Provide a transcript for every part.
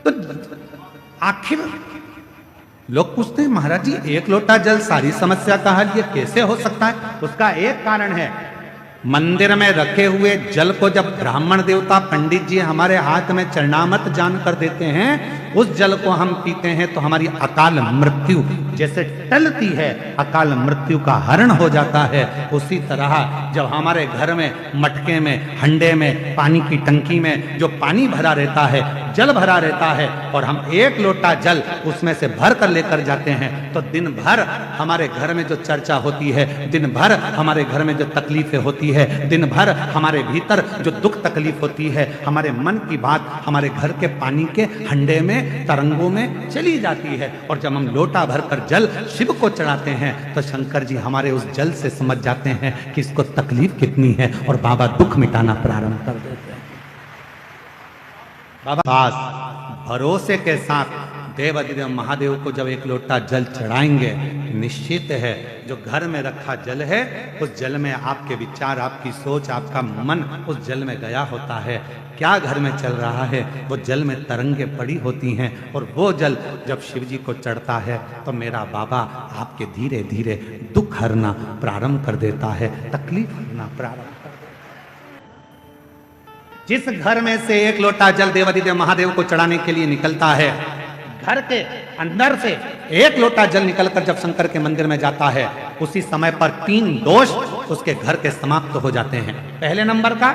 तो आखिर लोग पूछते हैं महाराज जी एक लोटा जल सारी समस्या का हल, ये कैसे हो सकता है? उसका एक कारण है, मंदिर में रखे हुए जल को जब ब्राह्मण देवता पंडित जी हमारे हाथ में चरणामत जान कर देते हैं, उस जल को हम पीते हैं तो हमारी अकाल मृत्यु जैसे टलती है, अकाल मृत्यु का हरण हो जाता है। उसी तरह जब हमारे घर में मटके में, हंडे में, पानी की टंकी में जो पानी भरा रहता है, जल भरा रहता है, और हम एक लोटा जल उसमें से भर कर लेकर जाते हैं, तो दिन भर हमारे घर में जो चर्चा होती है, दिन भर हमारे घर में जो तकलीफें होती है, दिन भर हमारे भीतर जो दुख तकलीफ होती है, हमारे मन की बात हमारे घर के पानी के हंडे में, तरंगों में चली जाती है। और जब हम लोटा भरकर जल शिव को चढ़ाते हैं तो शंकर जी हमारे उस जल से समझ जाते हैं कि इसको तकलीफ कितनी है, और बाबा दुख मिटाना प्रारंभ कर देते हैं। बाबा पास भरोसे के साथ देवाधिदेव महादेव को जब एक लोटा जल चढ़ाएंगे, निश्चित है जो घर में रखा जल है, उस जल में आपके विचार, आपकी सोच, आपका मन उस जल में गया होता है। क्या घर में चल रहा है, वो जल में तरंगे पड़ी होती हैं, और वो जल जब शिव जी को चढ़ता है तो मेरा बाबा आपके धीरे धीरे दुख हरना प्रारंभ कर देता है, तकलीफ हरना प्रारंभ कर देता है। जिस घर में से एक लोटा जल देवाधिदेव महादेव को चढ़ाने के लिए निकलता है, घर के अंदर से एक लोटा जल निकलकर जब शंकर के मंदिर में जाता है, उसी समय पर 3 दोष उसके घर के समाप्त हो जाते हैं। पहले नंबर का,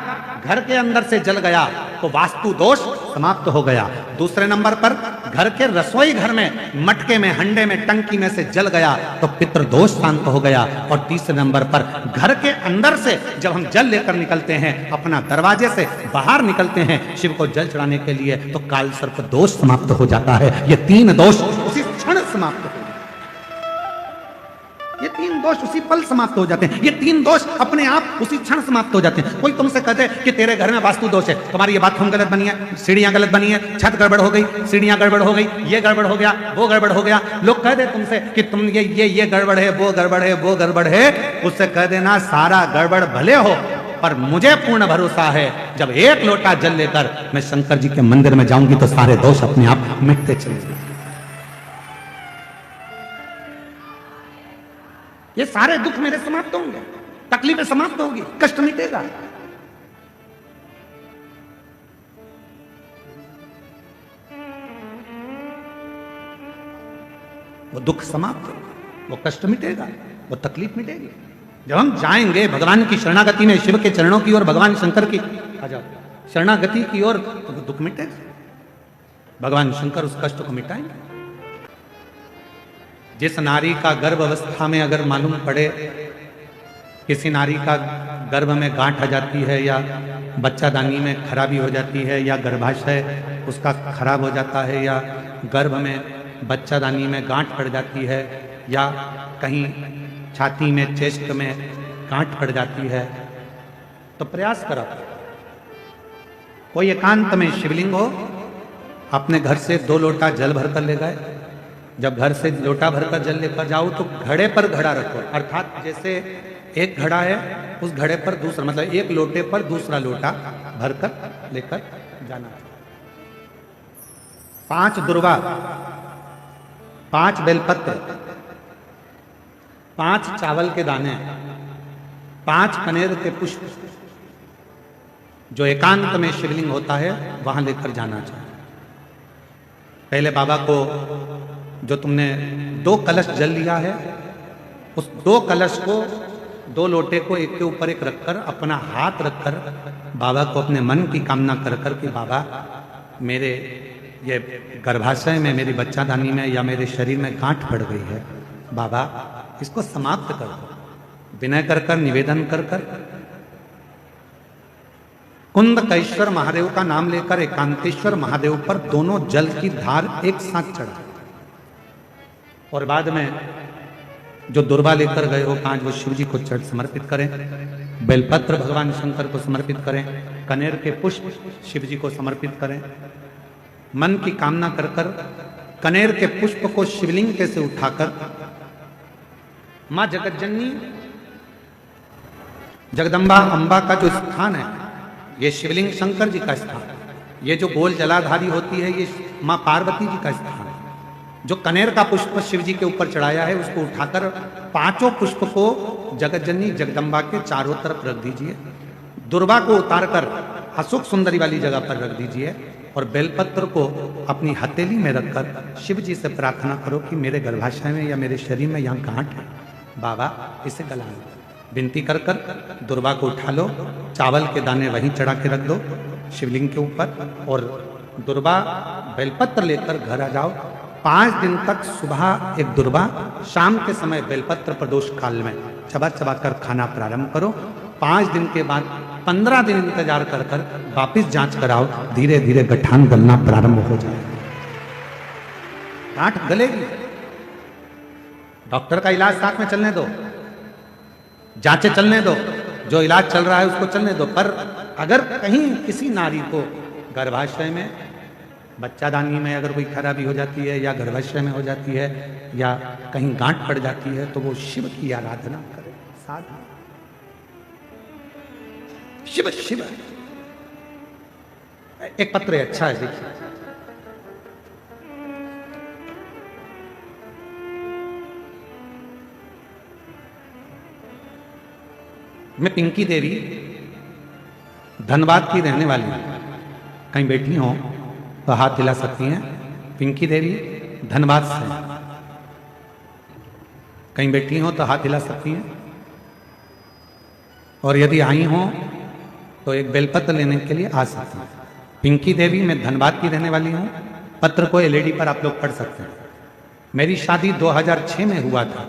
घर के अंदर से जल गया तो वास्तु दोष समाप्त हो गया। दूसरे नंबर पर घर के रसोई घर में, मटके में, हंडे में, टंकी में से जल गया तो पितृ दोष शांत हो गया। और तीसरे नंबर पर घर के अंदर से जब हम जल लेकर निकलते हैं, अपना दरवाजे से बाहर निकलते हैं शिव को जल चढ़ाने के लिए, तो काल सर्प दोष समाप्त हो जाता है। ये 3 दोष उसी क्षण समाप्त हो, ये 3 दोष उसी पल समाप्त हो जाते हैं। ये 3 दोष अपने आप उसी क्षण समाप्त हो जाते हैं। कोई तुमसे कहते कि तेरे घर में वास्तु दोष है, तुम्हारी ये बाथरूम गलत बनी है, सीढ़ियां गलत बनी है, छत गड़बड़ हो गई, सीढ़ियां गड़बड़ हो गई, ये गड़बड़ हो गया, वो गड़बड़ हो गया। लोग कह दे तुमसे कि तुम ये गड़बड़ है, वो गड़बड़ है, वो गड़बड़ है, उससे कह देना सारा गड़बड़ भले हो, पर मुझे पूर्ण भरोसा है जब एक लोटा जल लेकर मैं शंकर जी के मंदिर में जाऊंगी तो सारे दोष अपने आप मिटते चले जाएंगे। ये सारे दुख मेरे समाप्त होंगे, तकलीफें समाप्त होगी, कष्ट मिटेगा। वो दुख समाप्त होगा, वो कष्ट मिटेगा, वो तकलीफ मिटेगी। जब हम जाएंगे भगवान की शरणागति में, शिव के चरणों की ओर, भगवान शंकर की शरणागति की ओर, तो वो दुख मिटेगा। भगवान शंकर उस कष्ट को मिटाएंगे। जिस नारी का गर्भ अवस्था में अगर मालूम पड़े किसी नारी का गर्भ में गांठ आ जाती है, या बच्चादानी में खराबी हो जाती है, या गर्भाशय उसका खराब हो जाता है, या गर्भ में बच्चादानी में गांठ पड़ जाती है, या कहीं छाती में, चेस्ट में गांठ पड़ जाती है, तो प्रयास करो कोई एकांत में शिवलिंग हो, अपने घर से 2 लोटा जल भर कर ले गए। जब घर से लोटा भरकर जल लेकर जाओ तो घड़े पर घड़ा रखो, अर्थात जैसे एक घड़ा है उस घड़े पर दूसरा, मतलब एक लोटे पर दूसरा लोटा भरकर लेकर जाना। 5 दुर्वा, 5 बेलपत्र, 5 चावल के दाने, 5 कनेर के पुष्प, जो एकांत में शिवलिंग होता है वहां लेकर जाना चाहिए। पहले बाबा को जो तुमने 2 कलश जल लिया है, उस 2 कलश को, 2 लोटे को एक के ऊपर एक रखकर, अपना हाथ रखकर बाबा को अपने मन की कामना कर कर कि बाबा मेरे ये गर्भाशय में, मेरी बच्चादानी में या मेरे शरीर में गांठ पड़ गई है, बाबा इसको समाप्त कर दो। विनय कर कर, निवेदन कर कर कुंदकेश्वर महादेव का नाम लेकर एकांतेश्वर महादेव पर दोनों जल की धार एक साथ चढ़ा, और बाद में जो दुर्वा लेकर गए हो 5, वो शिव जी को चढ़ समर्पित करें। बेलपत्र भगवान शंकर को समर्पित करें, कनेर के पुष्प शिव जी को समर्पित करें। मन की कामना कर कर कनेर के पुष्प को शिवलिंग के से उठाकर मां जगतजननी जगदम्बा अंबा का जो स्थान है, ये शिवलिंग शंकर जी का स्थान, ये जो गोल जलाधारी होती है, ये माँ पार्वती जी का स्थान है। जो कनेर का पुष्प शिव जी के ऊपर चढ़ाया है, उसको उठाकर पांचों पुष्प को जगत जननी जगदम्बा के चारों तरफ रख दीजिए। दुर्वा को उतारकर अशोक सुंदरी वाली जगह पर रख दीजिए और बेलपत्र को अपनी हथेली में रखकर शिव जी से प्रार्थना करो कि मेरे गर्भाशय में या मेरे शरीर में यहाँ गांठ है, बाबा इसे गला लो। विनती कर कर दुर्वा को उठा लो, चावल के दाने वहीं चढ़ा के रख दो शिवलिंग के ऊपर और दुर्वा बेलपत्र लेकर घर आ जाओ। 5 दिन तक सुबह एक दुर्वा, शाम के समय बेलपत्र प्रदोष काल में चबा चबा कर खाना प्रारंभ करो। 5 दिन के बाद 15 दिन इंतजार कर कर वापिस जांच कराओ, धीरे धीरे गठान गलना प्रारंभ हो जाए, गांठ गलेगी। डॉक्टर का इलाज साथ में चलने दो, जांचें चलने दो, जो इलाज चल रहा है उसको चलने दो। पर अगर कहीं किसी नारी को गर्भाशय में, बच्चादानी में अगर कोई खराबी हो जाती है या गर्भाशय में हो जाती है या कहीं गांठ पड़ जाती है, तो वो शिव की आराधना करे, साधना। शिव शिव। एक पत्र है, अच्छा है, देखिए। मैं पिंकी देवी धनबाद की रहने वाली हूं, कहीं बैठी हो तो हाथ हिला सकती हैं। पिंकी देवी धनबाद से, कहीं बैठी हो तो हाथ हिला सकती हैं। और यदि आई हो तो एक बेलपत्र लेने के लिए आ सकती हैं। पिंकी देवी, मैं धनबाद की रहने वाली हूं। पत्र को एलईडी पर आप लोग पढ़ सकते हैं। मेरी शादी 2006 में हुआ था,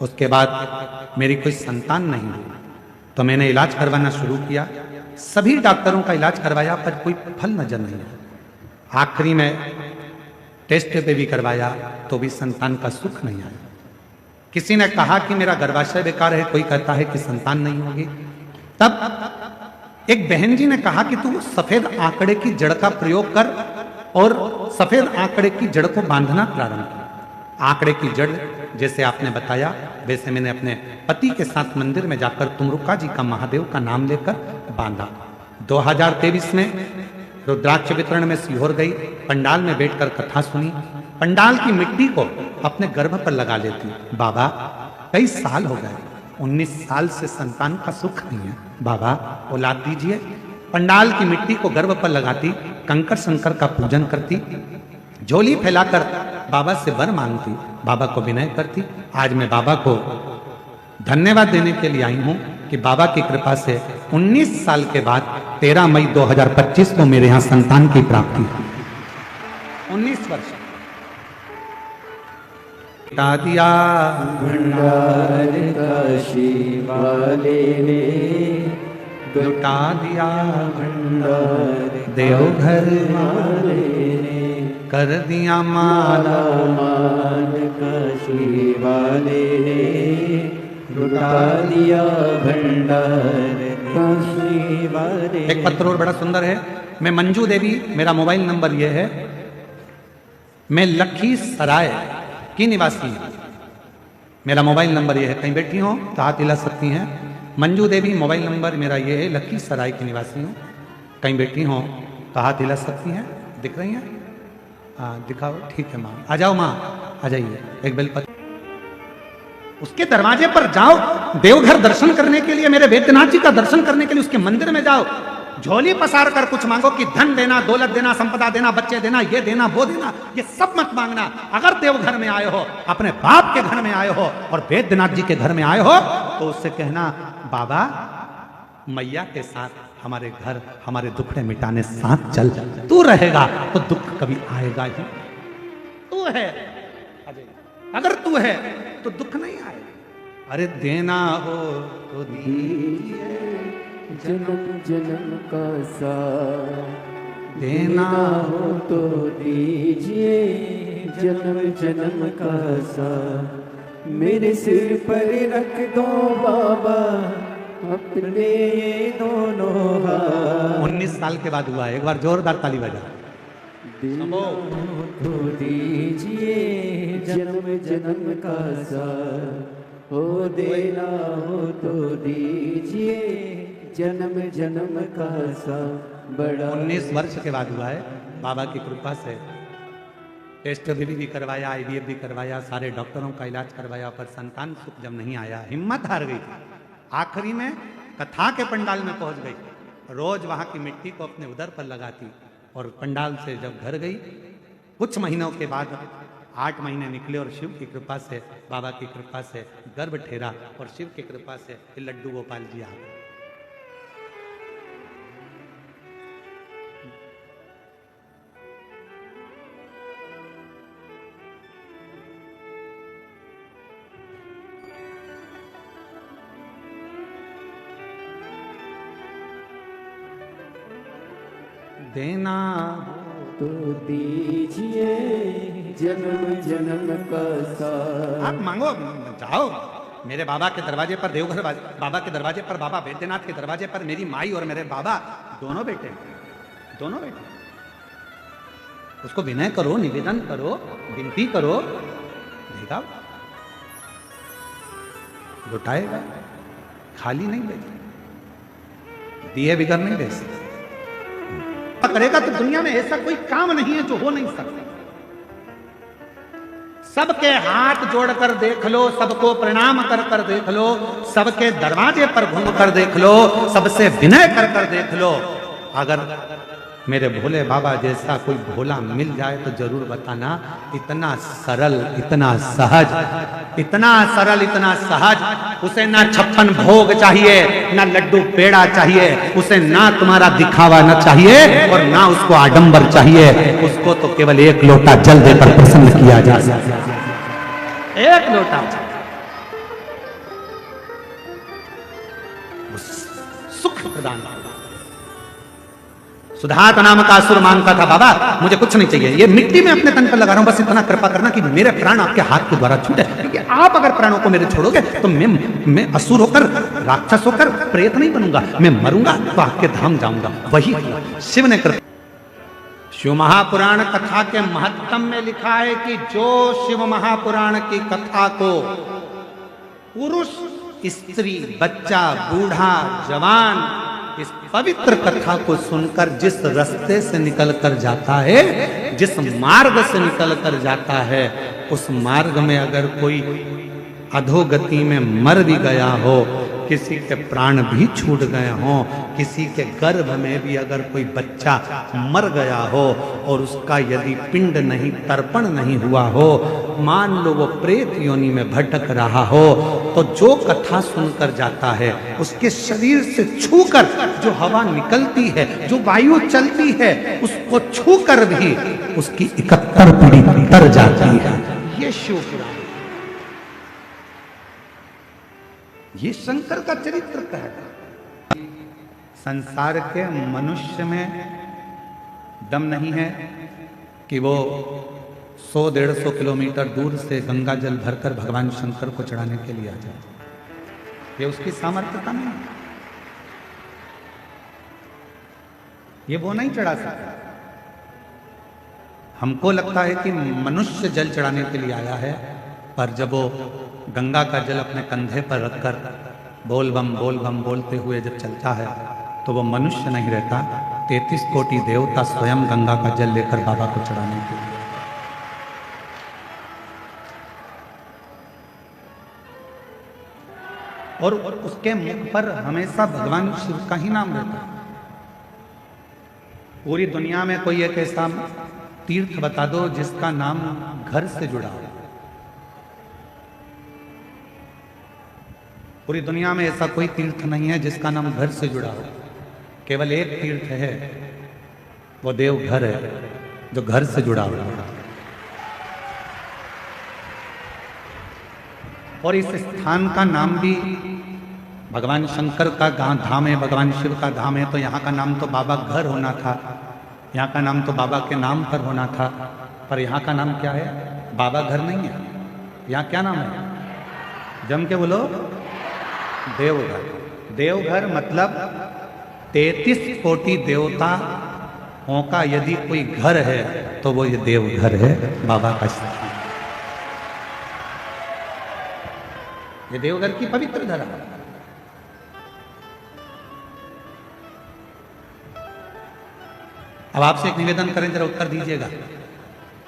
उसके बाद मेरी कोई संतान नहीं हुई, तो मैंने इलाज करवाना शुरू किया। सभी डॉक्टरों का इलाज करवाया पर कोई फल नजर नहीं आया। आखिरी में टेस्ट पे भी करवाया तो भी संतान का सुख नहीं आया। किसी ने कहा कि मेरा गर्भाशय बेकार है, कोई कहता है कि संतान नहीं होगी। तब एक बहन जी ने कहा कि तू सफेद आंकड़े की जड़ का प्रयोग कर और सफेद आंकड़े की जड़ को बांधना प्रारंभ किया। आंकड़े की जड़ जैसे आपने बताया, वैसे मैंने अपने पति के साथ मंदिर में जाकर तुमरुका जी का, महादेव का नाम लेकर बांधा। 2023 में रुद्राक्ष वितरण में सीहोर गई, पंडाल में बैठकर कथा सुनी। पंडाल की मिट्टी को अपने गर्भ पर लगा लेती। बाबा कई साल हो गए, 19 साल से संतान का सुख नहीं है, बाबा औलाद दीजिए। पंडाल की मिट्टी को गर्भ पर लगाती, कंकर शंकर का पूजन करती, झोली फैलाकर बाबा से वर मांगती, बाबा को विनय करती। आज मैं बाबा को धन्यवाद देने के लिए आई हूं कि बाबा की कृपा से 19 साल के बाद 13 मई 2025 को मेरे यहां संतान की प्राप्ति हुई। 19 वर्ष लुटा दिया भंडार काशी वाले ने, लुटा दिया भंडार देवघर वाले ने, कर दिया माला मान काशी वाले ने, लुटा दिया भंडार काशी वाले। एक पत्र और बड़ा सुंदर है। मैं मंजू देवी, मेरा मोबाइल नंबर यह है। मैं लखीसराय की निवासी हूं, मेरा मोबाइल नंबर यह है। कहीं बैठी हो तो हाथ हिला सकती हैं। मंजू देवी मोबाइल नंबर मेरा ये है, लखीसराय की निवासी हूँ। कहीं बैठी हो तो हाथ हिला सकती हैं। दिख रही हैं? हाँ दिखाओ, ठीक है माँ, आ जाओ माँ, आ जाइए। एक बेलपत्र, उसके दरवाजे पर जाओ, देवघर दर्शन करने के लिए, मेरे वैद्यनाथ जी का दर्शन करने के लिए उसके मंदिर में जाओ। झोली पसार कर कुछ मांगो कि धन देना, दौलत देना, संपदा देना, बच्चे देना, ये देना, वो देना, ये सब मत मांगना। अगर देवघर में आए हो, अपने बाप के घर में आए हो और वैद्यनाथ जी के घर में आए हो, तो उससे कहना बाबा मैया के साथ हमारे घर, हमारे दुखड़े मिटाने साथ चल, तू रहेगा तो दुख कभी आएगा ही। तू है, अगर तू है तो दुख नहीं आएगा। अरे देना हो तो दीजिए, जन्म जन्म का साथ देना हो तो दीजिए, जन्म जन्म का साथ मेरे सिर पर रख दो बाबा अपने ये दोनों हाथ। 19 साल के बाद हुआ है। एक बार जोरदार ताली बजा। देना हो तो दीजिए, जन्म जन्म का साथ हो, देना हो तो दीजिए, जन्म जन्म का साथ बड़ा 19 वर्ष के बाद हुआ है बाबा की कृपा से। टेस्ट भी करवाया, IVF भी करवाया, सारे डॉक्टरों का इलाज करवाया, पर संतान सुख जब नहीं आया, हिम्मत हार गई। आखिरी में कथा के पंडाल में पहुंच गई, रोज वहां की मिट्टी को अपने उदर पर लगाती, और पंडाल से जब घर गई, कुछ महीनों के बाद 8 महीने निकले, और शिव की कृपा से, बाबा की कृपा से गर्भ ठहरा, और शिव की कृपा से लड्डू गोपाल जी आ गए। देना तो दीजिए जन्म जन्म का साथ। आप मांगो, जाओ मेरे बाबा के दरवाजे पर, देवघर बाबा के दरवाजे पर, बाबा बैद्यनाथ के दरवाजे पर मेरी माई और मेरे बाबा दोनों बेटे, दोनों बेटे। उसको विनय करो, निवेदन करो, विनती करो, देगा, लुटाएगा, खाली नहीं भेजेगा, दिए बिगर नहीं भेज सकते। करेगा तो दुनिया में ऐसा कोई काम नहीं है जो हो नहीं सकता। सबके हाथ जोड़कर देख लो, सबको प्रणाम कर कर देख लो, सबके दरवाजे पर घूम कर देख लो, सबसे विनय कर कर देख लो। अगर मेरे भोले बाबा जैसा कोई भोला मिल जाए तो जरूर बताना। इतना सरल, इतना सहज, इतना सरल, इतना सहज। उसे ना 56 भोग चाहिए, ना लड्डू पेड़ा चाहिए, उसे ना तुम्हारा दिखावा न चाहिए, और ना उसको आडंबर चाहिए। उसको तो केवल एक लोटा जल देकर प्रसन्न किया जा सकता है। एक लोटा सुख प्रदान। सुधात नाम का असुर मांगता था, बाबा मुझे कुछ नहीं चाहिए, ये मिट्टी में अपने तन पर लगा रहा हूं, बस इतना कृपा करना कि मेरे प्राण आपके हाथ के द्वारा छूटे, क्योंकि आप अगर प्राणों को मेरे छोड़ोगे तो मैं असुर होकर, राक्षस होकर प्रेत नहीं बनूंगा, मैं मरूंगा तो आपके धाम जाऊंगा। वही शिव ने कृपा। शिव महापुराण कथा के महत्तम में लिखा है कि जो शिव महापुराण की कथा को पुरुष, स्त्री, बच्चा, बूढ़ा, जवान इस पवित्र कथा को सुनकर जिस रास्ते से निकल कर जाता है, जिस मार्ग से निकल कर जाता है, उस मार्ग में अगर कोई अधोगति में मर भी गया हो, किसी के प्राण भी छूट गए हों, किसी के गर्भ में भी अगर कोई बच्चा मर गया हो और उसका यदि पिंड नहीं, तर्पण नहीं हुआ हो, मान लो वो प्रेत योनि में भटक रहा हो, तो जो कथा सुनकर जाता है, उसके शरीर से छूकर जो हवा निकलती है, जो वायु चलती है, उसको छूकर भी उसकी 71 पीढ़ी तर जाती है। ये शिव पुराण, ये शंकर का चरित्र कहता। संसार के मनुष्य में दम नहीं है कि वो 100-150 किलोमीटर दूर से गंगा जल भरकर भगवान शंकर को चढ़ाने के लिए आ जाए, ये उसकी सामर्थ्यता नहीं, ये वो नहीं चढ़ा सकता। हमको लगता है कि मनुष्य जल चढ़ाने के लिए आया है, पर जब वो गंगा का जल अपने कंधे पर रखकर बोल बम बोलते हुए जब चलता है, तो वो मनुष्य नहीं रहता, 33 कोटि देवता स्वयं गंगा का जल लेकर बाबा को चढ़ाने के लिए। और उसके मुख पर हमेशा भगवान शिव का ही नाम रहता है। पूरी दुनिया में कोई एक ऐसा तीर्थ बता दो जिसका नाम घर से जुड़ा हो। पूरी दुनिया में ऐसा कोई तीर्थ नहीं है जिसका नाम घर से जुड़ा हो। केवल एक तीर्थ है, वो देवघर है, जो घर से जुड़ा हुआ है। और इस स्थान का नाम भी भगवान शंकर का धाम है, भगवान शिव का धाम है, तो यहाँ का नाम तो बाबा घर होना था, यहाँ का नाम तो बाबा के नाम पर होना था, पर यहाँ का नाम क्या है? बाबा घर नहीं है। यहाँ क्या नाम है? जम के बोलो, देवघर। देवघर मतलब 33 कोटि देवताओं का यदि कोई घर है तो वो ये देवघर है, बाबा का स्थान। ये देवघर की पवित्र धरा। अब आपसे एक निवेदन करें, जरा उत्तर दीजिएगा।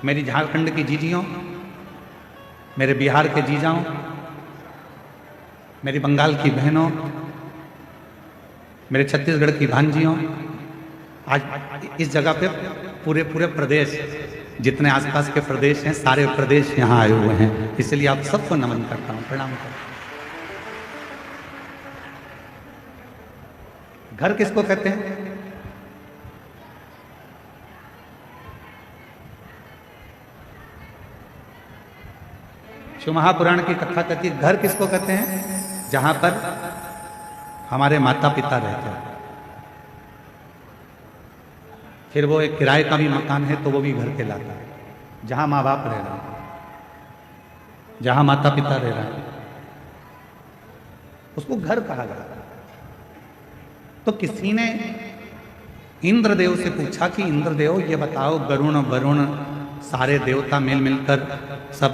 मेरी झारखंड की जीजियों, मेरे बिहार के जीजाओं, मेरी बंगाल की बहनों, मेरे छत्तीसगढ़ की भांजियों, आज इस जगह पे पूरे पूरे प्रदेश, जितने आसपास के प्रदेश हैं, सारे प्रदेश यहाँ आए हुए हैं, इसलिए आप सबको नमन करता हूँ, प्रणाम करता हूँ। घर किसको कहते हैं? शिव महापुराण की कथा कहती है, घर किसको कहते हैं? जहां पर हमारे माता पिता रहते हैं। फिर वो एक किराए का भी मकान है तो वो भी घर कहलाता है। जहां माँ बाप रह रहे हैं, जहां माता पिता रह रहे हैं, उसको घर कहा जाता है। तो किसी ने इंद्रदेव से पूछा कि इंद्रदेव ये बताओ, गरुण वरुण सारे देवता मिल मिलकर सब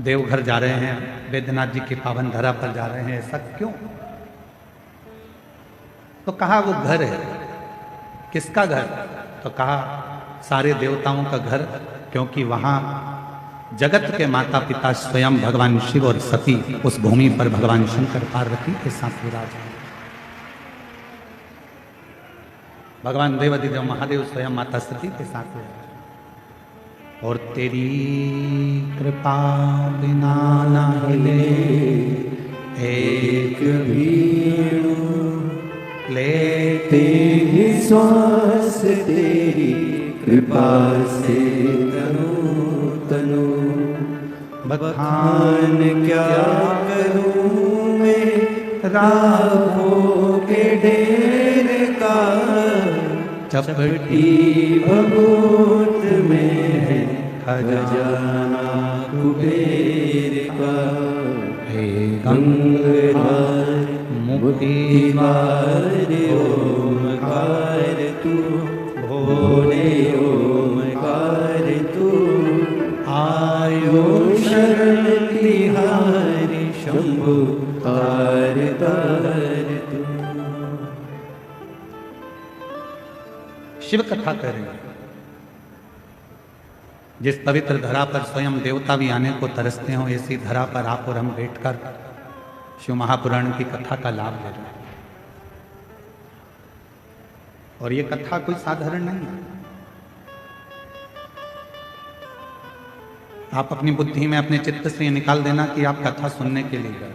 देवघर जा रहे हैं, वैद्यनाथ जी की पावन धरा पर जा रहे हैं, ऐसा क्यों? तो कहा वो घर है। किसका घर? तो कहा सारे देवताओं का घर, क्योंकि वहां जगत के माता पिता स्वयं भगवान शिव और सती उस भूमि पर भगवान शंकर पार्वती के साथ विराज हैं। भगवान देवाधिदेव महादेव स्वयं माता सती के साथ विराज। और तेरी कृपा बिना न हिले एक भीड़ू लेते ही श्वास, तेरी कृपा से तनु तनु बखान क्या करूं मैं राहों के ढेर का, चपटी भभूत में है खजाना कुबेर का। हे गंगाधर मुक्तिवार ओमकार तू, भोले ओमकार तू, आयो शरण तिहारी शंभु तार तार तू। शिव कथा कर रही है। जिस पवित्र धरा पर स्वयं देवता भी आने को तरसते हो, ऐसी धरा पर आप और हम बैठकर शिव महापुराण की कथा का लाभ ले रहे हैं। और ये कथा कोई साधारण नहीं है। आप अपनी बुद्धि में, अपने चित्त से ये निकाल देना कि आप कथा सुनने के लिए गए।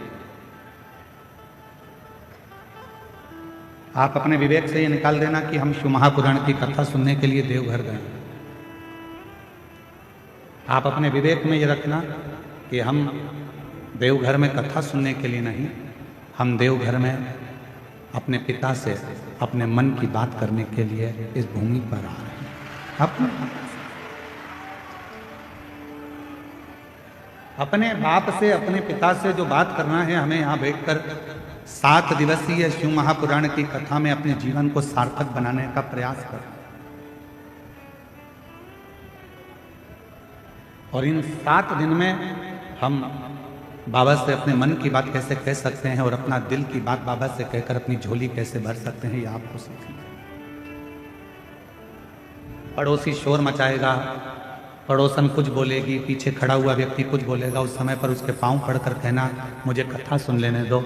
आप अपने विवेक से ये निकाल देना कि हम शिव महापुराण की कथा सुनने के लिए देवघर गए। आप अपने विवेक में ये रखना कि हम देवघर में कथा सुनने के लिए नहीं, हम देवघर में अपने पिता से अपने मन की बात करने के लिए इस भूमि पर आ रहे हैं। अपने बाप से, अपने पिता से जो बात करना है, हमें यहाँ बैठकर 7 दिवसीय शिव महापुराण की कथा में अपने जीवन को सार्थक बनाने का प्रयास करें। और इन 7 दिन में हम बाबा से अपने मन की बात कैसे कह सकते हैं और अपना दिल की बात बाबा से कहकर अपनी झोली कैसे भर सकते हैं, ये आपको सीखना। पड़ोसी शोर मचाएगा, पड़ोसन कुछ बोलेगी, पीछे खड़ा हुआ व्यक्ति कुछ बोलेगा, उस समय पर उसके पांव पड़कर कहना मुझे कथा सुन लेने दो,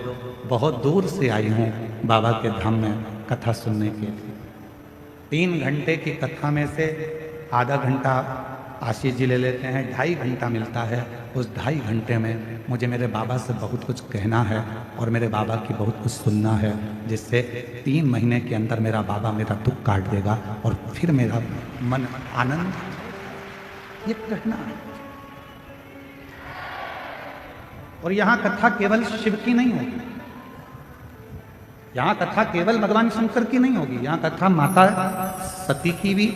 बहुत दूर से आई हूँ बाबा के धाम में कथा सुनने के लिए। 3 घंटे की कथा में से आधा घंटा आशीष जी ले लेते हैं, 2.5 घंटा मिलता है। उस 2.5 घंटे में मुझे मेरे बाबा से बहुत कुछ कहना है और मेरे बाबा की बहुत कुछ सुनना है, जिससे 3 महीने के अंदर मेरा बाबा मेरा दुख काट देगा और फिर मेरा मन आनंद, ये कहना। और यहाँ कथा केवल शिव की नहीं होगी, यहाँ कथा केवल भगवान शंकर की नहीं होगी, यहाँ कथा माता सती की भी,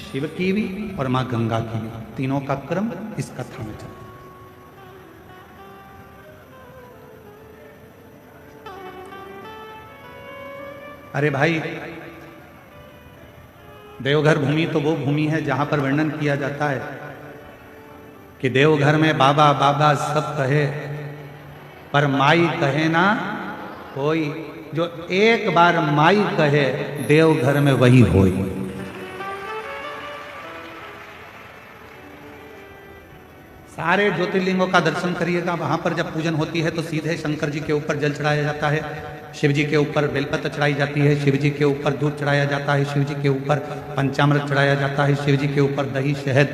शिव की भी और माँ गंगा की भी, तीनों का क्रम इस कथा में चलता है। अरे भाई, देवघर भूमि तो वो भूमि है जहां पर वर्णन किया जाता है कि देवघर में बाबा बाबा सब कहे पर माई कहे ना कोई। जो एक बार माई कहे देवघर में वही होई। सारे ज्योतिर्लिंगों का दर्शन करिएगा। वहां पर जब पूजन होती है तो सीधे शंकर जी के ऊपर जल चढ़ाया जाता है, शिव जी के ऊपर बेलपत्र चढ़ाई जाती है, शिव जी के ऊपर दूध चढ़ाया जाता है, शिव जी के ऊपर पंचामृत चढ़ाया जाता है, शिव जी के ऊपर दही, शहद,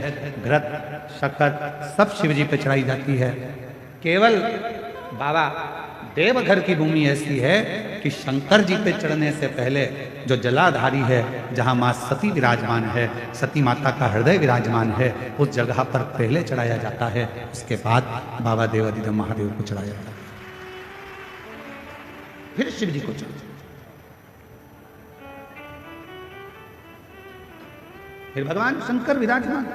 घृत, शक्कर सब शिव जी पे चढ़ाई जाती है। केवल बाबा देवघर की भूमि ऐसी है कि शंकर जी पे चढ़ने से पहले जो जलाधारी है, जहां मां सती विराजमान है, सती माता का हृदय विराजमान है, उस जगह पर पहले चढ़ाया जाता है, उसके बाद बाबा देवाधिदेव महादेव को चढ़ाया जाता है, फिर शिव जी को चढ़ाया, फिर भगवान शंकर विराजमान।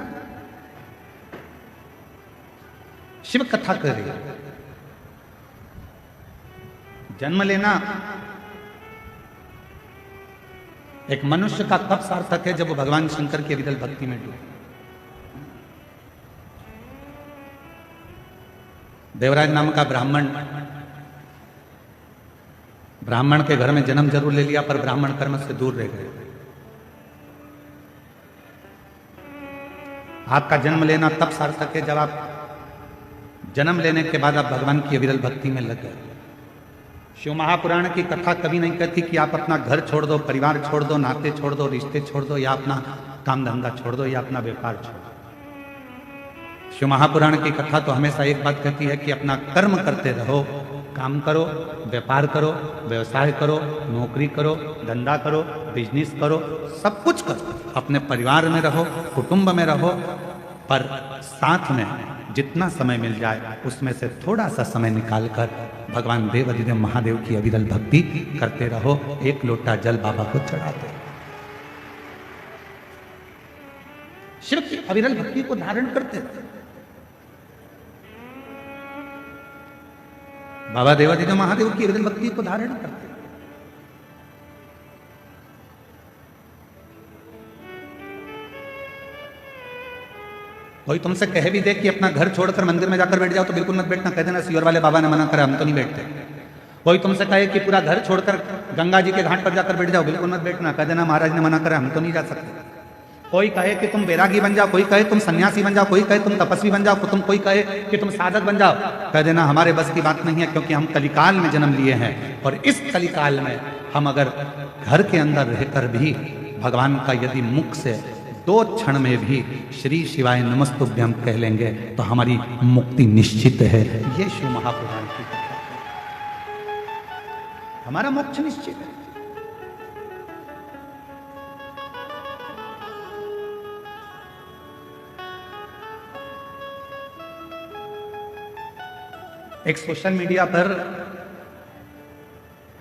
शिव कथा कर रही है। जन्म लेना एक मनुष्य का तब सार्थक है जब वो भगवान शंकर की विरल भक्ति में डूबे। देवराज नाम का ब्राह्मण के घर में जन्म जरूर ले लिया, पर ब्राह्मण कर्म से दूर रह गए। आपका जन्म लेना तब सार्थक है जब आप जन्म लेने के बाद आप भगवान की अविरल भक्ति में लग गए। शिव महापुराण की कथा कभी नहीं कहती कि आप अपना घर छोड़ दो, परिवार छोड़ दो, नाते छोड़ दो, रिश्ते छोड़ दो, या अपना काम धंधा छोड़ दो, या अपना व्यापार छोड़ दो। शिव महापुराण की कथा तो हमेशा एक बात कहती है कि अपना कर्म करते रहो, काम करो, व्यापार करो, व्यवसाय करो, नौकरी करो, धंधा करो, बिजनेस करो, सब कुछ करो, अपने परिवार में रहो, कुटुंब में रहो, पर साथ में जितना समय मिल जाए उसमें से थोड़ा सा समय निकालकर भगवान देवाधिदेव महादेव की अविरल भक्ति करते रहो। एक लोटा जल बाबा को चढ़ाते रहो। शिव की अविरल भक्ति को धारण करते रहो। बाबा देवाधिदेव महादेव की अविरल भक्ति को धारण करते रहो। कोई तुमसे कह भी दे कि अपना घर छोड़कर मंदिर में जाकर बैठ जाओ तो बिल्कुल मत बैठना, कह देना सियोर वाले बाबा ने मना करा, हम तो नहीं बैठते। कोई तुमसे कहे कि पूरा घर छोड़कर गंगा जी के घाट पर जाकर बैठ जाओ, बिल्कुल मत बैठना, कह देना महाराज ने मना करा, हम तो नहीं जा सकते। कोई कहे कि तुम बैरागी बन जाओ, कोई कहे तुम सन्यासी बन जाओ, कोई कहे तुम तपस्वी बन जाओ, कोई कहे कि तुम साधक बन जाओ, कह देना हमारे बस की बात नहीं है, क्योंकि हम कलिकाल में जन्म लिए हैं। और इस कलिकाल में हम अगर घर के अंदर रहकर भी भगवान का यदि मुख से 2 क्षण में भी श्री शिवाय नमस्तुभ्यं कह लेंगे तो हमारी मुक्ति निश्चित है। ये शिव महापुराण की कथा है। हमारा मोक्ष निश्चित है। एक सोशल मीडिया पर,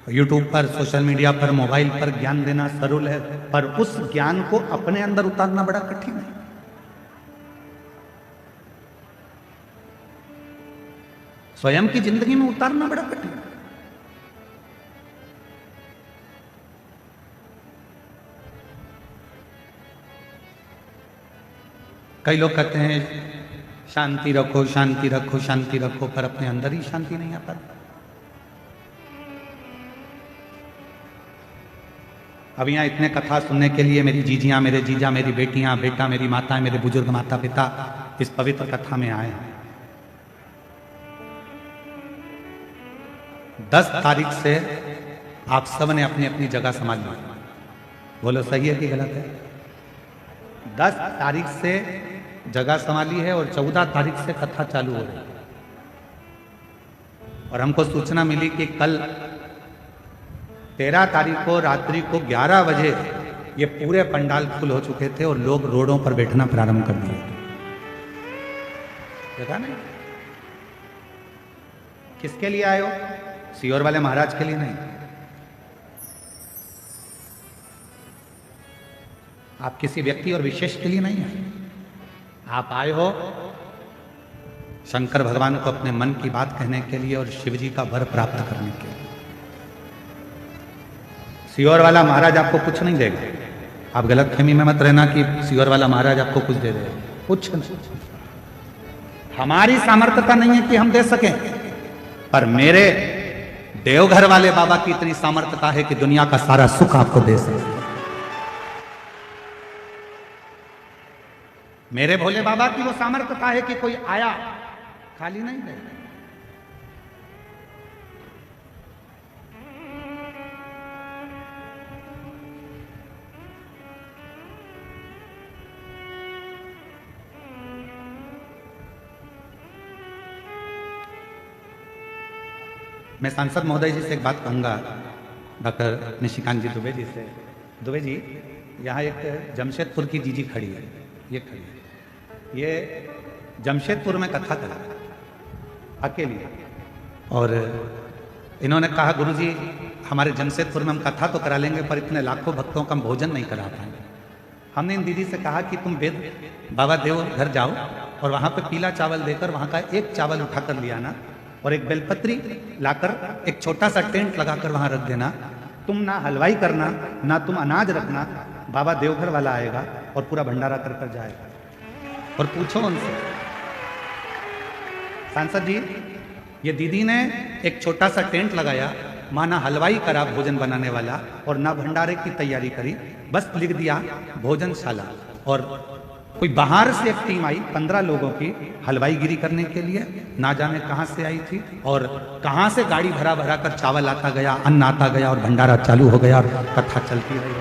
यूट्यूब पर, सोशल मीडिया पर, मोबाइल पर ज्ञान देना सरल है, पर उस ज्ञान को अपने अंदर उतारना बड़ा कठिन है। स्वयं की जिंदगी में उतारना बड़ा कठिन है। कई लोग कहते हैं शांति रखो, शांति रखो, शांति रखो, पर अपने अंदर ही शांति नहीं आ पाती। अब यहाँ इतने कथा सुनने के लिए मेरी जीजियां, मेरे जीजा, मेरी बेटियां, बेटा, मेरी माता, मेरे बुजुर्ग माता पिता इस पवित्र कथा में आए हैं। 10 तारीख से आप सब ने अपनी अपनी जगह संभाल ली। बोलो सही है कि गलत है? 10 तारीख से जगह संभाली है और 14 तारीख से कथा चालू हो रही है। और हमको सूचना मिली कि कल 13 तारीख को रात्रि को 11 बजे ये पूरे पंडाल फुल हो चुके थे और लोग रोडों पर बैठना प्रारंभ कर दिए। देखा नहीं? किसके लिए आए हो? सियोर वाले महाराज के लिए नहीं। आप किसी व्यक्ति और विशेष के लिए नहीं आए। आप आए हो शंकर भगवान को अपने मन की बात कहने के लिए और शिव जी का वर प्राप्त करने के लिए। सियोर वाला महाराज आपको कुछ नहीं देगा। आप गलतफहमी में मत रहना कि सियोर वाला महाराज आपको कुछ दे देगा, कुछ नहीं। हमारी सामर्थ्यता नहीं है कि हम दे सकें, पर मेरे देवघर वाले बाबा की इतनी सामर्थ्यता है कि दुनिया का सारा सुख आपको दे सके। मेरे भोले बाबा की वो सामर्थ्यता है कि कोई आया खाली नहीं गए। मैं सांसद महोदय जी से एक बात कहूंगा, डॉक्टर निशिकांत जी दुबे जी से। दुबे जी, यहाँ एक जमशेदपुर की जीजी खड़ी है, ये खड़ी है, ये जमशेदपुर में कथा करा अकेली, और इन्होंने कहा गुरुजी हमारे जमशेदपुर में हम कथा तो करा लेंगे पर इतने लाखों भक्तों का हम भोजन नहीं करा पाएंगे। हमने इन दीदी से कहा कि तुम वेद बाबा देव घर जाओ और वहाँ पे पीला चावल देकर वहाँ का एक चावल उठा कर ले आना और एक बेलपत्री लाकर एक छोटा सा टेंट लगाकर वहाँ रख देना। तुम ना हलवाई करना, ना तुम अनाज रखना, बाबा देवघर वाला आएगा और पूरा भंडारा कर कर जाएगा। और पूछो उनसे, सांसद जी ये दीदी ने एक छोटा सा टेंट लगाया, माँ ना हलवाई करा भोजन बनाने वाला और ना भंडारे की तैयारी करी, बस लिख दिया भोजनशाला। और कोई बाहर से एक टीम आई 15 लोगों की हलवाईगिरी करने के लिए, ना जाने कहां से आई थी और कहां से गाड़ी भरा भरा कर चावल आता गया, अन्न आता गया और भंडारा चालू हो गया और कथा चलती रही।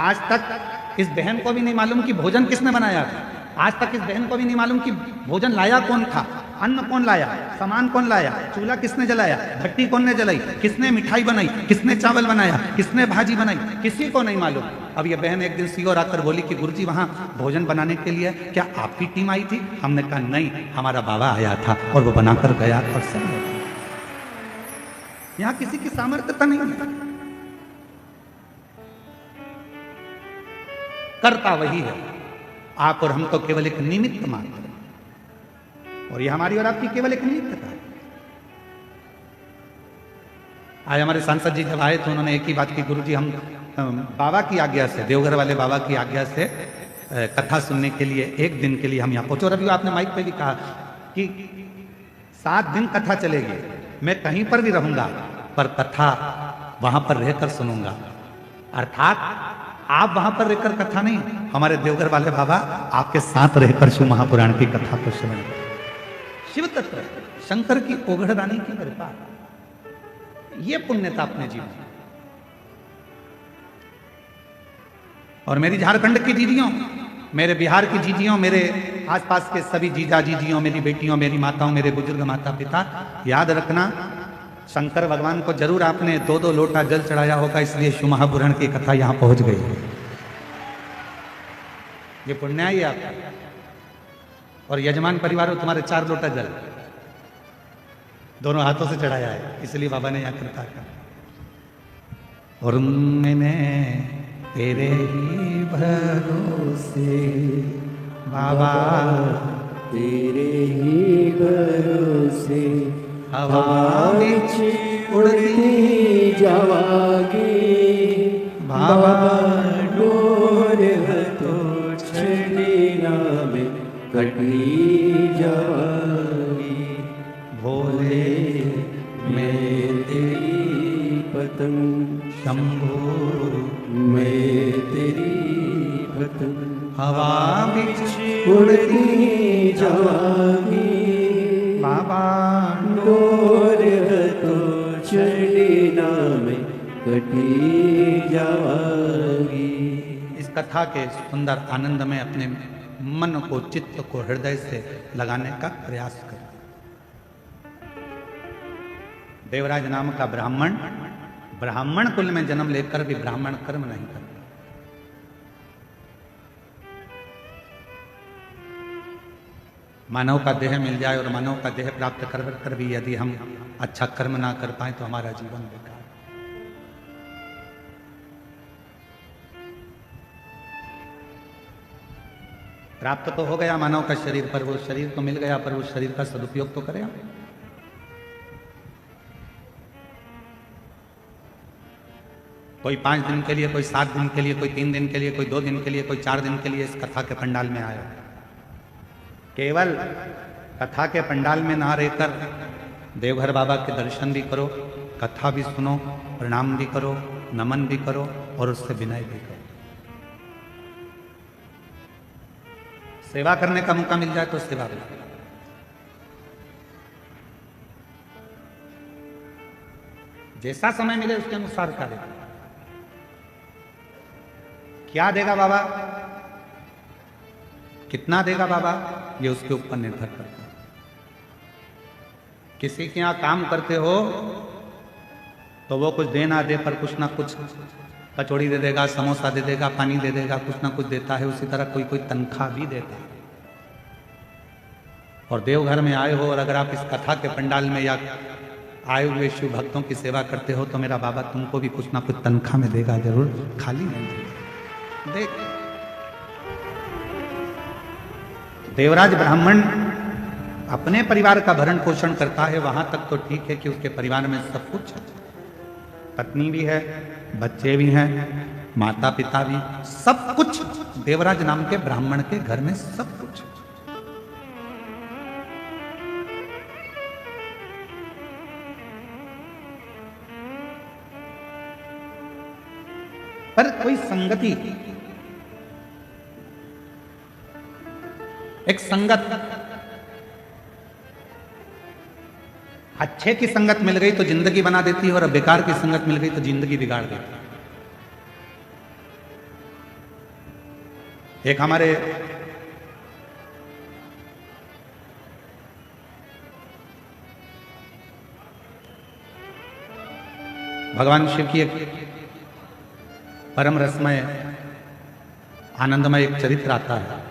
आज तक इस बहन को भी नहीं मालूम कि भोजन किसने बनाया था। आज तक इस बहन को भी नहीं मालूम कि भोजन लाया कौन था, अन्न कौन लाया, सामान कौन लाया, चूल्हा किसने जलाया, भट्टी कौन ने जलाई, किसने मिठाई बनाई, किसने चावल बनाया, किसने भाजी बनाई, किसी को नहीं मालूम। अब ये बहन एक दिन सीओर आकर बोली कि गुरुजी वहां भोजन बनाने के लिए क्या आपकी टीम आई थी? हमने कहा नहीं, हमारा बाबा आया था और वो बनाकर गया और सब। यहाँ किसी की सामर्थ्यता नहीं है, करता वही है। आप और हम तो केवल एक निमित्त मात्र, और ये हमारी और आपकी केवल एक निमित्तता है। आज हमारे सांसद जी जब आए तो उन्होंने एक ही बात की, गुरुजी हम बाबा की आज्ञा से, देवघर वाले बाबा की आज्ञा से कथा सुनने के लिए एक दिन के लिए हम यहाँ पहुंचे। और अभी आपने माइक पे भी कहा कि 7 दिन कथा चलेगी, मैं कहीं पर भी रहूंगा पर कथा वहां पर रहकर सुनूंगा। अर्थात आप वहां पर रहकर कथा नहीं, हमारे देवघर वाले बाबा आपके साथ रहकर शिव महापुराण की कथा को सुनेंगे। शिव तत्व शंकर की ओघड़दानी की कृपा, ये पुण्यता अपने जीवन। और मेरी झारखंड की दीदियों, मेरे बिहार की दीदियों, मेरे आसपास के सभी जीजा जीजियों, मेरी बेटियों, मेरी माताओं, मेरे बुजुर्ग माता पिता, याद रखना शंकर भगवान को जरूर आपने 2-2 लोटा जल चढ़ाया होगा, इसलिए शिव महापुराण की कथा यहां पहुंच गई। ये पुण्य ही आपका। और यजमान परिवार में तुम्हारे 4 लोटा जल दोनों हाथों से चढ़ाया है, इसलिए बाबा ने यहां कृपा कर। और मैंने तेरे ही भरोसे बाबा, तेरे ही भरोसे हवा विच उड़ती जावागी, बाबा डोर तो छड़ी नाम कटी जावागी। भोले मैं तेरी पतंग, शंभो मैं तेरी पतंग, हवा विच उड़ती जावागी, बाबा डोर तो छड़ी नाम कटी जावागी। इस कथा के सुंदर आनंद में अपने मन को, चित्त को हृदय से लगाने का प्रयास करें। देवराज नाम का ब्राह्मण कुल में जन्म लेकर भी ब्राह्मण कर्म नहीं करता। मानव का देह मिल जाए और मानव का देह प्राप्त कर भी यदि हम अच्छा कर्म ना कर पाए तो हमारा जीवन बेकार। प्राप्त तो हो गया मानव का शरीर, पर वो शरीर तो मिल गया, पर वो शरीर का सदुपयोग तो करें। कोई 5 दिन के लिए, कोई 7 दिन के लिए, कोई 3 दिन के लिए, कोई 2 दिन के लिए, कोई 4 दिन के लिए इस कथा के पंडाल में आया। केवल कथा के पंडाल में ना रहकर देवघर बाबा के दर्शन भी करो, कथा भी सुनो, प्रणाम भी करो, नमन भी करो और उससे विनय भी करो। सेवा करने का मौका मिल जाए तो सेवा भी, जैसा समय मिले उसके अनुसार कार्य। क्या देगा बाबा, कितना देगा बाबा, ये उसके ऊपर निर्भर करता है। किसी के यहां काम करते हो तो वो कुछ दे ना दे पर कुछ ना कुछ कचौड़ी दे देगा, समोसा दे देगा, पानी दे देगा, कुछ ना कुछ देता है। उसी तरह कोई कोई तनख्वाह भी देता है। और देवघर में आए हो और अगर आप इस कथा के पंडाल में या आए हुए शिव भक्तों की सेवा करते हो तो मेरा बाबा तुमको भी कुछ ना कुछ तनख्वाह में देगा जरूर, खाली नहीं देगा। देख, देवराज ब्राह्मण अपने परिवार का भरण पोषण करता है, वहां तक तो ठीक है कि उसके परिवार में सब कुछ है, पत्नी भी है, बच्चे भी हैं, माता पिता भी, सब कुछ देवराज नाम के ब्राह्मण के घर में सब कुछ है। पर कोई संगति, एक संगत, अच्छे की संगत मिल गई तो जिंदगी बना देती है और बेकार की संगत मिल गई तो जिंदगी बिगाड़ देती है। एक हमारे भगवान शिव की एक परम रसमय आनंदमय एक चरित्र आता है।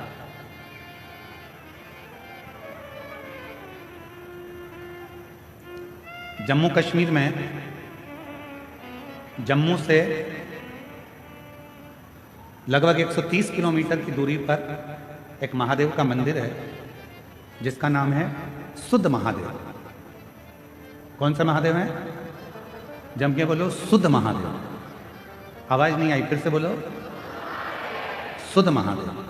जम्मू कश्मीर में, जम्मू से लगभग 130 किलोमीटर की दूरी पर एक महादेव का मंदिर है जिसका नाम है सुध महादेव। कौन सा महादेव है? जम के बोलो, सुध महादेव। आवाज नहीं आई, फिर से बोलो, सुध महादेव।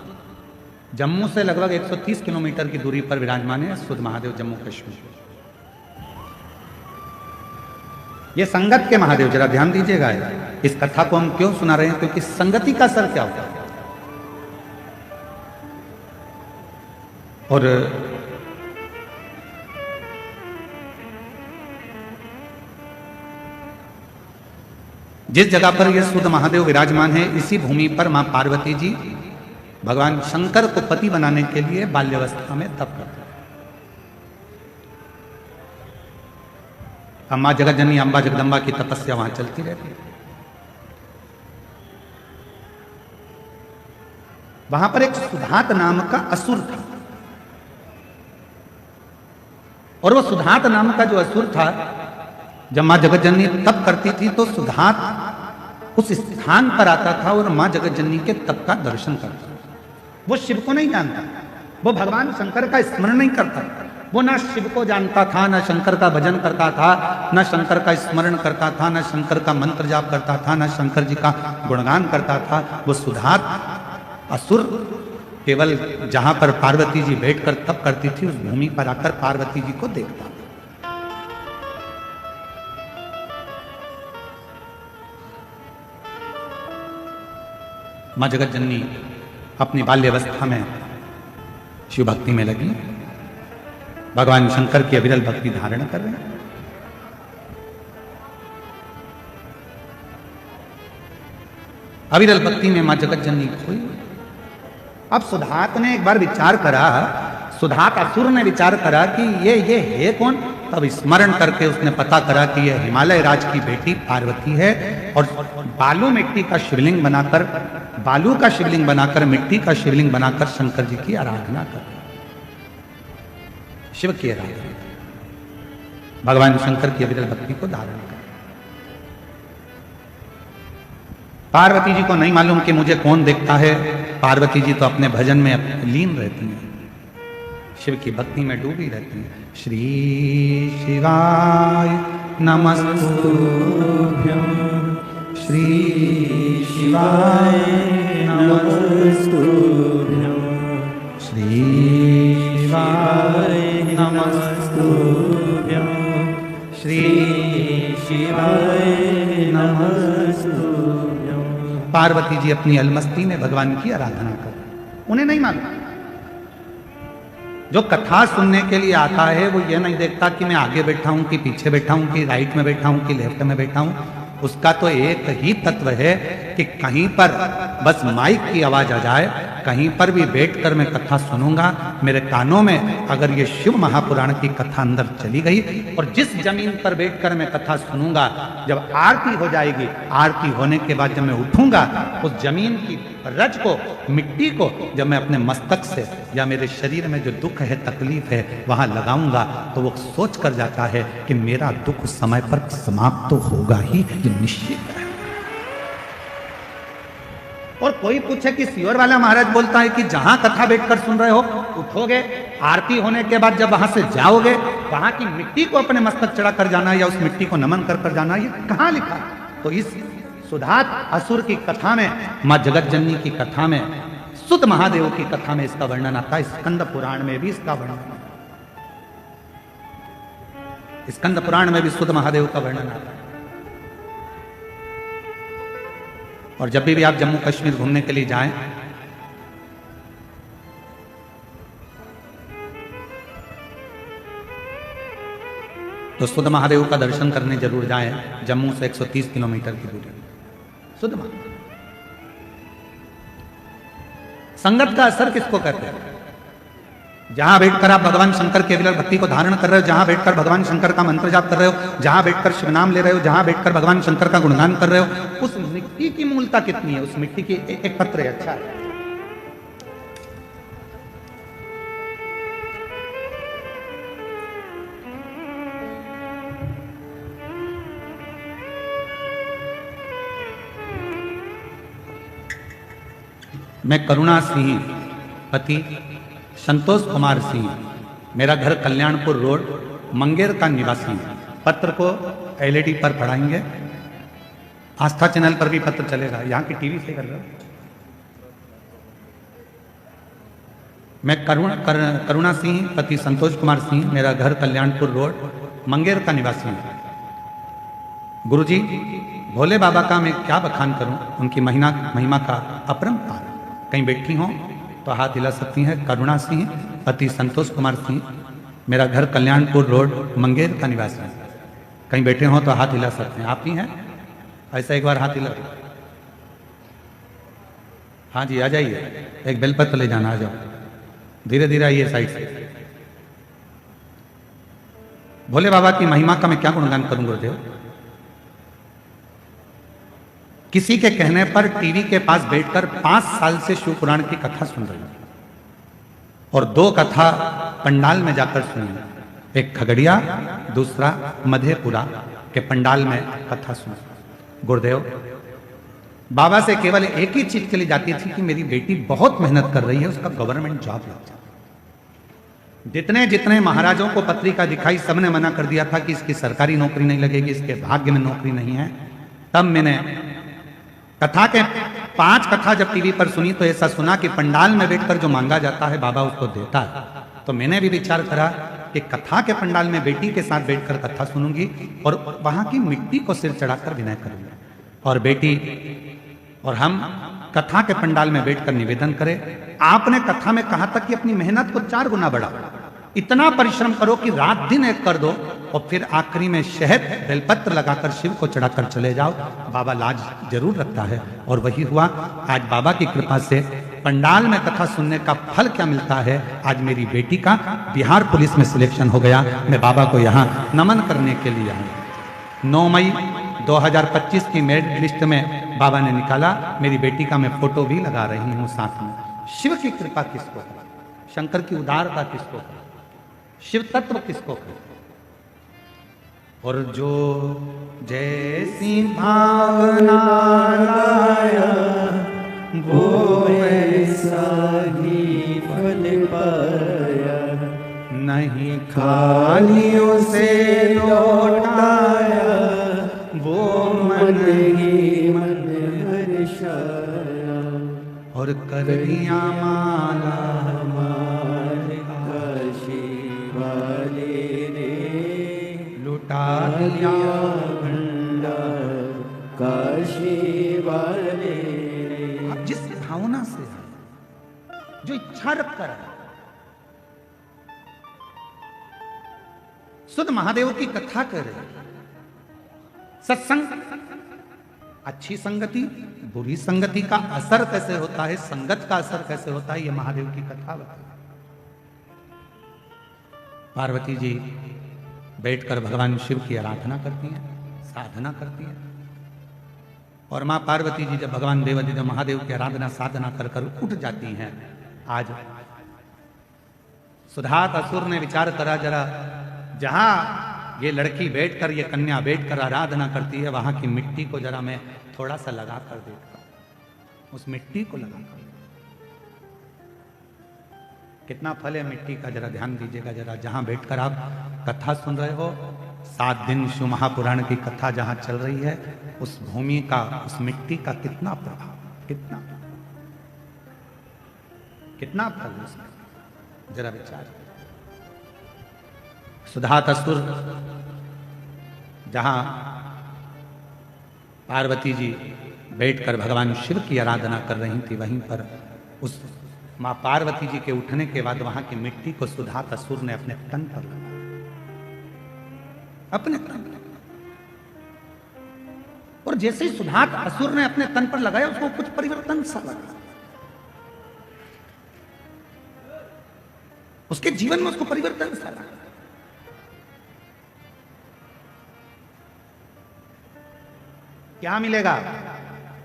जम्मू से लगभग 130 किलोमीटर की दूरी पर विराजमान है सुध महादेव, जम्मू कश्मीर। ये संगत के महादेव, जरा ध्यान दीजिएगा। इस कथा को हम क्यों सुना रहे हैं? क्योंकि संगति का असर क्या होता है। और जिस जगह पर यह सुध महादेव विराजमान है, इसी भूमि पर मां पार्वती जी भगवान शंकर को पति बनाने के लिए बाल्यावस्था में तप करते हैं। अम्मा जगतजननी अम्बा जगदम्बा की तपस्या वहां चलती रहती है। वहां पर एक सुधात नाम का असुर था, और वो सुधात नाम का जो असुर था, जब मां जगतजननी तप करती थी तो सुधात उस स्थान पर आता था और मां जगतजननी के तप का दर्शन करता था। वो शिव को नहीं जानता, वो भगवान शंकर का स्मरण नहीं करता, वो ना शिव को जानता था, ना शंकर का भजन करता था, ना शंकर का स्मरण करता था, ना शंकर का मंत्र जाप करता था, ना शंकर जी का गुणगान करता था। वो सुधात असुर केवल जहां पर पार्वती जी बैठकर तप करती थी, उस भूमि पर आकर पार्वती जी को देखता था। मां जगतजननी अपनी बाल्यावस्था में शिव भक्ति में लगी, भगवान शंकर की अविरल भक्ति धारण कर रहे हैं। अविरल भक्ति में मां जगतजननी खोई। अब सुधात ने एक बार विचार करा, सुधात असुर ने विचार करा कि ये है कौन। तब स्मरण करके उसने पता करा कि यह हिमालय राज की बेटी पार्वती है, और बालू मिट्टी का शिवलिंग बनाकर, बालू का शिवलिंग बनाकर, मिट्टी का शिवलिंग बनाकर शंकर जी की आराधना कर, शिव की आराधना, भगवान शंकर की अविरल भक्ति को धारण कर। पार्वती जी को नहीं मालूम कि मुझे कौन देखता है। पार्वती जी तो अपने भजन में लीन रहती हैं, शिव की भक्ति में डूबी रहती हैं। श्री शिवाय नमस्तुभ्यं, श्री शिवाय नमस्तुभ्यं, श्री शिवाय नमस्तुभ्यं, श्री शिवाय नमस्तुभ्यं। पार्वती जी अपनी अलमस्ती में भगवान की आराधना कर, उन्हें नहीं मालूम। जो कथा सुनने के लिए आता है वो ये नहीं देखता कि मैं आगे बैठा हूं कि पीछे बैठा हूं कि राइट में बैठा हूं कि लेफ्ट में बैठा हूं। उसका तो एक ही तत्व है कि कहीं पर बस माइक की आवाज आ जाए, कहीं पर भी बैठकर मैं कथा सुनूंगा, मेरे कानों में अगर ये शिव महापुराण की कथा अंदर चली गई और जिस जमीन पर बैठकर मैं कथा सुनूंगा, जब आरती हो जाएगी, आरती होने के बाद जब मैं उठूंगा, उस जमीन की रज को, मिट्टी को जब मैं अपने मस्तक से या मेरे शरीर में जो दुख है, तकलीफ है, वहां लगाऊंगा, तो वो सोच कर जाता है कि मेरा दुख उस समय पर समाप्त तो होगा ही, ये निश्चित है। और कोई पूछे कि सियोर वाला महाराज बोलता है कि जहां कथा बैठकर सुन रहे हो, उठोगे, आरती होने के बाद जब वहां से जाओगे, वहां की मिट्टी को अपने मस्तक चढ़ा कर जाना या उस मिट्टी को नमन कर जाना, ये कहां लिखा? तो इस सुधात असुर की कथा में, मां जगत जननी की कथा में, सुध महादेव की कथा में इसका वर्णन आता है। स्कंद पुराण में भी इसका वर्णन आता है। स्कंद पुराण में भी सुध महादेव का वर्णन आता है। और जब भी आप जम्मू कश्मीर घूमने के लिए जाएं, तो सुध महादेव का दर्शन करने जरूर जाएं। जम्मू से 130 किलोमीटर की दूरी सुध महादेव। संगत का असर किसको कहते हैं? जहां बैठकर आप भगवान शंकर के विलय भक्ति को धारण कर रहे हो, जहां बैठकर भगवान शंकर का मंत्र जाप कर रहे हो, जहां बैठकर शिव नाम ले रहे हो, जहां बैठकर भगवान शंकर का गुणगान कर रहे हो, उस मिट्टी की मूलता कितनी है? उस मिट्टी की एक पत्र है, अच्छा है। मैं करुणा सिंह, पति संतोष कुमार सिंह, मेरा घर कल्याणपुर रोड, मंगेर का निवासी। पत्र को एलईडी पर पढ़ाएंगे, आस्था चैनल पर भी पत्र चलेगा। यहाँ की टीवी से कर रहा हूं। मैं करुणा सिंह, पति संतोष कुमार सिंह, मेरा घर कल्याणपुर रोड, मंगेर का निवासी हूं। गुरुजी, भोले बाबा का मैं क्या बखान करूं, उनकी महिमा का अपरंपार। कहीं बैठी हो तो हाथ हिला सकती हैं। करुणा सिंह, पति संतोष कुमार सिंह, मेरा घर कल्याणपुर रोड, मंगेर का निवासी है। कहीं बैठे हो तो हाथ हिला सकते हैं। आप ही हैं? ऐसा एक बार हाथ हिला। हाँ जी, आ जाइए। एक बेलपत्र ले जाना, आ जाओ। धीरे धीरे आइए साइड से। भोले बाबा की महिमा का मैं क्या गुणगान करूं गुरुदेव? किसी के कहने पर टीवी के पास बैठकर 5 साल से शिव पुराण की कथा सुन रही हूं, और 2 कथा पंडाल में जाकर सुनी। एक खगड़िया, दूसरा मधेपुरा के पंडाल में कथा सुनी। गुरुदेव, बाबा से केवल एक ही चीज के लिए जाती थी कि मेरी बेटी बहुत मेहनत कर रही है, उसका गवर्नमेंट जॉब लग जाए। जितने जितने महाराजों को पत्रिका दिखाई, सबने मना कर दिया था कि इसकी सरकारी नौकरी नहीं लगेगी, इसके भाग्य में नौकरी नहीं है। तब मैंने कथा के 5 कथा जब टीवी पर सुनी तो ऐसा सुना कि पंडाल में बैठकर जो मांगा जाता है बाबा उसको देता है। तो मैंने भी विचार करा कि कथा के पंडाल में बेटी के साथ बैठकर कथा सुनूंगी और वहां की मिट्टी को सिर चढ़ाकर विनय करूंगी, और बेटी और हम कथा के पंडाल में बैठकर निवेदन करें। आपने कथा में कहा था कि अपनी मेहनत को 4 गुना बढ़ाओ, इतना परिश्रम करो कि रात दिन एक कर दो, और फिर आखिरी में शहद बेलपत्र लगाकर शिव को चढ़ाकर चले जाओ। बाबा लाज जरूर रखता है, और वही हुआ। आज बाबा की कृपा से पंडाल में कथा सुनने का फल क्या मिलता है, आज मेरी बेटी का बिहार पुलिस में सिलेक्शन हो गया। मैं बाबा को यहाँ नमन करने के लिए आया। 9 मई 2025 की मेरिट लिस्ट में बाबा ने निकाला। मेरी बेटी का मैं फोटो भी लगा रही हूँ साथ में। शिव की कृपा किसको है, शंकर की उदारता किसको है, शिव तत्व किसको है। और जो जैसी भावना लाया वो ऐसा ही फल पाया, नहीं खालियों से लौटाया वो मन ही मन हर्षाया। और कर दिया माला हमारे काशी वाले रे, लुटा दिया भंडार काशी वाले रे। आप जिस भावना से, जो इच्छा रख कर, शुद्ध महादेव की कथा कर रहे हैं। सत्संग, अच्छी संगति, बुरी संगति का असर कैसे होता है, संगत का असर कैसे होता है, ये महादेव की कथा बताई। पार्वती जी बैठकर भगवान शिव की आराधना करती हैं, साधना करती हैं। और मां पार्वती जी जब भगवान देवादिदेव महादेव की आराधना साधना कर कर उठ जाती हैं। आज सुधात असुर ने विचार करा, जरा जहां ये लड़की बैठकर, ये कन्या बैठकर आराधना करती है, वहां की मिट्टी को जरा मैं थोड़ा सा लगा कर देखता हूं। उस मिट्टी को लगा कर कितना फल है मिट्टी का, जरा ध्यान दीजिएगा। जरा जहां बैठकर आप कथा सुन रहे हो, 7 दिन शिव महापुराण की कथा जहां चल रही है, उस भूमि का, उस मिट्टी का कितना प्रभाव, कितना फल उसमें, जरा विचार। सुधात असुर जहां पार्वती जी बैठकर भगवान शिव की आराधना कर रही थी, वहीं पर उस मां पार्वती जी के उठने के बाद वहां की मिट्टी को सुधात असुर ने अपने तन पर लगाया, अपने तन पर। और जैसे ही सुधात असुर ने अपने तन पर लगाया, उसको कुछ परिवर्तन सा लगा, उसके जीवन में उसको परिवर्तन सा लगा। क्या मिलेगा,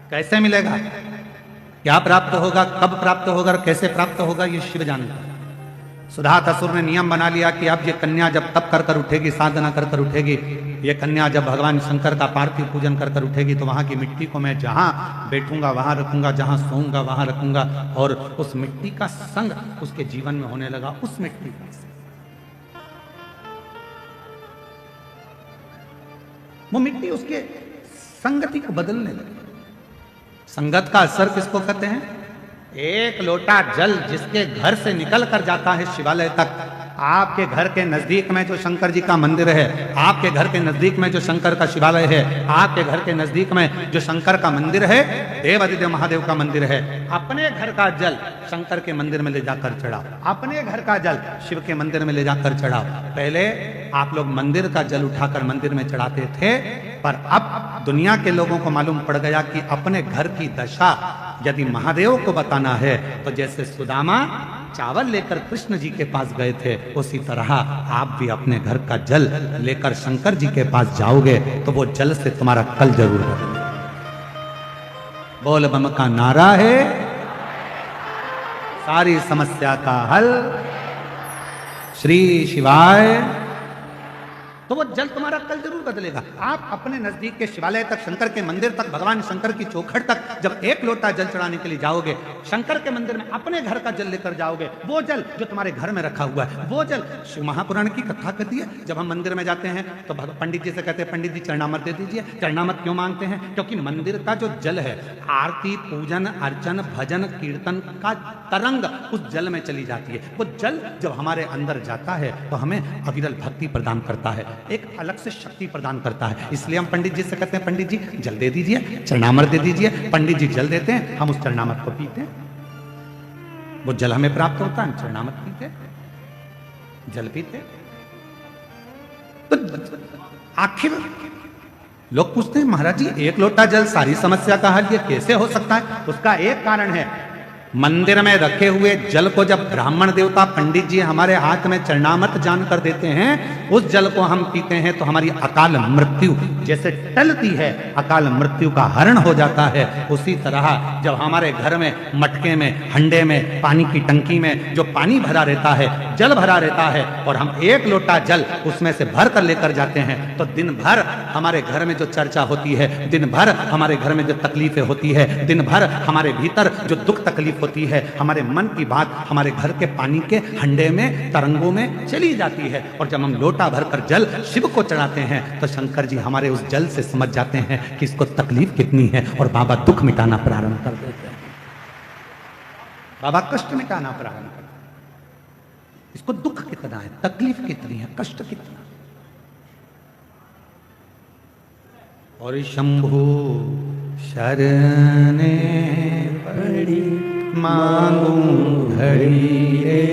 कैसे मिलेगा, क्या प्राप्त होगा, कब प्राप्त होगा और कैसे प्राप्त होगा, ये शिव जानता है। सुधात असुर ने नियम बना लिया कि अब ये कन्या जब तप कर कर उठेगी, साधना कर कर उठेगी, ये कन्या जब भगवान शंकर का पार्थिव पूजन कर कर उठेगी, तो वहां की मिट्टी को मैं जहां बैठूंगा वहां रखूंगा, जहां सोऊंगा वहां रखूंगा। और उस मिट्टी का संग उसके जीवन में होने लगा, उस मिट्टी का संग। वो मिट्टी उसके संगति को बदलने लगी। संगत का असर किसको कहते हैं? एक लोटा जल जिसके घर से निकल कर जाता है शिवालय तक, आपके घर के नजदीक में जो शंकर जी का मंदिर है, आपके घर के नजदीक में जो शंकर का शिवालय है, आपके घर के नजदीक में जो शंकर का मंदिर है, देवादिदेव महादेव का मंदिर है, अपने घर का जल शंकर के मंदिर में ले जाकर चढ़ाओ, अपने घर का जल शिव के मंदिर में ले जाकर चढ़ाओ। पहले आप लोग मंदिर का जल उठाकर मंदिर में चढ़ाते थे, पर अब दुनिया के लोगों को मालूम पड़ गया कि अपने घर की दशा यदि महादेव को बताना है, तो जैसे सुदामा चावल लेकर कृष्ण जी के पास गए थे, उसी तरह आप भी अपने घर का जल लेकर शंकर जी के पास जाओगे तो वो जल से तुम्हारा कल जरूर बदलेगा। बोल बम का नारा है, सारी समस्या का हल श्री शिवाय। तो वो जल तुम्हारा कल जरूर बदलेगा। आप अपने नजदीक के शिवालय तक, शंकर के मंदिर तक, भगवान शंकर की चौखट तक जब एक लोटा जल चढ़ाने के लिए जाओगे, शंकर के मंदिर में अपने घर का जल लेकर जाओगे, वो जल जो तुम्हारे घर में रखा हुआ है, वो जल शिव महापुराण की कथा कहती है। जब हम मंदिर में जाते हैं तो पंडित जी से कहते हैं, पंडित जी चरणामृत दे दीजिए। चरणामृत क्यों मांगते हैं? क्योंकि मंदिर का जो जल है, आरती, पूजन, अर्चन, भजन, कीर्तन का तरंग उस जल में चली जाती है। वो जल जब हमारे अंदर जाता है तो हमें अविरल भक्ति प्रदान करता है, एक अलग से शक्ति प्रदान करता है। इसलिए हम पंडित जी से कहते हैं, पंडित जी जल दे दीजिए, चरणामृत दे दीजिए। पंडित जी जल देते हैं, हम उस चरणामृत को पीते हैं, वो जल हमें प्राप्त होता है, चरणामृत पीते, जल पीते। तो आखिर लोग पूछते हैं, महाराज जी एक लोटा जल सारी समस्या का हल, ये कैसे हो सकता है? उसका एक कारण है, मंदिर में रखे हुए जल को जब ब्राह्मण देवता पंडित जी हमारे हाथ में चरणामृत जान कर देते हैं, उस जल को हम पीते हैं तो हमारी अकाल मृत्यु जैसे टलती है, अकाल मृत्यु का हरण हो जाता है। उसी तरह जब हमारे घर में मटके में, हंडे में, पानी की टंकी में जो पानी भरा रहता है, जल भरा रहता है, और हम एक लोटा जल उसमें से भर कर लेकर जाते हैं, तो दिन भर हमारे घर में जो चर्चा होती है, दिन भर हमारे घर में जो तकलीफें होती है, दिन भर हमारे भीतर जो दुख तकलीफ होती है, हमारे मन की बात हमारे घर के पानी के हंडे में, तरंगों में चली जाती है। और जब हम लोटा भरकर जल शिव को चढ़ाते हैं तो शंकर जी हमारे उस जल से समझ जाते हैं कि इसको तकलीफ कितनी है, और बाबा दुख मिटाना प्रारंभ कर देते हैं, बाबा कष्ट मिटाना प्रारंभ कर देते हैं। इसको दुख कितना है, तकलीफ कितनी है, कष्ट कितना। और शंभु शरणे पड़ी मांगू घड़ी रे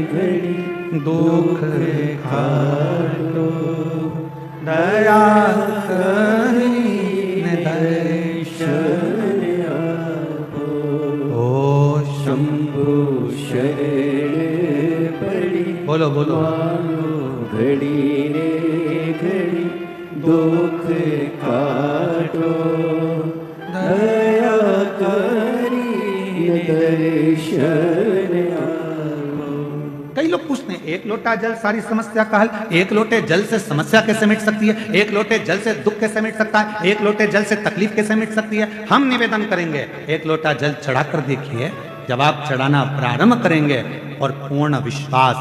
घड़ी, दुख काटो दया करीने दर्शन आपो ओ शंभु शरण पड़ी बोलो बोलो घड़ी रे घड़ी दुख काटो दया करी दर्शन आपो। कई लोग पूछते हैं एक लोटा जल सारी समस्या का हल, एक लोटे जल से समस्या कैसे मिट सकती है, एक लोटे जल से दुख कैसे मिट सकता है, एक लोटे जल से तकलीफ कैसे मिट सकती है। हम निवेदन करेंगे एक लोटा जल चढ़ाकर देखिए, जब आप चढ़ाना प्रारंभ करेंगे और पूर्ण विश्वास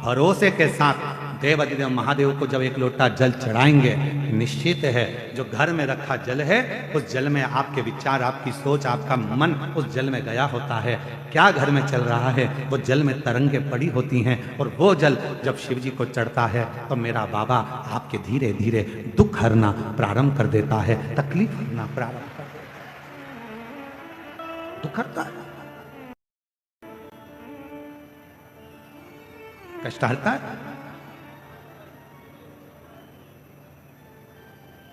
भरोसे के साथ देवाधिदेव महादेव को जब एक लोटा जल चढ़ाएंगे, निश्चित है जो घर में रखा जल है उस जल में आपके विचार, आपकी सोच, आपका मन उस जल में गया होता है। क्या घर में चल रहा है, वो जल में तरंगे पड़ी होती हैं और वो जल जब शिव जी को चढ़ता है तो मेरा बाबा आपके धीरे धीरे दुख हरना प्रारंभ कर देता है, तकलीफ हरना प्रारंभ कर देता है, दुख हरता है, कष्ट हरता है।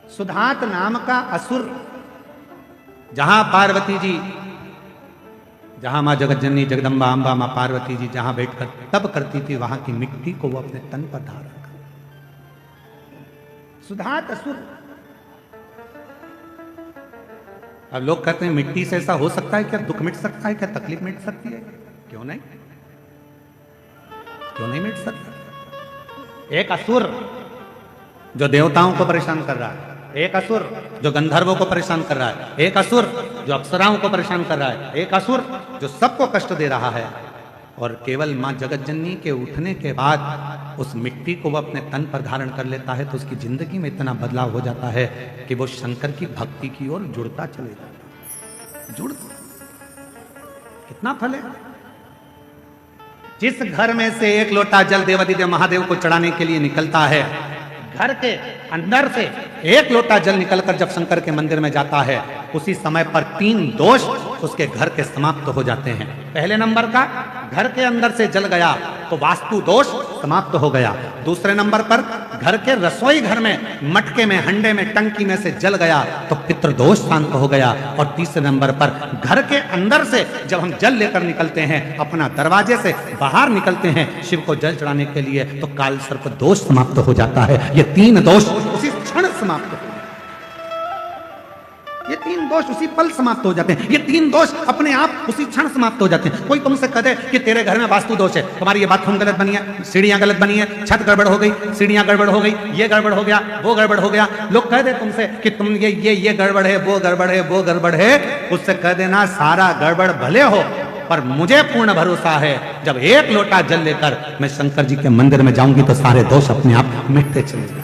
सुधात नाम का असुर जहां पार्वती जी, जहां मां जगतजननी जगदम्बा अंबा मां पार्वती जी जहां बैठकर तब करती थी, वहां की मिट्टी को वो अपने तन पर धारण कर। सुधात असुर। अब लोग कहते हैं मिट्टी से ऐसा हो सकता है क्या, दुख मिट सकता है क्या, तकलीफ मिट सकती है? क्यों नहीं, क्यों नहीं मिट सकता? एक असुर जो देवताओं को परेशान कर रहा है, एक असुर जो गंधर्वों को परेशान कर रहा है, एक असुर जो अप्सराओं को परेशान कर रहा है, एक असुर जो सबको कष्ट दे रहा है, और केवल मां जगतजननी के उठने के बाद उस मिट्टी को वो अपने तन पर धारण कर लेता है तो उसकी जिंदगी में इतना बदलाव हो जाता है कि वो शंकर की भक्ति की ओर जुड़ता चले जाता है। जुड़ कितना फल है। जिस घर में से एक लोटा जल देवाधिदेव महादेव को चढ़ाने के लिए निकलता है, घर के अंदर से एक लोटा जल निकलकर जब शंकर के मंदिर में जाता है, उसी समय पर 3 दोष उसके घर के समाप्त हो जाते हैं। पहले नंबर का, घर के अंदर से जल गया तो वास्तु दोष समाप्त हो गया। दूसरे नंबर पर घर के रसोई घर में मटके में, हंडे में, टंकी में से जल गया तो पितृदोष शांत हो गया। और तीसरे नंबर पर घर के अंदर से जब हम जल लेकर निकलते हैं, अपना दरवाजे से बाहर निकलते हैं शिव को जल चढ़ाने के लिए, तो काल सर्प दोष समाप्त हो जाता है। ये 3 दोष उसी क्षण समाप्त हो, ये 3 दोष उसी पल समाप्त हो जाते हैं। ये 3 दोष अपने आप उसी क्षण समाप्त हो जाते हैं। कोई तुमसे कहे कि तेरे घर में वास्तु दोष है, तुम्हारी ये बाथरूम गलत बनी है, सीढ़ियां गलत बनी है, छत गड़बड़ हो गई, सीढ़ियां गड़बड़ हो गई, ये गड़बड़ हो गया, वो गड़बड़ हो गया। लोग कह दे तुमसे कि तुम ये गड़बड़ है, वो गड़बड़ है, वो गड़बड़ है, उससे कह देना सारा गड़बड़ भले हो, पर मुझे पूर्ण भरोसा है जब एक लोटा जल लेकर मैं शंकर जी के मंदिर में जाऊंगी तो सारे दोष अपने आप मिटते चले जाएंगे।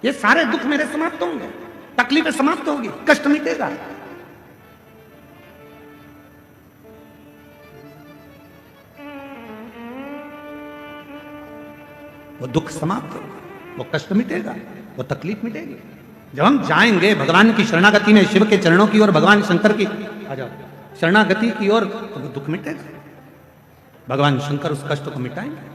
ये सारे दुख मेरे समाप्त होंगे, तकलीफें समाप्त होगी, कष्ट मिटेगा। वो दुख समाप्त होगा, वो कष्ट मिटेगा, वो तकलीफ मिटेगी। जब हम जाएंगे भगवान की शरणागति में, शिव के चरणों की ओर, भगवान शंकर की आ जाओ शरणागति की ओर, तो वो दुख मिटेगा। भगवान शंकर उस कष्ट को मिटाएंगे।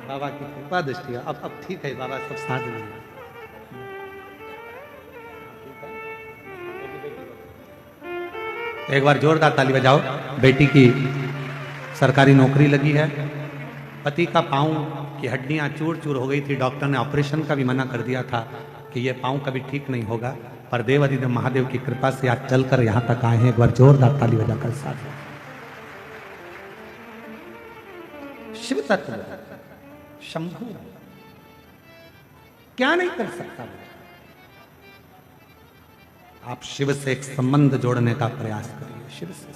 बाबा की कृपा दृष्टि है। अब ठीक है बाबा, सब साथ में। एक बार जोरदार ताली बजाओ। बेटी की सरकारी नौकरी लगी है, पति का पांव की हड्डियां चूर चूर हो गई थी, डॉक्टर ने ऑपरेशन का भी मना कर दिया था कि ये पांव कभी ठीक नहीं होगा, पर देवाधिदेव महादेव की कृपा से आज चलकर यहां तक आए हैं। एक बार जोरदार ताली बजाकर साथ। शिव तत्व शंभु क्या नहीं कर सकता। आप शिव से एक संबंध जोड़ने का प्रयास करिए, शिव से,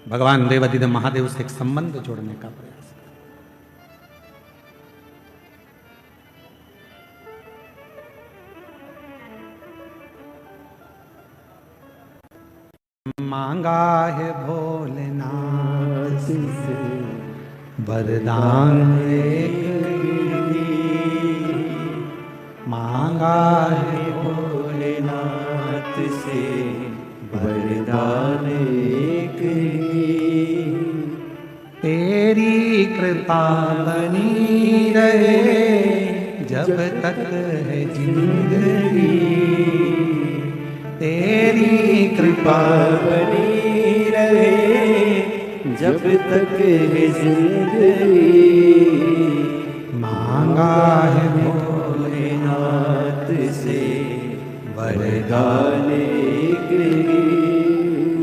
भगवान देवाधिदेव महादेव से एक संबंध जोड़ने का प्रयास करिए। मांगा है भोलेनाथ से वरदान मांगा है भोलेनाथ से वरदान एक ही। तेरी कृपा बनी रहे जब तक है जिंदगी, तेरी कृपा बनी रहे जब तक है जिंदगी। मांगा है भोलेनाथ से वरदान एक ही।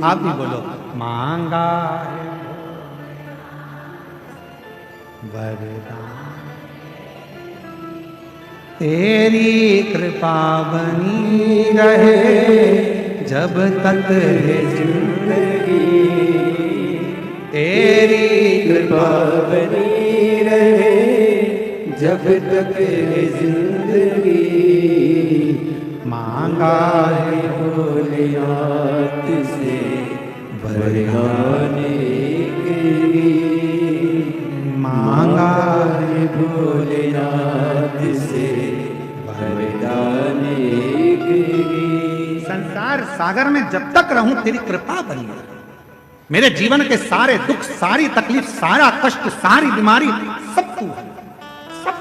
आप भी बोलो, मांगा है वरदान, तेरी कृपा बनी रहे जब तक है जिंदगी, तेरी कृपा बनी रहे जब तक है जिंदगी। मांगा है भोलेनाथ से वरदान एक ही। मांगा है भोलेनाथ से वरदान एक ही। संसार सागर में जब तक रहूं तेरी कृपा बनी रहे, मेरे जीवन के सारे दुख, सारी तकलीफ, सारा कष्ट, सारी बीमारी सब तू है, सब।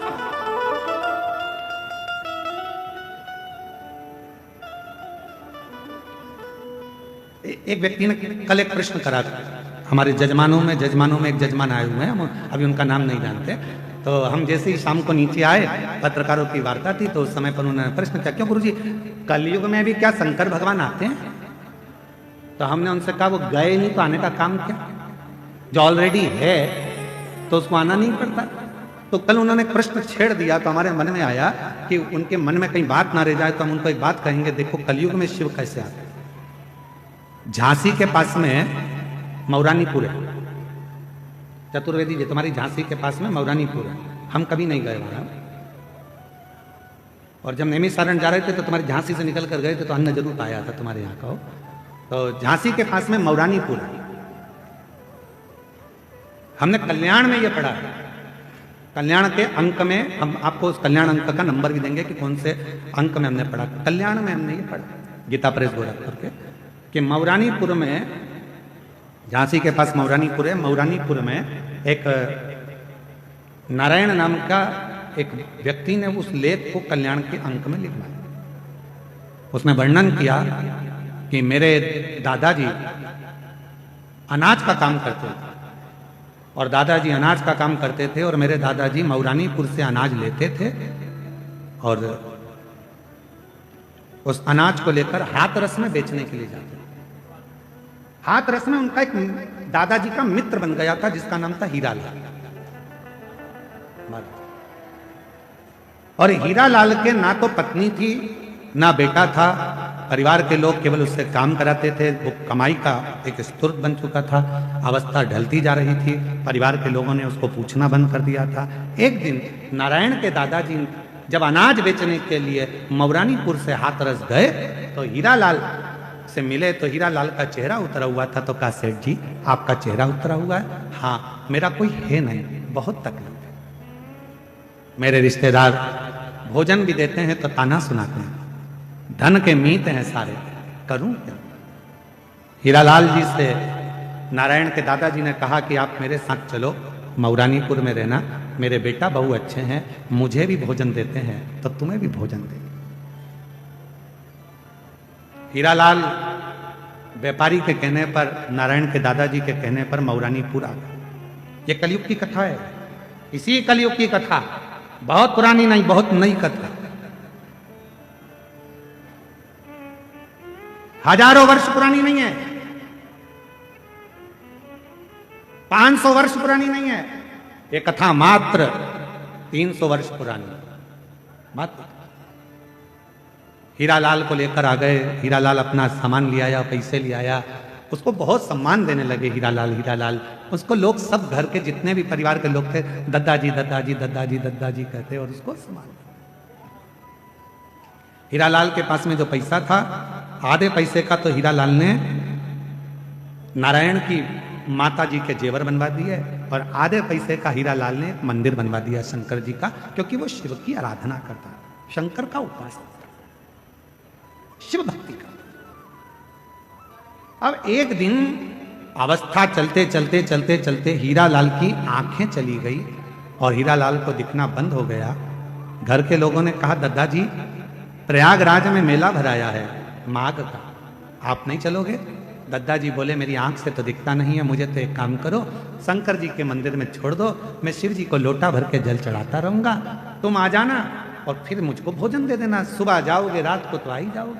एक व्यक्ति ने कल एक प्रश्न करा था हमारे जजमानों में एक जजमान आए हुए हैं, हम अभी उनका नाम नहीं जानते। तो हम जैसे ही शाम को नीचे आए, पत्रकारों की वार्ता थी, तो उस समय पर उन्होंने प्रश्न किया, क्यों गुरुजी कलयुग में भी क्या शंकर भगवान आते हैं? तो हमने उनसे कहा वो गए नहीं तो आने का काम क्या, जो ऑलरेडी है तो उसको आना नहीं पड़ता। तो कल उन्होंने एक प्रश्न छेड़ दिया, तो हमारे मन में आया कि उनके मन में कहीं बात ना रह जाए, तो हम उनको एक बात कहेंगे, देखो कलयुग में शिव कैसे आते हैं। झांसी के पास में मौरानीपुर है, चतुर्वेदी जी तुम्हारी झांसी के पास में मौरानीपुर है, हम कभी नहीं गए वहां। और जब नेमी सारण जा रहे थे तो तुम्हारी झांसी से निकल कर गए थे, तो अन्न जरूर पाया था तुम्हारे यहाँ का। तो झांसी के पास में मौरानीपुर है। हमने कल्याण में ये पढ़ा है, कल्याण के अंक में हम आपको उस कल्याण अंक का नंबर भी देंगे कि कौन से अंक में हमने पढ़ा। कल्याण में हमने ये पढ़ा, गीता प्रेस गोरखपुर के, कि मौरानीपुर में, झांसी के पास मौरानीपुर है, मौरानीपुर में एक नारायण नाम का एक व्यक्ति ने उस लेख को कल्याण के अंक में लिखा। उसमें वर्णन किया कि मेरे दादाजी अनाज का काम करते थे, और दादाजी अनाज का काम करते थे, और मेरे दादाजी मौरानीपुर से अनाज लेते थे, और उस अनाज को लेकर हाथरस में बेचने के लिए जाते थे। हाथरस में उनका एक दादाजी का मित्र बन गया था जिसका नाम था हीरालाल। और हीरालाल के ना तो पत्नी थी ना बेटा था, परिवार के लोग केवल उससे काम कराते थे, वो कमाई का एक स्रोत बन चुका था, अवस्था ढलती जा रही थी, परिवार के लोगों ने उसको पूछना बंद कर दिया था। एक दिन नारायण के दादाजी जब अनाज बेचने के लिए मौरानीपुर से हाथरस गए तो हीरालाल से मिले, तो हीरालाल का चेहरा उतरा हुआ था। तो कहा, सेठ जी आपका चेहरा उतरा हुआ है? हाँ, मेरा कोई है नहीं, बहुत तकलीफ है, मेरे रिश्तेदार भोजन भी देते हैं तो ताना सुनाते हैं, धन के मीत हैं सारे, करूं क्या? हीरालाल जी से नारायण के दादाजी ने कहा कि आप मेरे साथ चलो, मौरानीपुर में रहना, मेरे बेटा बहू अच्छे हैं, मुझे भी भोजन देते हैं तो तुम्हें भी भोजन दे। हीरालाल व्यापारी के कहने पर, नारायण के दादाजी के कहने पर मौरानीपुर आ गए। ये कलयुग की कथा है, इसी कलयुग की कथा, बहुत पुरानी नहीं, बहुत नई कथा, हजारों वर्ष पुरानी नहीं है, 500 वर्ष पुरानी नहीं है, ये कथा मात्र 300 वर्ष पुरानी मात्र। हीरालाल को लेकर आ गए, हीरालाल अपना सामान ले आया, पैसे ले आया, उसको बहुत सम्मान देने लगे हीरालाल। उसको लोग सब घर के जितने भी परिवार के लोग थे, दादाजी दादाजी दादाजी दादाजी कहते और उसको सम्मान। हीरालाल के पास में जो पैसा था, आधे पैसे का तो हीरालाल ने नारायण की माता जी के जेवर बनवा दिए और आधे पैसे का हीरा लाल ने एक मंदिर बनवा दिया शंकर जी का, क्योंकि वो शिव की आराधना करता है, शंकर का उपासक था, शिव भक्ति का। अब एक दिन अवस्था चलते चलते चलते चलते हीरा लाल की आंखें चली गई और हीरा लाल को दिखना बंद हो गया। घर के लोगों ने कहा, दादाजी प्रयागराज में मेला भराया है माघ का, आप नहीं चलोगे? दादाजी बोले, मेरी आंख से तो दिखता नहीं है, मुझे तो एक काम करो, शंकर जी के मंदिर में छोड़ दो, मैं शिव जी को लोटा भर के जल चढ़ाता रहूंगा, तुम आ जाना और फिर मुझको भोजन दे देना, सुबह जाओगे रात को तो आ ही जाओगे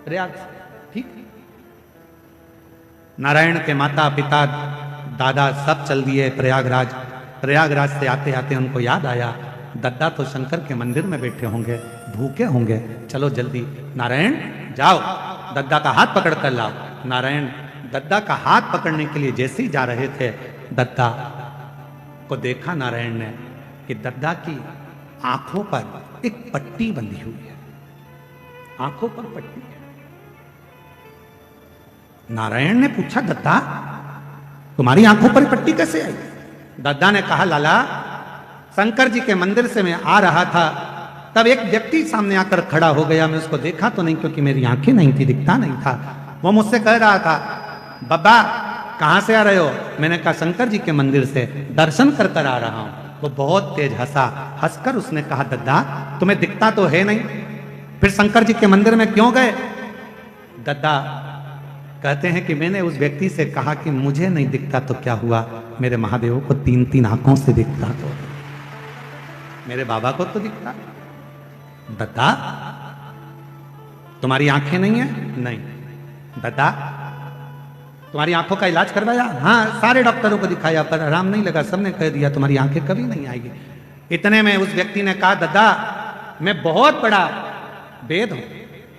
प्रयाग से, ठीक? नारायण के माता पिता दादा सब चल दिए प्रयागराज। प्रयागराज से आते आते उनको याद आया, दद्दा तो शंकर के मंदिर में बैठे होंगे, भूखे होंगे, चलो जल्दी नारायण जाओ दद्दा का हाथ पकड़ कर लाओ। नारायण दद्दा का हाथ पकड़ने के लिए जैसे ही जा रहे थे, दद्दा को देखा नारायण ने कि दद्दा की आंखों पर एक पट्टी बंधी हुई है, आंखों पर पट्टी है। नारायण ने पूछा, दद्दा तुम्हारी आंखों पर पट्टी कैसे आई? दद्दा ने कहा, लाला शंकर जी के मंदिर से मैं आ रहा था, तब एक व्यक्ति सामने आकर खड़ा हो गया, मैं उसको देखा तो नहीं क्योंकि मेरी आंखें नहीं थी, दिखता नहीं था। वो मुझसे कह रहा था, बब्बा कहां से आ रहे हो? मैंने कहा शंकर जी के मंदिर से दर्शन कर कर आ रहा हूं। वो बहुत तेज हंसा, हंसकर उसने कहा, दद्दा तुम्हें दिखता तो है नहीं, फिर शंकर जी के मंदिर में क्यों गए? दद्दा कहते हैं कि मैंने उस व्यक्ति से कहा कि मुझे नहीं दिखता तो क्या हुआ, मेरे महादेव को 3-3 आंखों से दिखता, तो मेरे बाबा को तो दिखता। दद्दा तुम्हारी आंखें नहीं है? नहीं। दद्दा तुम्हारी आंखों का इलाज करवाया? हाँ, सारे डॉक्टरों को दिखाया पर आराम नहीं लगा, सबने कह दिया तुम्हारी आंखें कभी नहीं आएगी। इतने में उस व्यक्ति ने कहा, दद्दा मैं बहुत बड़ा वेद हूं,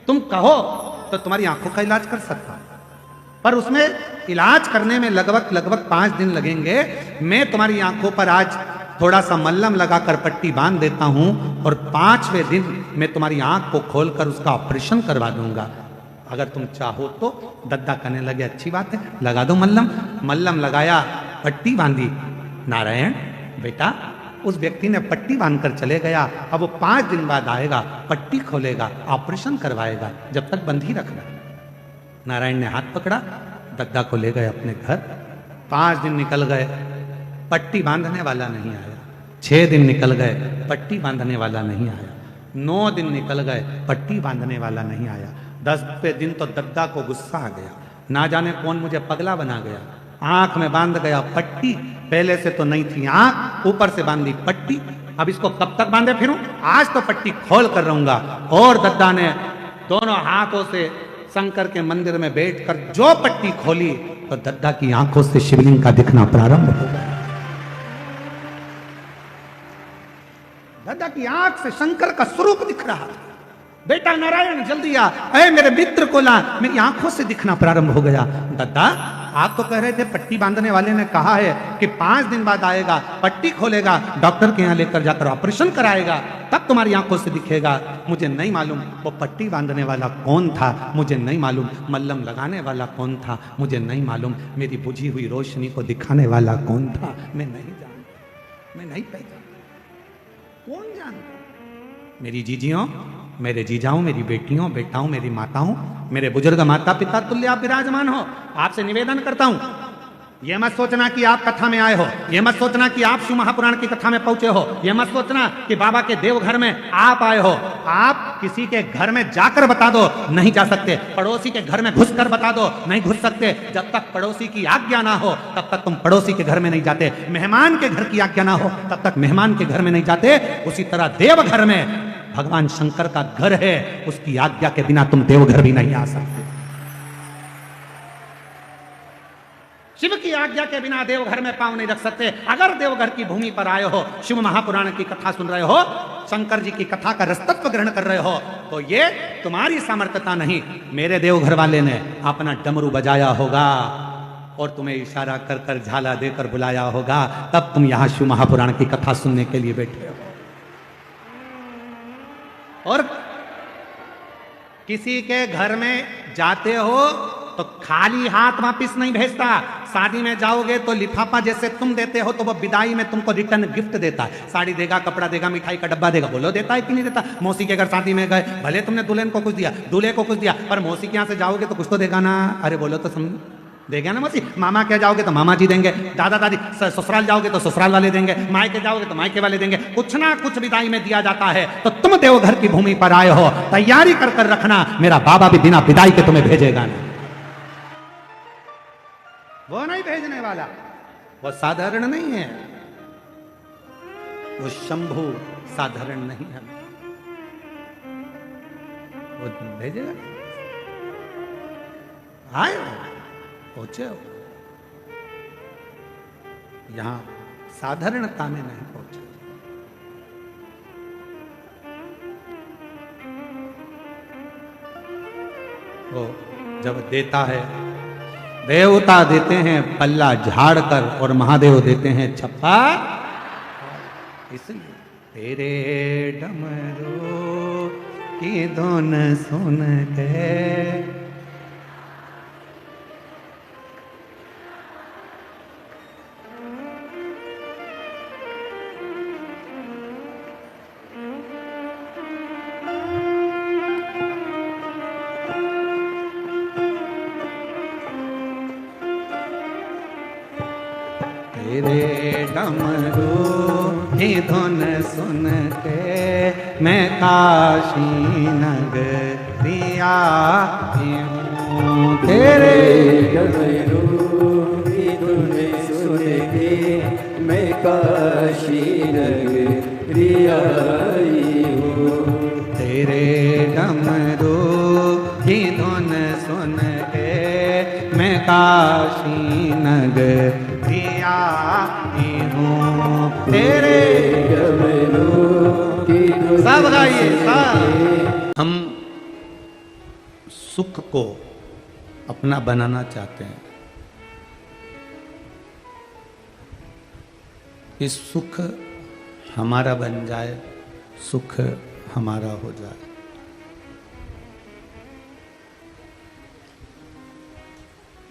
तुम कहो तो तुम्हारी आंखों का इलाज कर सकता हूं, पर उसमें इलाज करने में लगभग 5 दिन लगेंगे। मैं तुम्हारी आंखों पर आज थोड़ा सा मल्लम लगाकर पट्टी बांध देता हूं और 5वें दिन मैं तुम्हारी आंख को खोलकर उसका ऑपरेशन करवा दूंगा, अगर तुम चाहो तो। दद्दा कहने लगे, अच्छी बात है, लगा दो मल्लम। मल्लम लगाया, पट्टी बांधी। नारायण बेटा उस व्यक्ति ने पट्टी बांधकर चले गया, अब वो 5 दिन बाद आएगा, पट्टी खोलेगा, ऑपरेशन करवाएगा, जब तक बंद ही रखना। नारायण ने हाथ पकड़ा, दद्दा को ले गए अपने घर। 5 दिन निकल गए, पट्टी बांधने वाला नहीं आया। 6 दिन निकल गए, पट्टी बांधने वाला नहीं आया। 9 दिन निकल गए, पट्टी बांधने वाला नहीं आया। 10वें दिन तो दद्दा को गुस्सा आ गया, ना जाने कौन मुझे पगला बना गया। आंख में बांध गया पट्टी, पहले से तो नहीं थी आंख, ऊपर से बांधी पट्टी, अब इसको कब तक बांधे फिरूं? आज तो पट्टी खोल कर रहूंगा। और दद्दा ने दोनों हाथों से शंकर के मंदिर में बैठकर जो पट्टी खोली तो दद्दा की आंखों से शिवलिंग का दिखना प्रारंभ हो गया। दद्दा की आंख से शंकर का स्वरूप दिख रहा था। बेटा नारायण जल्दी आ, अरे मेरे मित्र को ला, मेरी आंखों से दिखना प्रारंभ हो गया। दद्दा आप तो कह रहे थे पट्टी बांधने वाले ने कहा है कि 5 दिन बाद आएगा, पट्टी खोलेगा, डॉक्टर के यहाँ लेकर जाकर ऑपरेशन कराएगा, तब तुम्हारी आंखों से दिखेगा। मुझे नहीं मालूम वो पट्टी बांधने वाला कौन था, मुझे नहीं मालूम मल्लम लगाने वाला कौन था, मुझे नहीं मालूम मेरी बुझी हुई रोशनी को दिखाने वाला कौन था, मैं नहीं जानता, मैं नहीं पहचानता। कौन जानता? मेरी जीजियों, मेरे जीजाओं, मेरी बेटियों, बेटाओं, मेरी माताओं, मेरे बुजुर्ग माता पिता तुल्य आप विराजमान हो। आपसे निवेदन करता हूं, यह मत सोचना कि आप कथा में आए हो, यह मत सोचना कि आप शिव महापुराण की कथा में पहुंचे हो, यह मत सोचना कि बाबा के देवघर में आप आए हो। आप किसी के घर में जाकर बता दो, नहीं जा सकते। पड़ोसी के घर में घुसकर बता दो, नहीं घुस सकते। जब तक पड़ोसी की आज्ञा ना हो तब तक तुम पड़ोसी के घर में नहीं जाते। मेहमान के घर की आज्ञा ना हो तब तक मेहमान के घर में नहीं जाते। उसी तरह देवघर में भगवान शंकर का घर है, उसकी आज्ञा के बिना तुम देवघर भी नहीं आ सकते। शिव की आज्ञा के बिना देवघर में पांव नहीं रख सकते। अगर देवघर की भूमि पर आए हो, शिव महापुराण की कथा सुन रहे हो, शंकर जी की कथा का रसतत्व ग्रहण कर रहे हो, तो ये तुम्हारी सामर्थ्यता नहीं, मेरे देवघर वाले ने अपना डमरू बजाया होगा और तुम्हें इशारा कर कर झाला देकर बुलाया होगा, तब तुम यहां शिव महापुराण की कथा सुनने के लिए बैठे हो। और किसी के घर में जाते हो तो खाली हाथ वापिस नहीं भेजता, शादी में जाओगे तो लिफाफा जैसे तुम देते हो तो वो विदाई में तुमको रिटर्न गिफ्ट देता है, साड़ी देगा, कपड़ा देगा, मिठाई का डब्बा देगा। बोलो देता है कि नहीं देता? मौसी के घर शादी में गए, भले तुमने दुल्हन को कुछ दिया, दूल्हे को कुछ दिया, पर मौसी के यहाँ से जाओगे तो कुछ तो देगा ना। अरे बोलो तो समझ देगा ना मौसी। मामा के जाओगे तो मामा जी देंगे, दादा दादी, ससुराल जाओगे तो ससुराल वाले देंगे, मायके जाओगे तो मायके वाले देंगे, कुछ ना कुछ विदाई में दिया जाता है। तो तुम देवघर की भूमि पर आए हो, तैयारी कर कर रखना, मेरा बाबा भी बिना विदाई के तुम्हें भेजेगा ना। वो नहीं भेजने वाला, वो साधारण नहीं है, वो शंभु साधारण नहीं है, वो भेजेगा। आए हो, पहुंचे हो, यहां साधारणता में नहीं पहुंचे। वो जब देता है, देवता देते हैं पल्ला झाड़ कर और महादेव देते हैं छप्पा। इसलिए तेरे डमरू की धुन सुन के तेरे डमरू की धुन सुन के मैं काशी नगरिया हूँ। तेरे डमरू की धुन सुन के मैं काशी नगरिया हूँ। तेरे डमरू की धुन सुन के मैं काशी नगरिया हूँ। तेरे डमरू की धुन सब गाइए सब। हम सुख को अपना बनाना चाहते हैं, कि सुख हमारा बन जाए, सुख हमारा हो जाए।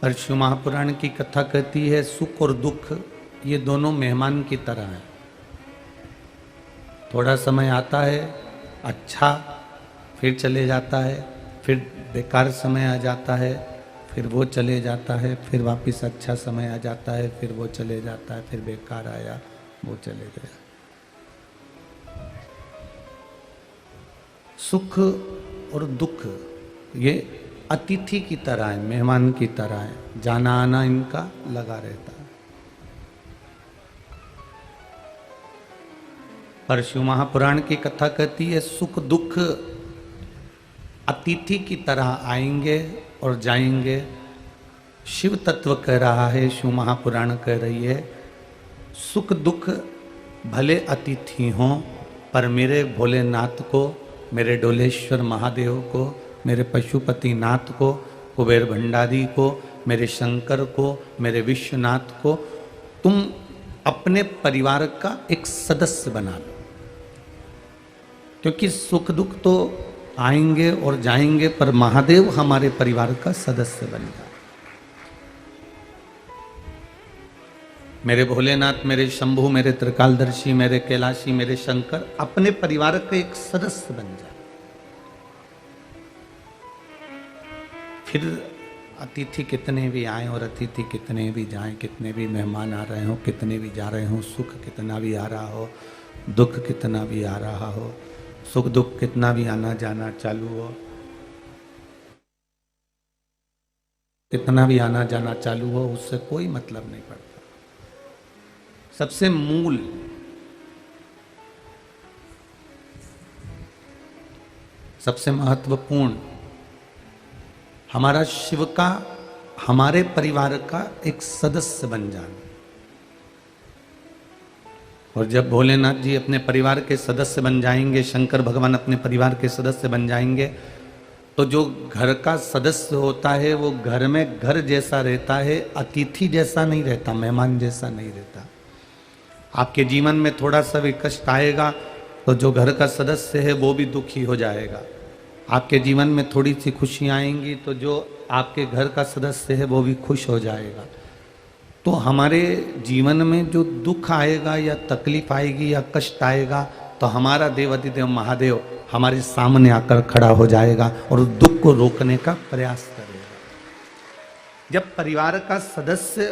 पर शिव महापुराण की कथा कहती है सुख और दुख ये दोनों मेहमान की तरह हैं। थोड़ा समय आता है अच्छा, फिर चले जाता है, फिर बेकार समय आ जाता है, फिर वो चले जाता है, फिर वापस अच्छा समय आ जाता है, फिर वो चले जाता है, फिर बेकार आया, वो चले गया। सुख और दुख ये अतिथि की तरह है, मेहमान की तरह है, जाना आना इनका लगा रहता है। पर शिव महापुराण की कथा कहती है सुख दुख अतिथि की तरह आएंगे और जाएंगे। शिव तत्व कह रहा है, शिव महापुराण कह रही है, सुख दुख भले अतिथि हों, पर मेरे भोलेनाथ को, मेरे डोलेश्वर महादेव को, मेरे पशुपति नाथ को, कुबेर भंडारी को, मेरे शंकर को, मेरे विश्वनाथ को तुम अपने परिवार का एक सदस्य बना लो। क्योंकि सुख दुख तो आएंगे और जाएंगे, पर महादेव हमारे परिवार का सदस्य बन जाए। मेरे भोलेनाथ, मेरे शंभू, मेरे त्रिकालदर्शी, मेरे कैलाशी, मेरे शंकर अपने परिवार के एक सदस्य बन जाए। फिर अतिथि कितने भी आए और अतिथि कितने भी जाएं, कितने भी मेहमान आ रहे हो, कितने भी जा रहे हो, सुख कितना भी आ रहा हो, दुख कितना भी आ रहा हो, सुख दुख कितना भी आना जाना चालू हो, कितना भी आना जाना चालू हो, उससे कोई मतलब नहीं पड़ता। सबसे मूल सबसे महत्वपूर्ण हमारा शिव का, हमारे परिवार का एक सदस्य बन जाना। और जब भोलेनाथ जी अपने परिवार के सदस्य बन जाएंगे, शंकर भगवान अपने परिवार के सदस्य बन जाएंगे, तो जो घर का सदस्य होता है वो घर में घर जैसा रहता है, अतिथि जैसा नहीं रहता, मेहमान जैसा नहीं रहता। आपके जीवन में थोड़ा सा भी कष्ट आएगा तो जो घर का सदस्य है वो भी दुखी हो जाएगा। आपके जीवन में थोड़ी सी खुशी आएंगी तो जो आपके घर का सदस्य है वो भी खुश हो जाएगा। तो हमारे जीवन में जो दुख आएगा या तकलीफ आएगी या कष्ट आएगा, तो हमारा देवाधिदेव महादेव हमारे सामने आकर खड़ा हो जाएगा और उस दुख को रोकने का प्रयास करेगा। जब परिवार का सदस्य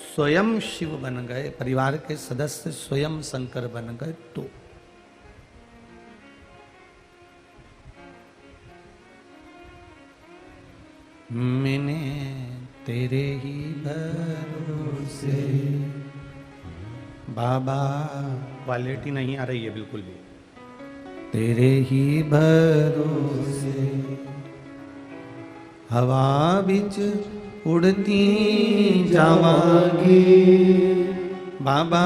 स्वयं शिव बन गए, परिवार के सदस्य स्वयं शंकर बन गए, तो मैंने तेरे ही भरोसे, बाबा क्वालिटी नहीं आ रही है बिल्कुल भी, तेरे ही भरोसे हवा बिच उड़ती जावांगी, बाबा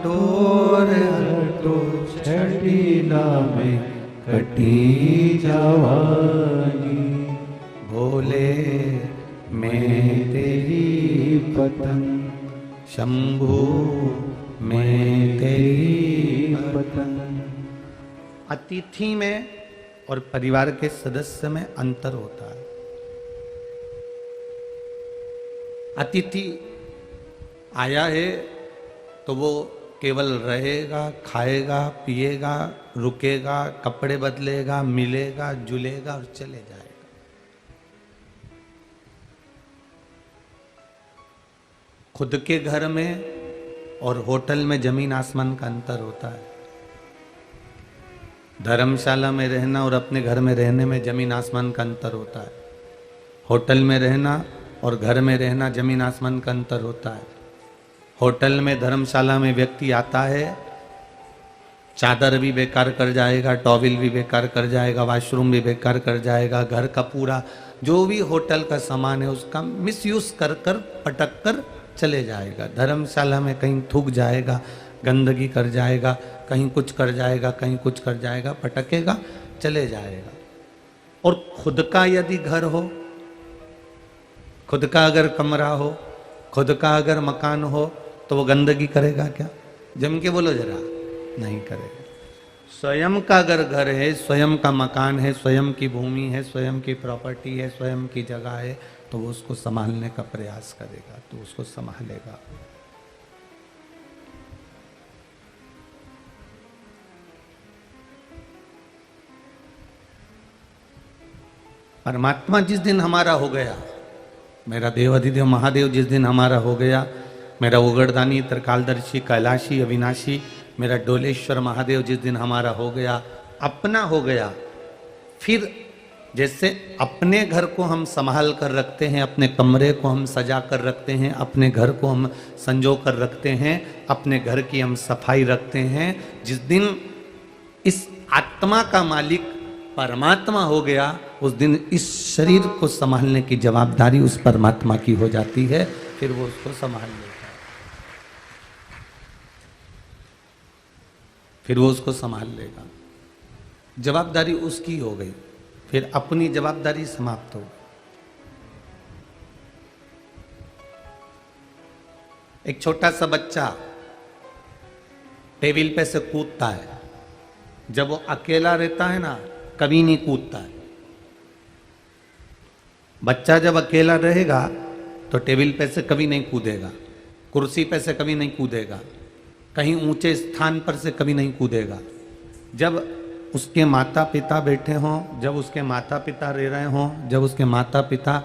डोर हटो छड़ीला में कटी जावांगी, भोले मैं तेरी पतंग, शंभू मैं तेरी पतंग। अतिथि में और परिवार के सदस्य में अंतर होता है। अतिथि आया है तो वो केवल रहेगा, खाएगा, पिएगा, रुकेगा, कपड़े बदलेगा, मिलेगा, जुलेगा और चले जाएगा। खुद के घर में और होटल में जमीन आसमान का अंतर होता है। धर्मशाला में रहना और अपने घर में रहने में जमीन आसमान का अंतर होता है। होटल में रहना और घर में रहना जमीन आसमान का अंतर होता है। होटल में, धर्मशाला में व्यक्ति आता है, चादर भी बेकार कर जाएगा, टॉवल भी बेकार कर जाएगा, वॉशरूम भी बेकार कर जाएगा, घर का पूरा जो भी होटल का सामान है उसका मिसयूज कर कर पटक कर चले जाएगा। धर्मशाला में कहीं थूक जाएगा, गंदगी कर जाएगा, कहीं कुछ कर जाएगा, कहीं कुछ कर जाएगा, पटकेगा, चले जाएगा। और खुद का यदि घर हो, खुद का अगर कमरा हो, खुद का अगर मकान हो, तो वो गंदगी करेगा क्या? जम के बोलो जरा, नहीं करेगा। स्वयं का अगर घर है, स्वयं का मकान है, स्वयं की भूमि है, स्वयं की प्रॉपर्टी है, स्वयं की जगह है, तो वो उसको संभालने का प्रयास करेगा, तो उसको संभालेगा। परमात्मा जिस दिन हमारा हो गया, मेरा देवाधिदेव महादेव जिस दिन हमारा हो गया, मेरा उगड़दानी, त्रिकालदर्शी, कैलाशी, अविनाशी, मेरा डोलेश्वर महादेव जिस दिन हमारा हो गया, अपना हो गया, फिर जैसे अपने घर को हम संभाल कर रखते हैं, अपने कमरे को हम सजा कर रखते हैं, अपने घर को हम संजो कर रखते हैं, अपने घर की हम सफाई रखते हैं, जिस दिन इस आत्मा का मालिक परमात्मा हो गया, उस दिन इस शरीर को संभालने की जवाबदारी उस परमात्मा की हो जाती है। फिर वो उसको संभाल लेता है, फिर वो उसको संभाल लेगा। जवाबदारी उसकी हो गई, फिर अपनी जवाबदारी समाप्त हो गई। एक छोटा सा बच्चा टेबल पे से कूदता है, जब वो अकेला रहता है ना, कभी नहीं कूदता है। बच्चा जब अकेला रहेगा तो टेबल पे से कभी नहीं कूदेगा, कुर्सी पे से कभी नहीं कूदेगा, कहीं ऊंचे स्थान पर से कभी नहीं कूदेगा। जब उसके माता पिता बैठे हों, जब उसके माता पिता रह रहे हों, जब उसके माता पिता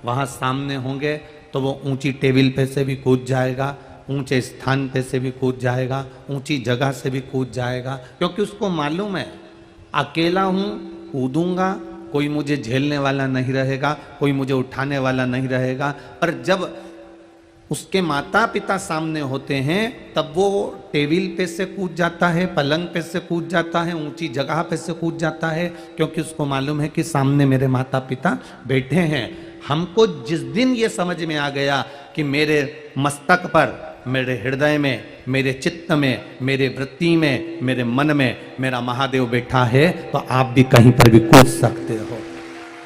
वहाँ सामने होंगे, तो वो ऊंची टेबल पे से भी कूद जाएगा, ऊंचे स्थान पे से भी कूद जाएगा, ऊंची जगह से भी कूद जाएगा, क्योंकि उसको मालूम है अकेला हूँ, कूदूंगा, कोई मुझे झेलने वाला नहीं रहेगा, कोई मुझे उठाने वाला नहीं रहेगा। पर जब उसके माता पिता सामने होते हैं, तब वो टेबल पे से कूद जाता है, पलंग पे से कूद जाता है, ऊंची जगह पे से कूद जाता है, क्योंकि उसको मालूम है कि सामने मेरे माता पिता बैठे हैं। हमको जिस दिन ये समझ में आ गया कि मेरे मस्तक पर, मेरे हृदय में, मेरे चित्त में, मेरे वृत्ति में, मेरे मन में मेरा महादेव बैठा है, तो आप भी कहीं पर भी कूद सकते हो।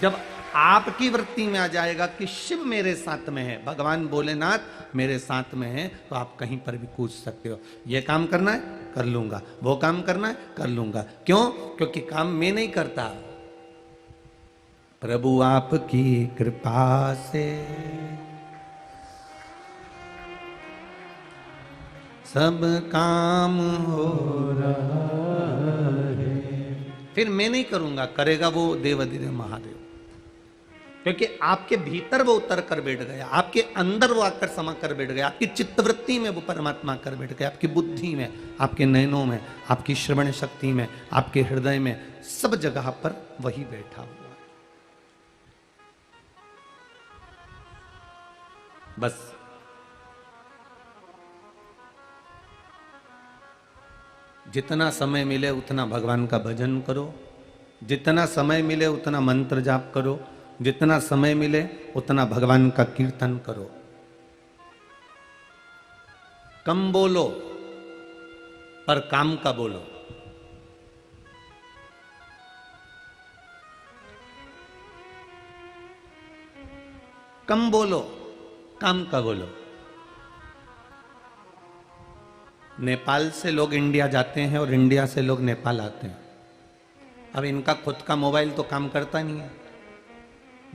जब आपकी वृत्ति में आ जाएगा कि शिव मेरे साथ में है, भगवान भोलेनाथ मेरे साथ में है, तो आप कहीं पर भी कूद सकते हो। ये काम करना है, कर लूंगा, वो काम करना है, कर लूंगा। क्यों? क्योंकि काम मैं नहीं करता, प्रभु आपकी कृपा से सब काम हो रहा है। फिर मैं नहीं करूंगा, करेगा वो देवाधिदेव महादेव, क्योंकि आपके भीतर वो उतर कर बैठ गया, आपके अंदर वो आकर समा कर बैठ गया, आपकी चित्तवृत्ति में वो परमात्मा कर बैठ गया, आपकी बुद्धि में, आपके नयनों में, आपकी श्रवण शक्ति में, आपके हृदय में, सब जगह पर वही बैठा हुआ है। बस जितना समय मिले उतना भगवान का भजन करो, जितना समय मिले उतना मंत्र जाप करो, जितना समय मिले उतना भगवान का कीर्तन करो। कम बोलो पर काम का बोलो। कम बोलो, काम का बोलो। नेपाल से लोग इंडिया जाते हैं और इंडिया से लोग नेपाल आते हैं। अब इनका खुद का मोबाइल तो काम करता नहीं है।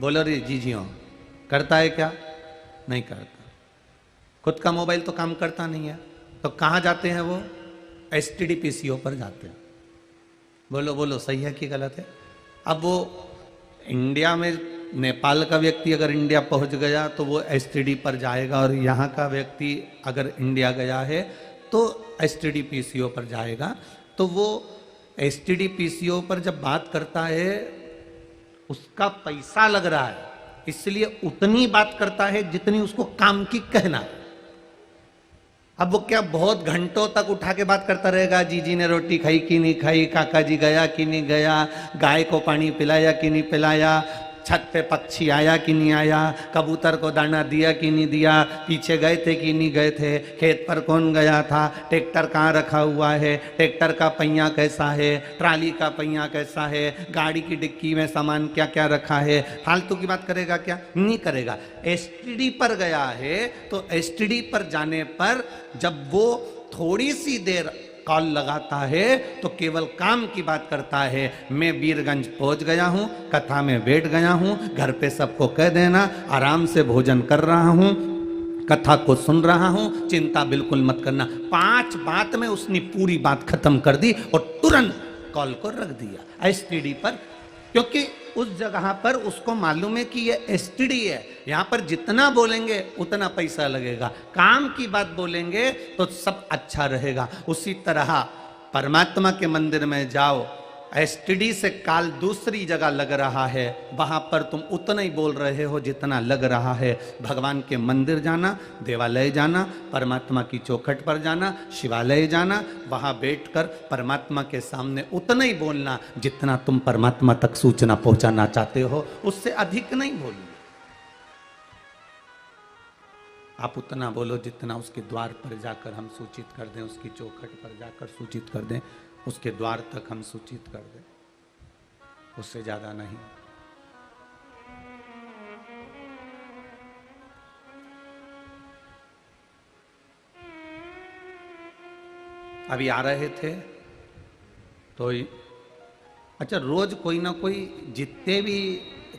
बोलो रे जी हाँ, करता है क्या? नहीं करता। खुद का मोबाइल तो काम करता नहीं है, तो कहाँ जाते हैं वो? एसटीडी पीसीओ पर जाते हैं। बोलो बोलो, सही है कि गलत है? अब वो इंडिया में, नेपाल का व्यक्ति अगर इंडिया पहुंच गया तो वो एसटीडी पर जाएगा, और यहाँ का व्यक्ति अगर इंडिया गया है तो एसटीडी पीसीओ पर जाएगा। तो वो एसटीडी पीसीओ पर जब बात करता है उसका पैसा लग रहा है, इसलिए उतनी बात करता है जितनी उसको काम की कहना है। अब वो क्या बहुत घंटों तक उठा के बात करता रहेगा? जीजी ने रोटी खाई कि नहीं खाई, काका जी गया कि नहीं गया, गाय को पानी पिलाया कि नहीं पिलाया, छत पे पक्षी आया कि नहीं आया, कबूतर को दाना दिया कि नहीं दिया, पीछे गए थे कि नहीं गए थे, खेत पर कौन गया था, ट्रैक्टर कहाँ रखा हुआ है, ट्रैक्टर का पहिया कैसा है, ट्राली का पहिया कैसा है, गाड़ी की डिक्की में सामान क्या क्या रखा है। फालतू की बात करेगा क्या? नहीं करेगा। एसटीडी पर गया है तो एसटीडी पर जाने पर जब वो थोड़ी सी देर कॉल लगाता है तो केवल काम की बात करता है। मैं वीरगंज पहुंच गया हूं, कथा में बैठ गया हूं, घर पे सबको कह देना आराम से भोजन कर रहा हूं, कथा को सुन रहा हूं, चिंता बिल्कुल मत करना। 5 बात में उसने पूरी बात खत्म कर दी और तुरंत कॉल को रख दिया एसटीडी पर, क्योंकि उस जगह पर उसको मालूम है कि ये एसटीडी है, यहां पर जितना बोलेंगे उतना पैसा लगेगा, काम की बात बोलेंगे तो सब अच्छा रहेगा। उसी तरह परमात्मा के मंदिर में जाओ, एसटीडी से काल दूसरी जगह लग रहा है, वहां पर तुम उतना ही बोल रहे हो जितना लग रहा है। भगवान के मंदिर जाना, देवालय जाना, परमात्मा की चौखट पर जाना, शिवालय जाना, वहां बैठकर परमात्मा के सामने उतना ही बोलना जितना तुम परमात्मा तक सूचना पहुंचाना चाहते हो, उससे अधिक नहीं बोलना। आप उतना बोलो जितना उसके द्वार पर जाकर हम सूचित कर दें, उसकी चौखट पर जाकर सूचित कर दें, उसके द्वार तक हम सूचित कर दें, उससे ज्यादा नहीं। अभी आ रहे थे तो अच्छा, रोज कोई ना कोई, जितने भी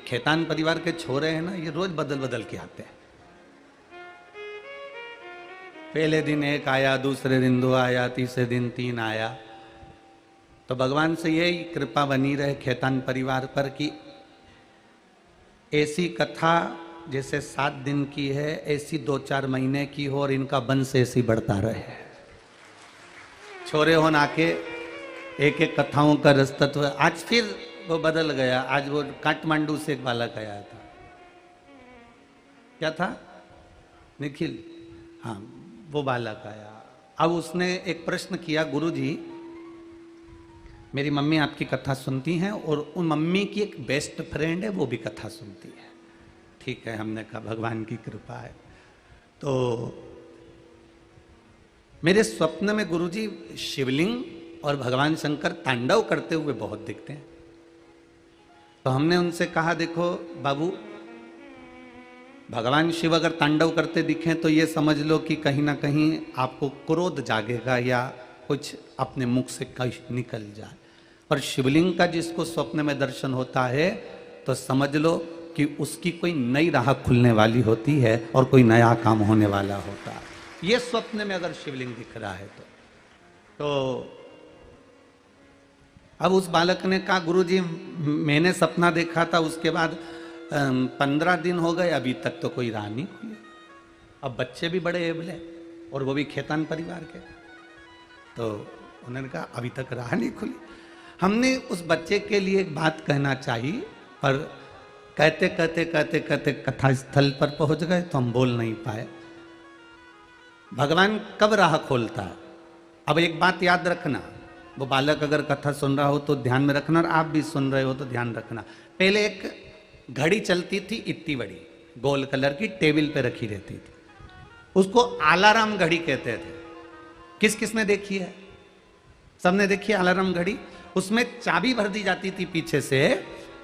खेतान परिवार के छोरे हैं ना, ये रोज बदल बदल के आते हैं। पहले दिन एक आया, दूसरे दिन 2 आया, तीसरे दिन 3 आया। तो भगवान से यही कृपा बनी रहे खेतान परिवार पर कि ऐसी कथा जैसे 7 दिन की है, ऐसी 2-4 महीने की हो और इनका वंश ऐसी बढ़ता रहे। छोरे हो ना के एक एक कथाओं का रस्तत्व। आज फिर वो बदल गया। आज वो काठमांडू से एक बालक आया था, क्या था, निखिल, हाँ वो बालक आया। अब उसने एक प्रश्न किया, गुरुजी मेरी मम्मी आपकी कथा सुनती हैं और उन मम्मी की एक बेस्ट फ्रेंड है, वो भी कथा सुनती है। ठीक है, हमने कहा भगवान की कृपा है। तो मेरे स्वप्न में गुरुजी शिवलिंग और भगवान शंकर तांडव करते हुए बहुत दिखते हैं। तो हमने उनसे कहा, देखो बाबू, भगवान शिव अगर तांडव करते दिखें तो ये समझ लो कि कहीं ना कहीं आपको क्रोध जागेगा या कुछ अपने मुख से कहीं निकल जाए। पर शिवलिंग का जिसको स्वप्न में दर्शन होता है तो समझ लो कि उसकी कोई नई राह खुलने वाली होती है और कोई नया काम होने वाला होता है। ये स्वप्न में अगर शिवलिंग दिख रहा है तो अब उस बालक ने कहा गुरुजी मैंने सपना देखा था, उसके बाद 15 दिन हो गए, अभी तक तो कोई राह नहीं खुली। अब बच्चे भी बड़े एबले और वो भी खेतान परिवार के, तो उन्होंने कहा अभी तक राह नहीं खुली। हमने उस बच्चे के लिए एक बात कहना चाहिए, पर कहते कहते कहते कहते कथा स्थल पर पहुंच गए तो हम बोल नहीं पाए। भगवान कब राह खोलता है? अब एक बात याद रखना, वो बालक अगर कथा सुन रहा हो तो ध्यान में रखना, और आप भी सुन रहे हो तो ध्यान रखना। पहले एक घड़ी चलती थी इतनी बड़ी, गोल कलर की, टेबल पे रखी रहती थी, उसको अलार्म घड़ी कहते थे। किस किस ने देखी है? सबने देखी है अलार्म घड़ी। उसमें चाबी भर दी जाती थी पीछे से,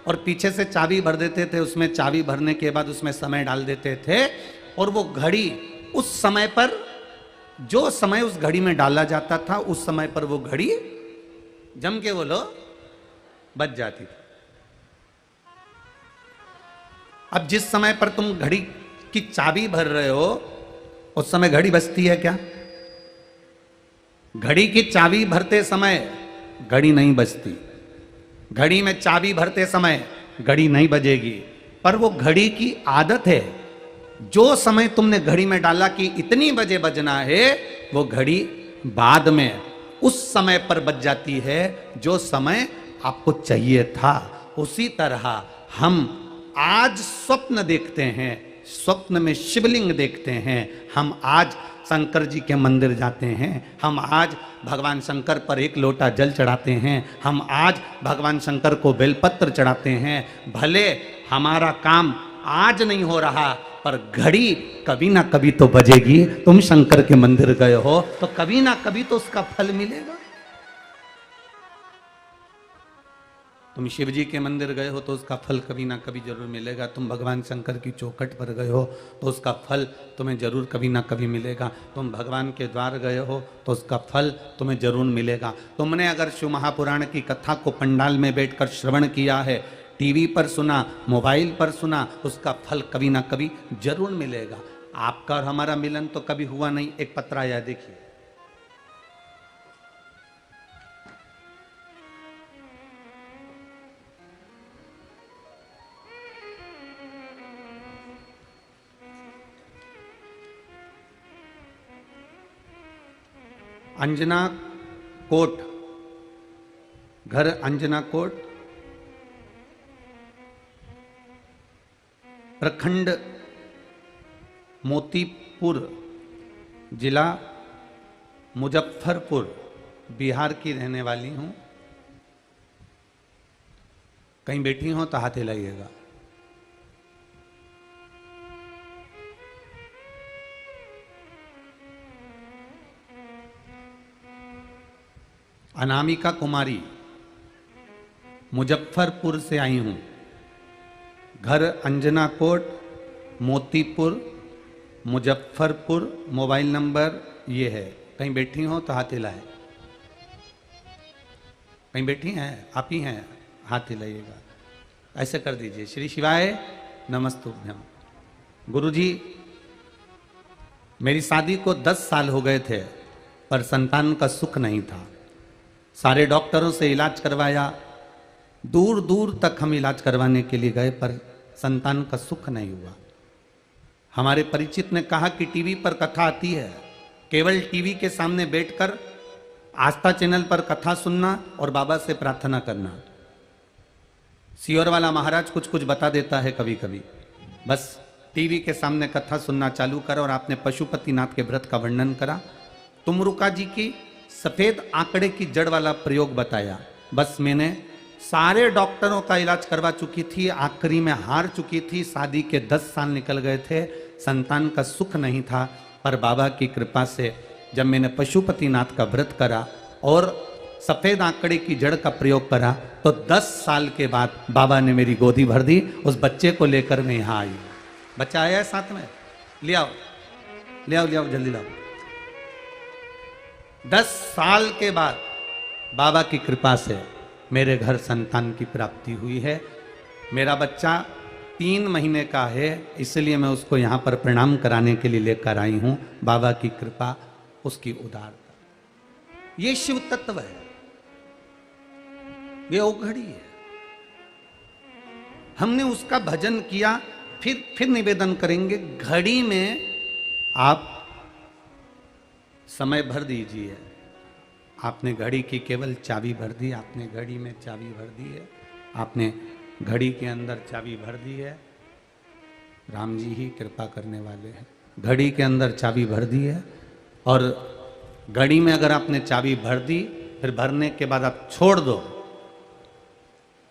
और पीछे से चाबी भर देते थे, उसमें चाबी भरने के बाद उसमें समय डाल देते थे, और वो घड़ी उस समय पर, जो समय उस घड़ी में डाला जाता था उस समय पर वो घड़ी जम के बोलो बज जाती थी। अब जिस समय पर तुम घड़ी की चाबी भर रहे हो उस समय घड़ी बजती है क्या? घड़ी की चाबी भरते समय घड़ी नहीं बजती, घड़ी में चाबी भरते समय घड़ी नहीं बजेगी, पर वो घड़ी की आदत है, जो समय तुमने घड़ी में डाला कि इतनी बजे बजना है, वो घड़ी बाद में उस समय पर बज जाती है जो समय आपको चाहिए था। उसी तरह हम आज स्वप्न देखते हैं, स्वप्न में शिवलिंग देखते हैं, हम आज शंकर जी के मंदिर जाते हैं, हम आज भगवान शंकर पर एक लोटा जल चढ़ाते हैं, हम आज भगवान शंकर को बेलपत्र चढ़ाते हैं। भले हमारा काम आज नहीं हो रहा, पर घड़ी कभी ना कभी तो बजेगी। तुम शंकर के मंदिर गए हो तो कभी ना कभी तो उसका फल मिलेगा। तुम शिव जी के मंदिर गए हो तो उसका फल कभी ना कभी जरूर मिलेगा। तुम भगवान शंकर की चौखट पर गए हो तो उसका फल तुम्हें जरूर कभी ना कभी मिलेगा। तुम भगवान के द्वार गए हो तो उसका फल तुम्हें जरूर मिलेगा। तुमने अगर शिव महापुराण की कथा को पंडाल में बैठकर श्रवण किया है, टीवी पर सुना, मोबाइल पर सुना, उसका फल कभी ना कभी जरूर मिलेगा। आपका और हमारा मिलन तो कभी हुआ नहीं। एक पत्र आया, देखिए। अंजना कोट, घर अंजना कोट, प्रखंड मोतीपुर, जिला मुजफ्फरपुर, बिहार की रहने वाली हूं। कहीं बैठी हो तो हाथ हिलाइएगा। अनामिका कुमारी, मुजफ्फरपुर से आई हूं। घर अंजना कोट, मोतीपुर, मुजफ्फरपुर। मोबाइल नंबर ये है। कहीं बैठी हो तो हाथ हिलाए। कहीं बैठी हैं? आप ही हैं? हाथ हिलाइएगा। ऐसे कर दीजिए। श्री शिवाय नमस्तुभ्यम। गुरुजी, मेरी शादी को 10 साल हो गए थे, पर संतान का सुख नहीं था। सारे डॉक्टरों से इलाज करवाया, दूर दूर तक हम इलाज करवाने के लिए गए, पर संतान का सुख नहीं हुआ। हमारे परिचित ने कहा कि टीवी पर कथा आती है, केवल टीवी के सामने बैठकर आस्था चैनल पर कथा सुनना और बाबा से प्रार्थना करना। सियोर वाला महाराज कुछ कुछ बता देता है कभी कभी। बस टीवी के सामने कथा सुनना चालू करा, और आपने पशुपतिनाथ के व्रत का वर्णन करा। तुमरुका जी की सफेद आंकड़े की जड़ वाला प्रयोग बताया। बस मैंने सारे डॉक्टरों का इलाज करवा चुकी थी, आखिरी में हार चुकी थी। शादी के 10 साल निकल गए थे, संतान का सुख नहीं था, पर बाबा की कृपा से जब मैंने पशुपतिनाथ का व्रत करा और सफेद आंकड़े की जड़ का प्रयोग करा, तो 10 साल के बाद बाबा ने मेरी गोदी भर दी। उस बच्चे को लेकर मैं यहाँ आई। बच्चा आया है साथ में? ले आओ, ले आओ, ले आओ, जल्दी लाओ। 10 साल के बाद बाबा की कृपा से मेरे घर संतान की प्राप्ति हुई है। मेरा बच्चा 3 महीने का है, इसलिए मैं उसको यहाँ पर प्रणाम कराने के लिए लेकर आई हूँ। बाबा की कृपा, उसकी उदारता, ये शिव तत्व है, ये ओघड़ी है। हमने उसका भजन किया, फिर निवेदन करेंगे। घड़ी में आप समय भर दीजिए। आपने घड़ी की केवल चाबी भर दी, आपने घड़ी में चाबी भर दी है, आपने घड़ी के अंदर चाबी भर दी है। राम जी ही कृपा करने वाले हैं। घड़ी के अंदर चाबी भर दी है, और घड़ी में अगर आपने चाबी भर दी, फिर भरने के बाद आप छोड़ दो।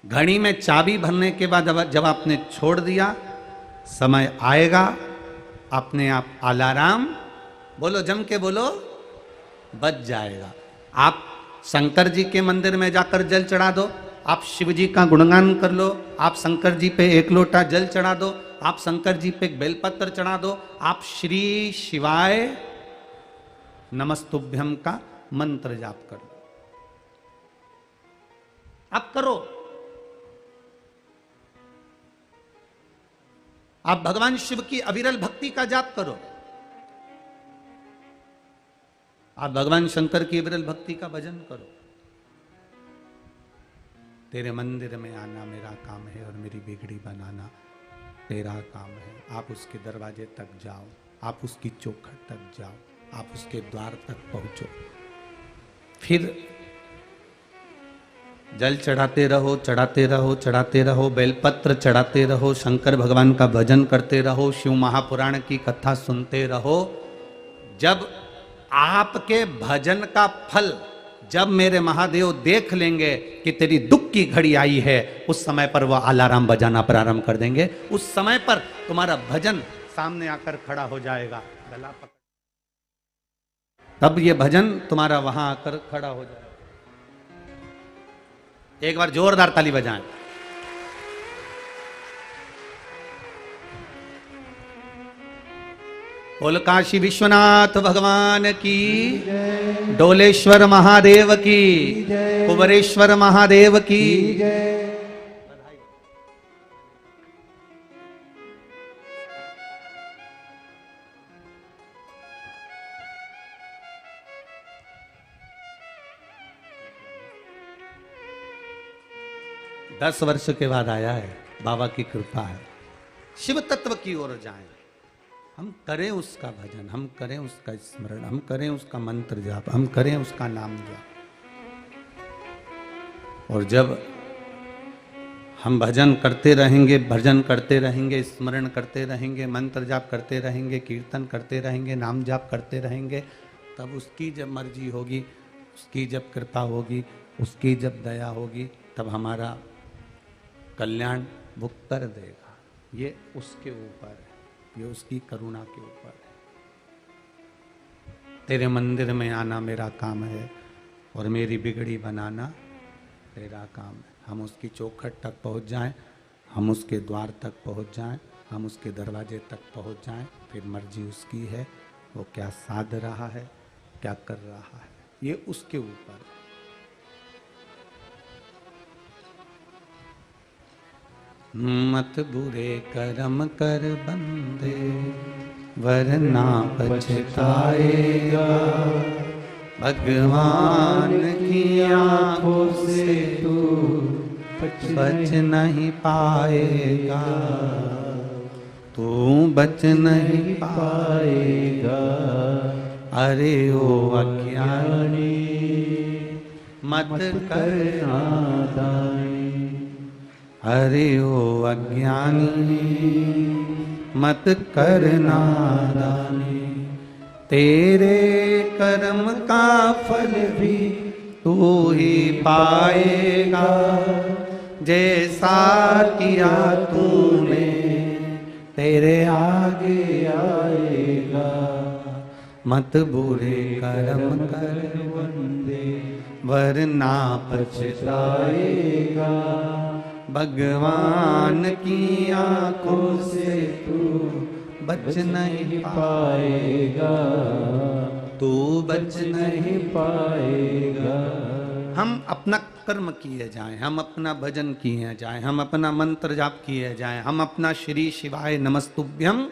घड़ी में चाबी भरने के बाद जब आपने छोड़ दिया, समय आएगा, अपने आप अलार्म, बोलो जम के बोलो, बज जाएगा। आप शंकर जी के मंदिर में जाकर जल चढ़ा दो, आप शिव जी का गुणगान कर लो, आप शंकर जी पे 1 लोटा जल चढ़ा दो, आप शंकर जी पे बेलपत्र चढ़ा दो, आप श्री शिवाय नमस्तुभ्यम का मंत्र जाप कर दो। आप करो। आप भगवान शिव की अविरल भक्ति का जाप करो। आप भगवान शंकर की अविरल भक्ति का भजन करो। तेरे मंदिर में आना मेरा काम है, और मेरी बिगड़ी बनाना तेरा काम है। आप उसके दरवाजे तक जाओ, आप उसकी चौखट तक जाओ, आप उसके द्वार तक पहुंचो। फिर जल चढ़ाते रहो, चढ़ाते रहो, चढ़ाते रहो, बेलपत्र चढ़ाते रहो, शंकर भगवान का भजन करते रहो, शिव महापुराण की कथा सुनते रहो। जब आपके भजन का फल जब मेरे महादेव देख लेंगे कि तेरी दुख की घड़ी आई है, उस समय पर वह अलार्म बजाना प्रारंभ कर देंगे। उस समय पर तुम्हारा भजन सामने आकर खड़ा हो जाएगा, गला पकड़, तब ये भजन तुम्हारा वहां आकर खड़ा हो जाएगा। एक बार जोरदार ताली बजाएं। बोल काशी विश्वनाथ भगवान की, डोलेश्वर महादेव की, कुबरेश्वर महादेव की। 10 वर्ष के बाद आया है, बाबा की कृपा है। शिव तत्व की ओर जाएं, हम करें उसका भजन, हम करें उसका स्मरण, हम करें उसका मंत्र जाप, हम करें उसका नाम जाप। और जब हम भजन करते रहेंगे, भजन करते रहेंगे, स्मरण करते रहेंगे, मंत्र जाप करते रहेंगे, कीर्तन करते रहेंगे, नाम जाप करते रहेंगे, तब उसकी जब मर्जी होगी, उसकी जब कृपा होगी, उसकी जब दया होगी, तब हमारा कल्याण वो कर देगा। ये उसके ऊपर है, ये उसकी करुणा के ऊपर है। तेरे मंदिर में आना मेरा काम है, और मेरी बिगड़ी बनाना तेरा काम है। हम उसकी चौखट तक पहुंच जाएं, हम उसके द्वार तक पहुंच जाएं, हम उसके दरवाजे तक पहुंच जाएं, फिर मर्जी उसकी है, वो क्या साध रहा है, क्या कर रहा है, ये उसके ऊपर है। मत बुरे कर्म कर बंदे, वरना पछताएगा, भगवान की आंखों से तू बच नहीं पाएगा, तू बच नहीं पाएगा। अरे ओ अज्ञानी मत कर नादानी, अरे ओ अज्ञानी मत कर नादानी, तेरे कर्म का फल भी तू ही पाएगा, जैसा किया तूने तेरे आगे आएगा। मत बुरे कर्म कर बंदे, वरना पछताएगा, भगवान की आंखों से तू बच नहीं पाएगा, तू बच नहीं पाएगा। हम अपना कर्म किए जाएं, हम अपना भजन किए जाएं, हम अपना मंत्र जाप किए जाएं, हम अपना श्री शिवाय नमस्तुभ्यम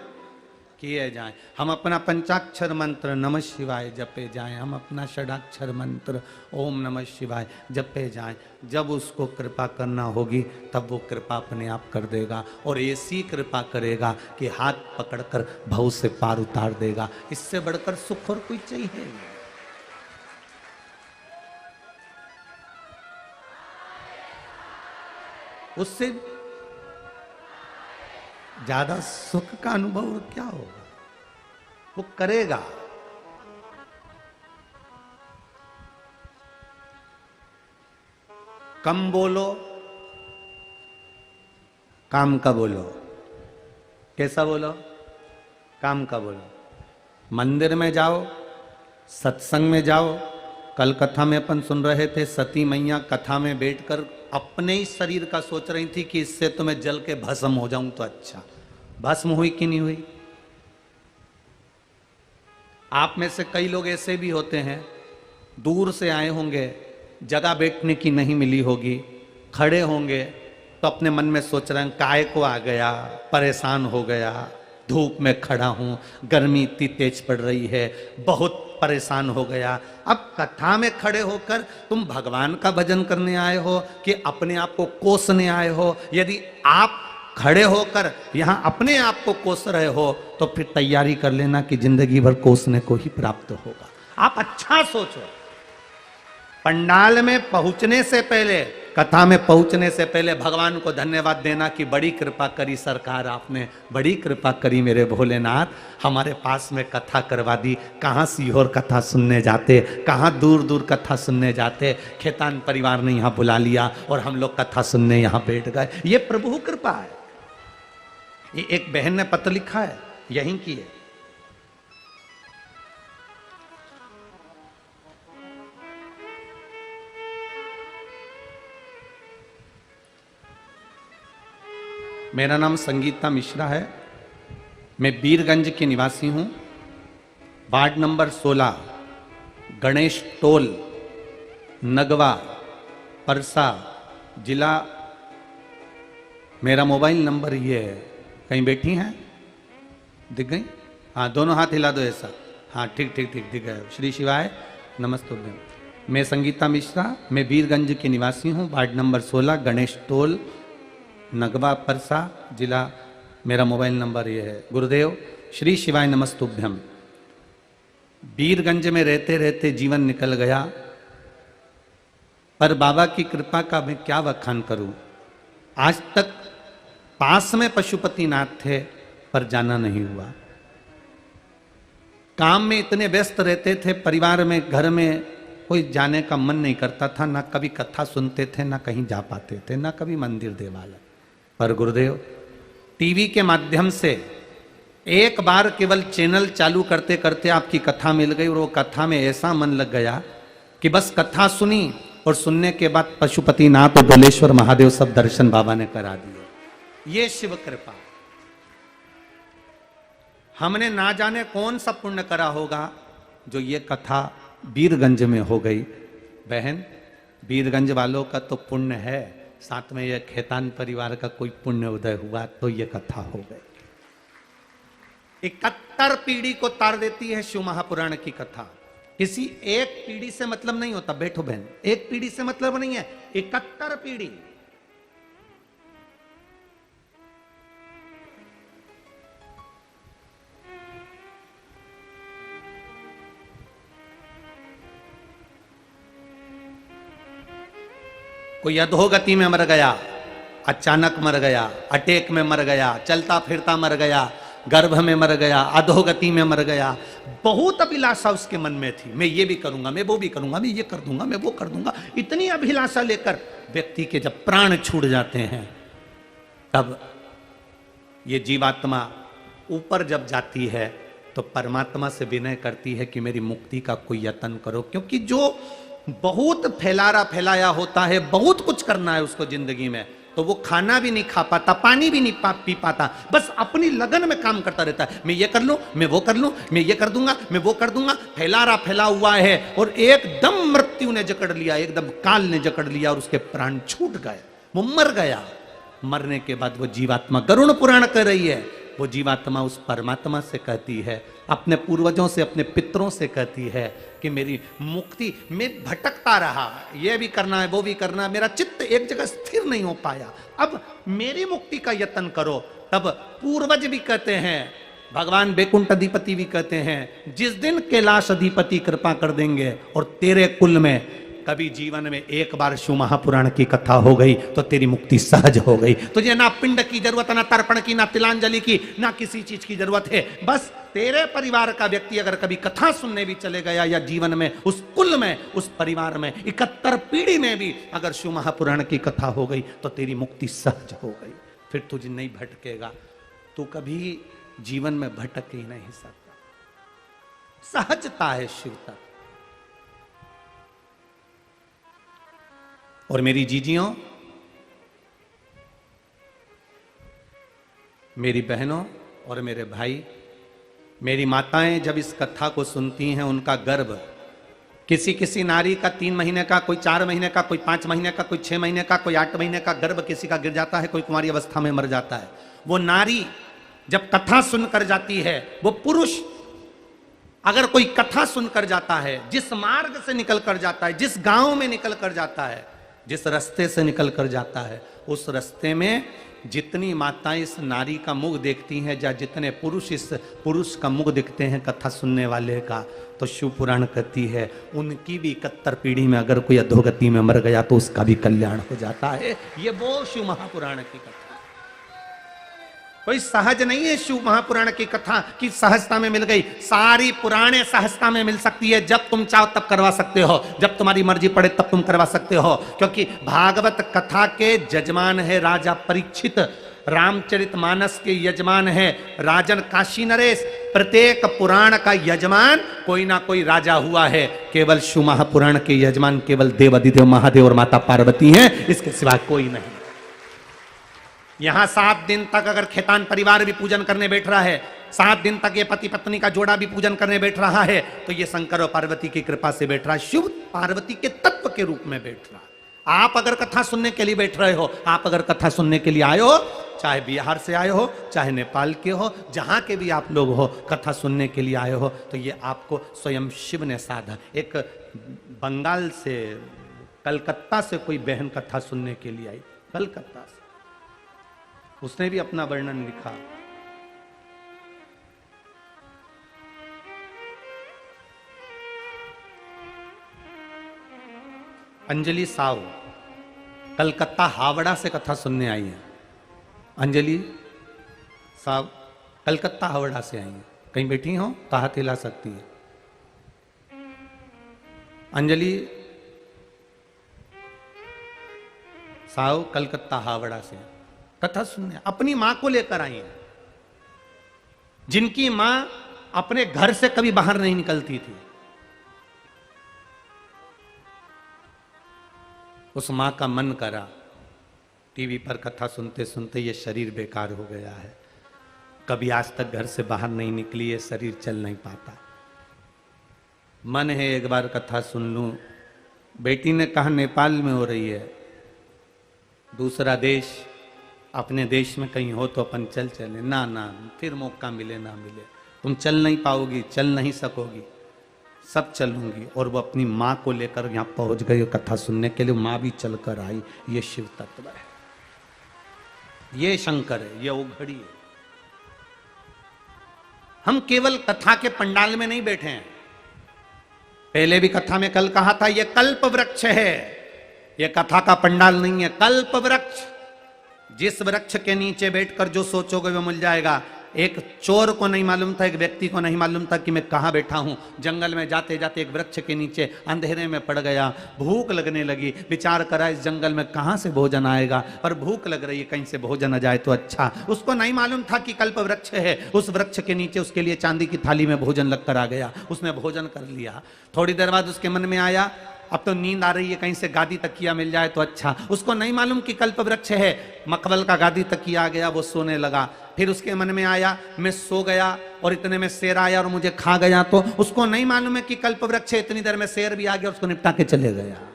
किए जाएं, हम अपना पंचाक्षर मंत्र नमः शिवाय जपे जाएं, हम अपना षडाक्षर मंत्र ओम नमः शिवाय जपे जाएं। जब उसको कृपा करना होगी तब वो कृपा अपने आप कर देगा, और ऐसी कृपा करेगा कि हाथ पकड़कर भव से पार उतार देगा। इससे बढ़कर सुख और कोई चाहिए नहीं। उससे ज्यादा सुख का अनुभव क्या होगा, वो करेगा। कम बोलो, काम का बोलो। कैसा बोलो? काम का बोलो। मंदिर में जाओ, सत्संग में जाओ। कल कथा में अपन सुन रहे थे, सती मैया कथा में बैठकर अपने ही शरीर का सोच रही थी कि इससे तो मैं जल के भस्म हो जाऊं तो अच्छा। भस्म हुई कि नहीं हुई? आप में से कई लोग ऐसे भी होते हैं, दूर से आए होंगे, जगह बैठने की नहीं मिली होगी, खड़े होंगे तो अपने मन में सोच रहे हैं काय को आ गया, परेशान हो गया, धूप में खड़ा हूं, गर्मी इतनी तेज पड़ रही है, बहुत परेशान हो गया। अब कथा में खड़े होकर तुम भगवान का भजन करने आए हो कि अपने आप को कोसने आए हो? यदि आप खड़े होकर यहां अपने आप को कोस रहे हो तो फिर तैयारी कर लेना कि जिंदगी भर कोसने को ही प्राप्त होगा। आप अच्छा सोचो। पंडाल में पहुंचने से पहले, कथा में पहुंचने से पहले भगवान को धन्यवाद देना कि बड़ी कृपा करी सरकार, आपने बड़ी कृपा करी मेरे भोलेनाथ, हमारे पास में कथा करवा दी। कहाँ सीहोर कथा सुनने जाते, कहाँ दूर दूर कथा सुनने जाते, खेतान परिवार ने यहाँ बुला लिया और हम लोग कथा सुनने यहाँ बैठ गए। ये प्रभु कृपा है। ये एक बहन ने पत्र लिखा है, यहीं की है। मेरा नाम संगीता मिश्रा है, मैं बीरगंज के निवासी हूं, ward number 16, Ganesh toll, Nagwa, Parsa जिला। मेरा मोबाइल नंबर ये है। कहीं बैठी हैं? दिख गई? हाँ, दोनों हाथ हिला दो ऐसा। हाँ, ठीक ठीक ठीक, दिख गए। श्री शिवाय नमस्तुभ्यम। मैं संगीता मिश्रा, मैं बीरगंज के निवासी हूँ, ward number 16, Ganesh toll, Nagwa, Parsa जिला। मेरा मोबाइल नंबर ये है। गुरुदेव श्री शिवाय नमस्तुभ्यम। बीरगंज में रहते रहते जीवन निकल गया, पर बाबा की कृपा का मैं क्या बखान करूं। आज तक पास में पशुपतिनाथ थे पर जाना नहीं हुआ। काम में इतने व्यस्त रहते थे, परिवार में, घर में कोई जाने का मन नहीं करता था, ना कभी कथा सुनते थे, ना कहीं जा पाते थे, ना कभी मंदिर देवालय। पर गुरुदेव टीवी के माध्यम से एक बार केवल चैनल चालू करते करते आपकी कथा मिल गई, और वो कथा में ऐसा मन लग गया कि बस कथा सुनी, और सुनने के बाद पशुपतिनाथ और डोलेश्वर महादेव सब दर्शन बाबा ने करा दिए। ये शिव कृपा। हमने ना जाने कौन सा पुण्य करा होगा जो ये कथा बीरगंज में हो गई। बहन, बीरगंज वालों का तो पुण्य है, साथ में यह खेतान परिवार का कोई पुण्य उदय हुआ तो ये कथा हो गई। 71 पीढ़ी को तार देती है शिव महापुराण की कथा। किसी एक पीढ़ी से मतलब नहीं होता। बैठो बहन, एक पीढ़ी से मतलब नहीं है, 71 पीढ़ी। कोई अधोगति में मर गया, अचानक मर गया, अटैक में मर गया, चलता फिरता मर गया, गर्भ में मर गया, अधोगति में मर गया। बहुत अभिलाषा उसके मन में थी, मैं ये भी करूंगा, मैं वो भी करूंगा, मैं ये कर दूंगा, मैं वो कर दूंगा। इतनी अभिलाषा लेकर व्यक्ति के जब प्राण छूट जाते हैं, तब ये जीवात्मा ऊपर जब जाती है तो परमात्मा से विनय करती है कि मेरी मुक्ति का कोई यत्न करो। क्योंकि जो बहुत फैलाया होता है, बहुत कुछ करना है उसको जिंदगी में, तो वो खाना भी नहीं खा पाता, पानी भी नहीं पी पाता, बस अपनी लगन में काम करता रहता है। मैं ये कर लूं, मैं वो कर लूं, मैं ये कर दूंगा, मैं वो कर दूंगा, फैला हुआ है। और एकदम मृत्यु ने जकड़ लिया, एकदम काल ने जकड़ लिया और उसके प्राण छूट गए, वो मर गया। मरने के बाद वो जीवात्मा, गरुड़ पुराण कर रही है, वो जीवात्मा उस परमात्मा से कहती है, अपने पूर्वजों से, अपने पितरों से कहती है कि मेरी मुक्ति, मैं भटकता रहा, ये भी करना है, वो भी करना है, मेरा चित्त एक जगह स्थिर नहीं हो पाया, अब मेरी मुक्ति का यत्न करो। तब पूर्वज भी कहते हैं, भगवान बैकुंठ अधिपति भी कहते हैं, जिस दिन कैलाश अधिपति कृपा कर देंगे और तेरे कुल में कभी जीवन में एक बार शिव महापुराण की कथा हो गई तो तेरी मुक्ति सहज हो गई। तुझे ना पिंड की जरूरत, ना तर्पण की, ना तिलांजलि की, ना किसी चीज की जरूरत है। बस तेरे परिवार का व्यक्ति अगर कभी कथा सुनने भी चले गया, या जीवन में उस कुल में, उस परिवार में 71 पीढ़ी में भी अगर शिव महापुराण की कथा हो गई तो तेरी मुक्ति सहज हो गई। फिर तुझे नहीं भटकेगा, तू कभी जीवन में भटक ही नहीं सकता। सहजता है शिव तक। और मेरी जीजियों, मेरी बहनों और मेरे भाई, मेरी माताएं जब इस कथा को सुनती हैं, उनका गर्भ, किसी किसी नारी का 3 महीने का, कोई 4 महीने का, कोई 5 महीने का, कोई 6 महीने का, कोई 8 महीने का गर्भ किसी का गिर जाता है, कोई कुंवारी अवस्था में मर जाता है। वो नारी जब कथा सुनकर जाती है, वो पुरुष अगर कोई कथा सुनकर जाता है, जिस मार्ग से निकल कर जाता है, जिस गांव में निकल कर जाता है, जिस रास्ते से निकल कर जाता है, उस रास्ते में जितनी माताएं इस नारी का मुख देखती हैं, या जितने पुरुष इस पुरुष का मुख देखते हैं कथा सुनने वाले का, तो शिव पुराण कहती है उनकी भी 71 पीढ़ी में अगर कोई अधोगति में मर गया तो उसका भी कल्याण हो जाता है। ये वो शिव महापुराण की कथा, कोई सहज नहीं है। शिव महापुराण की कथा की सहजता में मिल गई, सारी पुराणे सहजता में मिल सकती है। जब तुम चाहो तब करवा सकते हो, जब तुम्हारी मर्जी पड़े तब तुम करवा सकते हो, क्योंकि भागवत कथा के यजमान है राजा परीक्षित, रामचरितमानस के यजमान है राजन काशी नरेश। प्रत्येक पुराण का यजमान कोई ना कोई राजा हुआ है। केवल शिव महापुराण के यजमान केवल देव अधिदेव महादेव और माता पार्वती हैं, इसके सिवा कोई नहीं। यहां 7 दिन तक अगर खेतान परिवार भी पूजन करने बैठ रहा है, 7 दिन तक ये पति पत्नी का जोड़ा भी पूजन करने बैठ रहा है, तो ये शंकर और पार्वती की कृपा से बैठ रहा है, शिव पार्वती के तत्व के रूप में बैठ रहा है। आप अगर कथा सुनने के लिए बैठ रहे हो, आप अगर कथा सुनने के लिए आए हो, चाहे बिहार से आए हो, चाहे नेपाल के हो, जहां के भी आप लोग हो, कथा सुनने के लिए आए हो, तो ये आपको स्वयं शिव ने साधा। एक बंगाल से, कलकत्ता से कोई बहन कथा सुनने के लिए आई, कलकत्ता से, उसने भी अपना वर्णन लिखा। अंजलि साव कलकत्ता हावड़ा से कथा सुनने आई है। अंजलि साव कलकत्ता हावड़ा से आई है। कहीं बैठी हो तो हाथ हिला सकती है। अंजलि साव कलकत्ता हावड़ा से कथा सुनने अपनी मां को लेकर आई है, जिनकी मां अपने घर से कभी बाहर नहीं निकलती थी। उस मां का मन करा, टीवी पर कथा सुनते सुनते ये शरीर बेकार हो गया है, कभी आज तक घर से बाहर नहीं निकली, ये शरीर चल नहीं पाता, मन है एक बार कथा सुन लूं। बेटी ने कहा नेपाल में हो रही है, दूसरा देश, अपने देश में कहीं हो तो अपन चल चले। ना ना, फिर मौका मिले ना मिले, तुम चल नहीं पाओगी, चल नहीं सकोगी, सब चलूंगी। और वो अपनी माँ को लेकर यहाँ पहुंच गई कथा सुनने के लिए, माँ भी चलकर आई। ये शिव तत्व है, ये शंकर है, ये उघड़ी है। हम केवल कथा के पंडाल में नहीं बैठे हैं। पहले भी कथा में कल कहा था, ये कल्प वृक्ष है, ये कथा का पंडाल नहीं है, कल्प वृक्ष। जिस वृक्ष के नीचे बैठकर जो सोचोगे वो मिल जाएगा। एक चोर को नहीं मालूम था, एक व्यक्ति को नहीं मालूम था कि मैं कहाँ बैठा हूँ। जंगल में जाते जाते एक वृक्ष के नीचे अंधेरे में पड़ गया, भूख लगने लगी, विचार करा इस जंगल में कहाँ से भोजन आएगा, पर भूख लग रही है, कहीं से भोजन आ जाए तो अच्छा। उसको नहीं मालूम था कि कल्प वृक्ष है, उस वृक्ष के नीचे उसके लिए चांदी की थाली में भोजन लगकर आ गया, उसने भोजन कर लिया। थोड़ी देर बाद उसके मन में आया, अब तो नींद आ रही है, कहीं से गादी तकिया मिल जाए तो अच्छा। उसको नहीं मालूम कि कल्प वृक्ष है। मखमल का गादी तकिया आ गया, वो सोने लगा। फिर उसके मन में आया मैं सो गया और इतने में शेर आया और मुझे खा गया, तो उसको नहीं मालूम है कि कल्प वृक्ष है। इतनी देर में शेर भी आ गया, उसको निपटा के चले गया।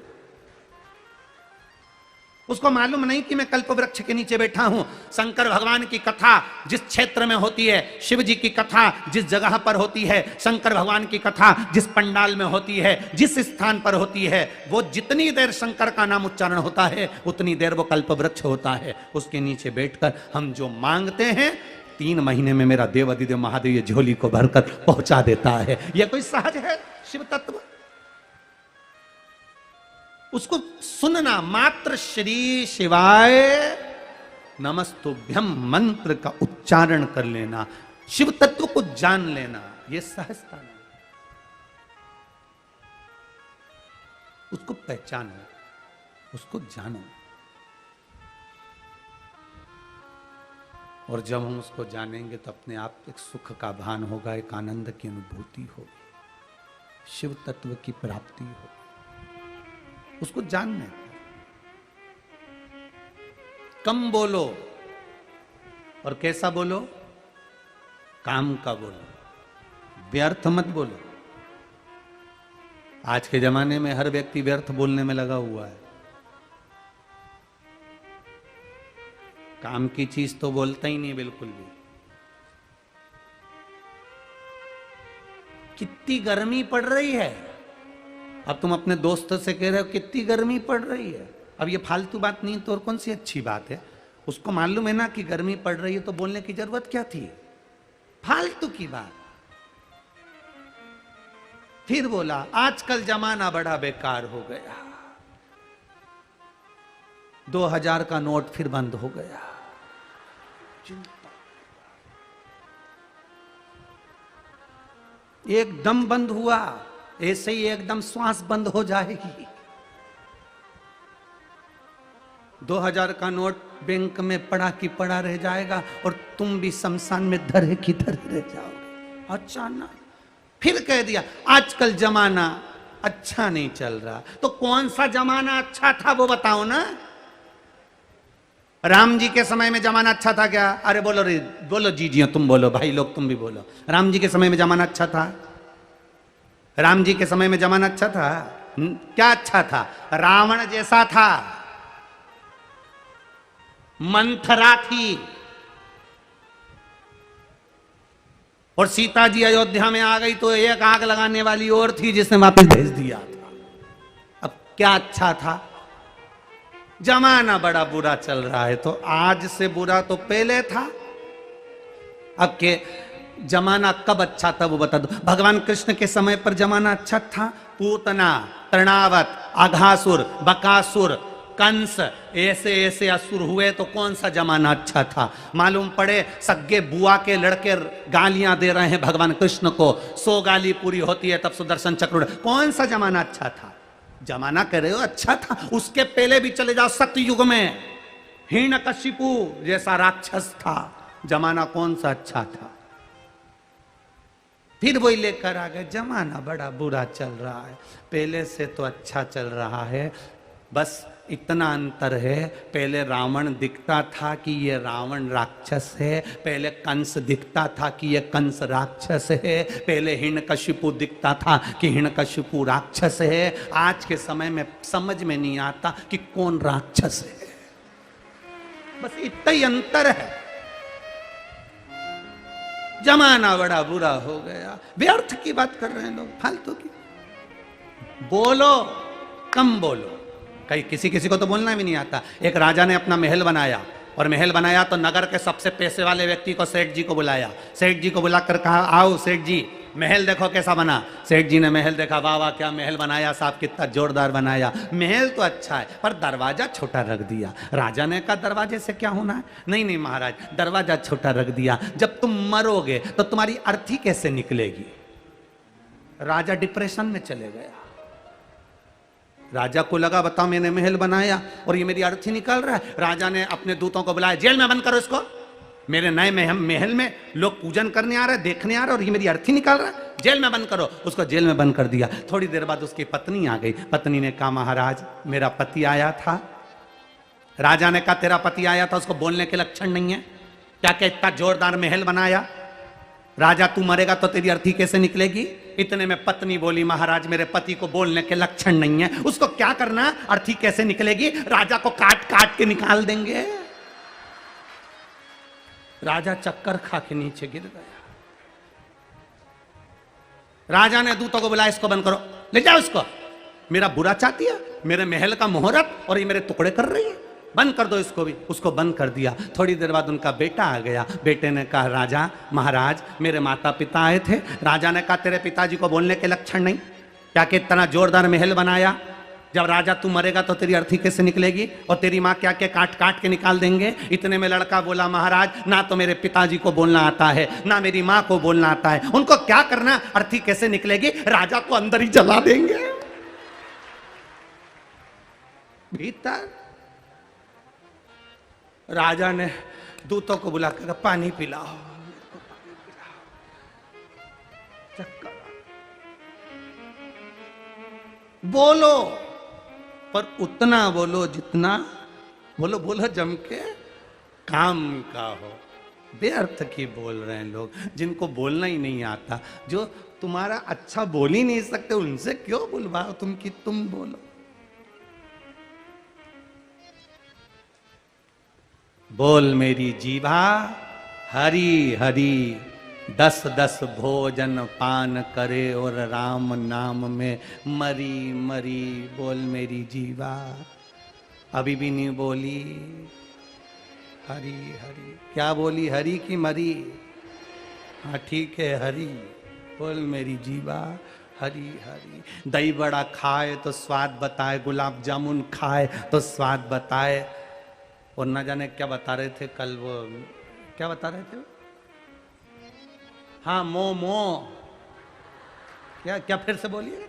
उसको मालूम नहीं कि मैं कल्प वृक्ष के नीचे बैठा हूं। शंकर भगवान की कथा जिस क्षेत्र में होती है, शिव जी की कथा जिस जगह पर होती है, शंकर भगवान की कथा जिस पंडाल में होती है, जिस स्थान पर होती है, वो जितनी देर शंकर का नाम उच्चारण होता है उतनी देर वो कल्प वृक्ष होता है। उसके नीचे बैठकर हम जो मांगते हैं 3 महीने में मेरा देव अधिदेव महादेव ये झोली को भरकर पहुंचा देता है। यह कोई सहज है शिव तत्व? उसको सुनना मात्र, श्री शिवाय नमस्तुभ्यम मंत्र का उच्चारण कर लेना, शिव तत्व को जान लेना, यह सहजता नहीं। उसको पहचानो, उसको जानो, और जब हम उसको जानेंगे तो अपने आप एक सुख का भान होगा, एक आनंद की अनुभूति होगी, शिव तत्व की प्राप्ति होगी। उसको जानने, कम बोलो और कैसा बोलो? काम का बोलो, व्यर्थ मत बोलो। आज के जमाने में हर व्यक्ति व्यर्थ बोलने में लगा हुआ है। काम की चीज तो बोलता ही नहीं बिल्कुल भी। कितनी गर्मी पड़ रही है, अब तुम अपने दोस्त से कह रहे हो कितनी गर्मी पड़ रही है। अब ये फालतू बात नहीं तो और कौन सी अच्छी बात है? उसको मालूम है ना कि गर्मी पड़ रही है, तो बोलने की जरूरत क्या थी? फालतू की बात। फिर बोला आजकल जमाना बड़ा बेकार हो गया, 2000 का नोट फिर बंद हो गया। चिंता एकदम बंद हुआ, ऐसे ही एकदम श्वास बंद हो जाएगी। 2000 का नोट बैंक में पड़ा की पड़ा रह जाएगा और तुम भी शमशान में धरे की धरे रह जाओगे। अचानक फिर कह दिया आजकल जमाना अच्छा नहीं चल रहा। तो कौन सा जमाना अच्छा था वो बताओ ना। राम जी के समय में जमाना अच्छा था क्या? अरे बोलो रे, बोलो जी तुम बोलो, भाई लोग तुम भी बोलो। राम जी के समय में जमाना अच्छा था? राम जी के समय में जमाना अच्छा था? क्या अच्छा था? रावण जैसा था, मंथरा थी, और सीता जी अयोध्या में आ गई तो एक आग लगाने वाली और थी जिसने वापस भेज दिया था। अब क्या अच्छा था? जमाना बड़ा बुरा चल रहा है, तो आज से बुरा तो पहले था। अब के जमाना कब अच्छा था वो बता दो। भगवान कृष्ण के समय पर जमाना अच्छा था? पूतना, तृणावत, अघासुर, बकासुर, कंस, ऐसे ऐसे असुर हुए तो कौन सा जमाना अच्छा था? मालूम पड़े सग्गे बुआ के लड़के गालियां दे रहे हैं भगवान कृष्ण को, 100 गाली पूरी होती है तब सुदर्शन चक्र। कौन सा जमाना अच्छा था? जमाना कह रहे हो अच्छा था। उसके पहले भी चले जाओ, सतयुग में हिरण्यकशिपु जैसा राक्षस था, जमाना कौन सा अच्छा था? फिर वही लेकर आ गए जमाना बड़ा बुरा चल रहा है, पहले से तो अच्छा चल रहा है। बस इतना अंतर है, पहले रावण दिखता था कि ये रावण राक्षस है, पहले कंस दिखता था कि ये कंस राक्षस है, पहले हिरण्यकशिपु दिखता था कि हिरण्यकशिपु राक्षस है। आज के समय में समझ में नहीं आता कि कौन राक्षस है, बस इतना ही अंतर है। जमाना बड़ा बुरा हो गया। व्यर्थ की बात कर रहे हैं लोग, फालतू की। बोलो, कम बोलो। कहीं किसी किसी को तो बोलना भी नहीं आता। एक राजा ने अपना महल बनाया, और महल बनाया तो नगर के सबसे पैसे वाले व्यक्ति को, सेठ जी को बुलाया। सेठ जी को बुलाकर कहा आओ सेठ जी, महल देखो कैसा बना। सेठ जी ने महल देखा, वाह वाह क्या महल बनाया साहब, कितना जोरदार बनाया। महल तो अच्छा है पर दरवाजा छोटा रख दिया। राजा ने कहा दरवाजे से क्या होना है? नहीं नहीं महाराज, दरवाजा छोटा रख दिया, जब तुम मरोगे तो तुम्हारी अर्थी कैसे निकलेगी। राजा डिप्रेशन में चले गया। राजा को लगा बताओ मैंने महल बनाया और ये मेरी अर्थी निकल रहा है। राजा ने अपने दूतों को बुलाया, जेल में बंद करो इसको। मेरे नए महल में लोग पूजन करने आ रहे, देखने आ रहे, और ये मेरी अर्थी निकाल रहा है, जेल में बंद करो। उसको जेल में बंद कर दिया। थोड़ी देर बाद उसकी पत्नी आ गई। पत्नी ने कहा, महाराज मेरा पति आया था। राजा ने कहा, तेरा पति आया था, उसको बोलने के लक्षण नहीं है क्या? क्या इतना जोरदार महल बनाया? राजा तू मरेगा तो तेरी अर्थी कैसे निकलेगी? इतने में पत्नी बोली, महाराज मेरे पति को बोलने के लक्षण नहीं है, उसको क्या करना, अर्थी कैसे निकलेगी? राजा को काट काट के निकाल देंगे। राजा चक्कर खा के नीचे गिर गया। राजा ने दूतों को बुलाया, इसको बंद करो, ले जाओ इसको, मेरा बुरा चाहती है, मेरे महल का मुहूर्त, और ये मेरे टुकड़े कर रही है, बंद कर दो इसको भी। उसको बंद कर दिया। थोड़ी देर बाद उनका बेटा आ गया। बेटे ने कहा, राजा महाराज मेरे माता पिता आए थे। राजा ने कहा, तेरे पिताजी को बोलने के लक्षण नहीं क्या कि इतना जोरदार महल बनाया? जब राजा तू मरेगा तो तेरी अर्थी कैसे निकलेगी? और तेरी माँ क्या क्या काट काट के निकाल देंगे। इतने में लड़का बोला, महाराज ना तो मेरे पिताजी को बोलना आता है, ना मेरी माँ को बोलना आता है, उनको क्या करना, अर्थी कैसे निकलेगी? राजा को अंदर ही जला देंगे। भीतर राजा ने दूतों को बुला कर पानी पिलाओ, चक्कर। बोलो पर उतना बोलो जितना बोलो, बोलो जम के काम का हो। व्यर्थ की बोल रहे हैं लोग, जिनको बोलना ही नहीं आता, जो तुम्हारा अच्छा बोल ही नहीं सकते, उनसे क्यों बुलवाओ तुम कि तुम बोलो। बोल मेरी जीभा हरि हरि, 10-10 भोजन पान करे और राम नाम में मरी मरी। बोल मेरी जीवा, अभी भी नहीं बोली हरि हरि। क्या बोली, हरि की मरी? हाँ ठीक है, हरि। बोल मेरी जीवा हरि हरि। दही बड़ा खाए तो स्वाद बताए, गुलाब जामुन खाए तो स्वाद बताए, और न जाने क्या बता रहे थे कल, वो क्या बता रहे थे? हाँ मोमो, क्या क्या फिर से बोलिए?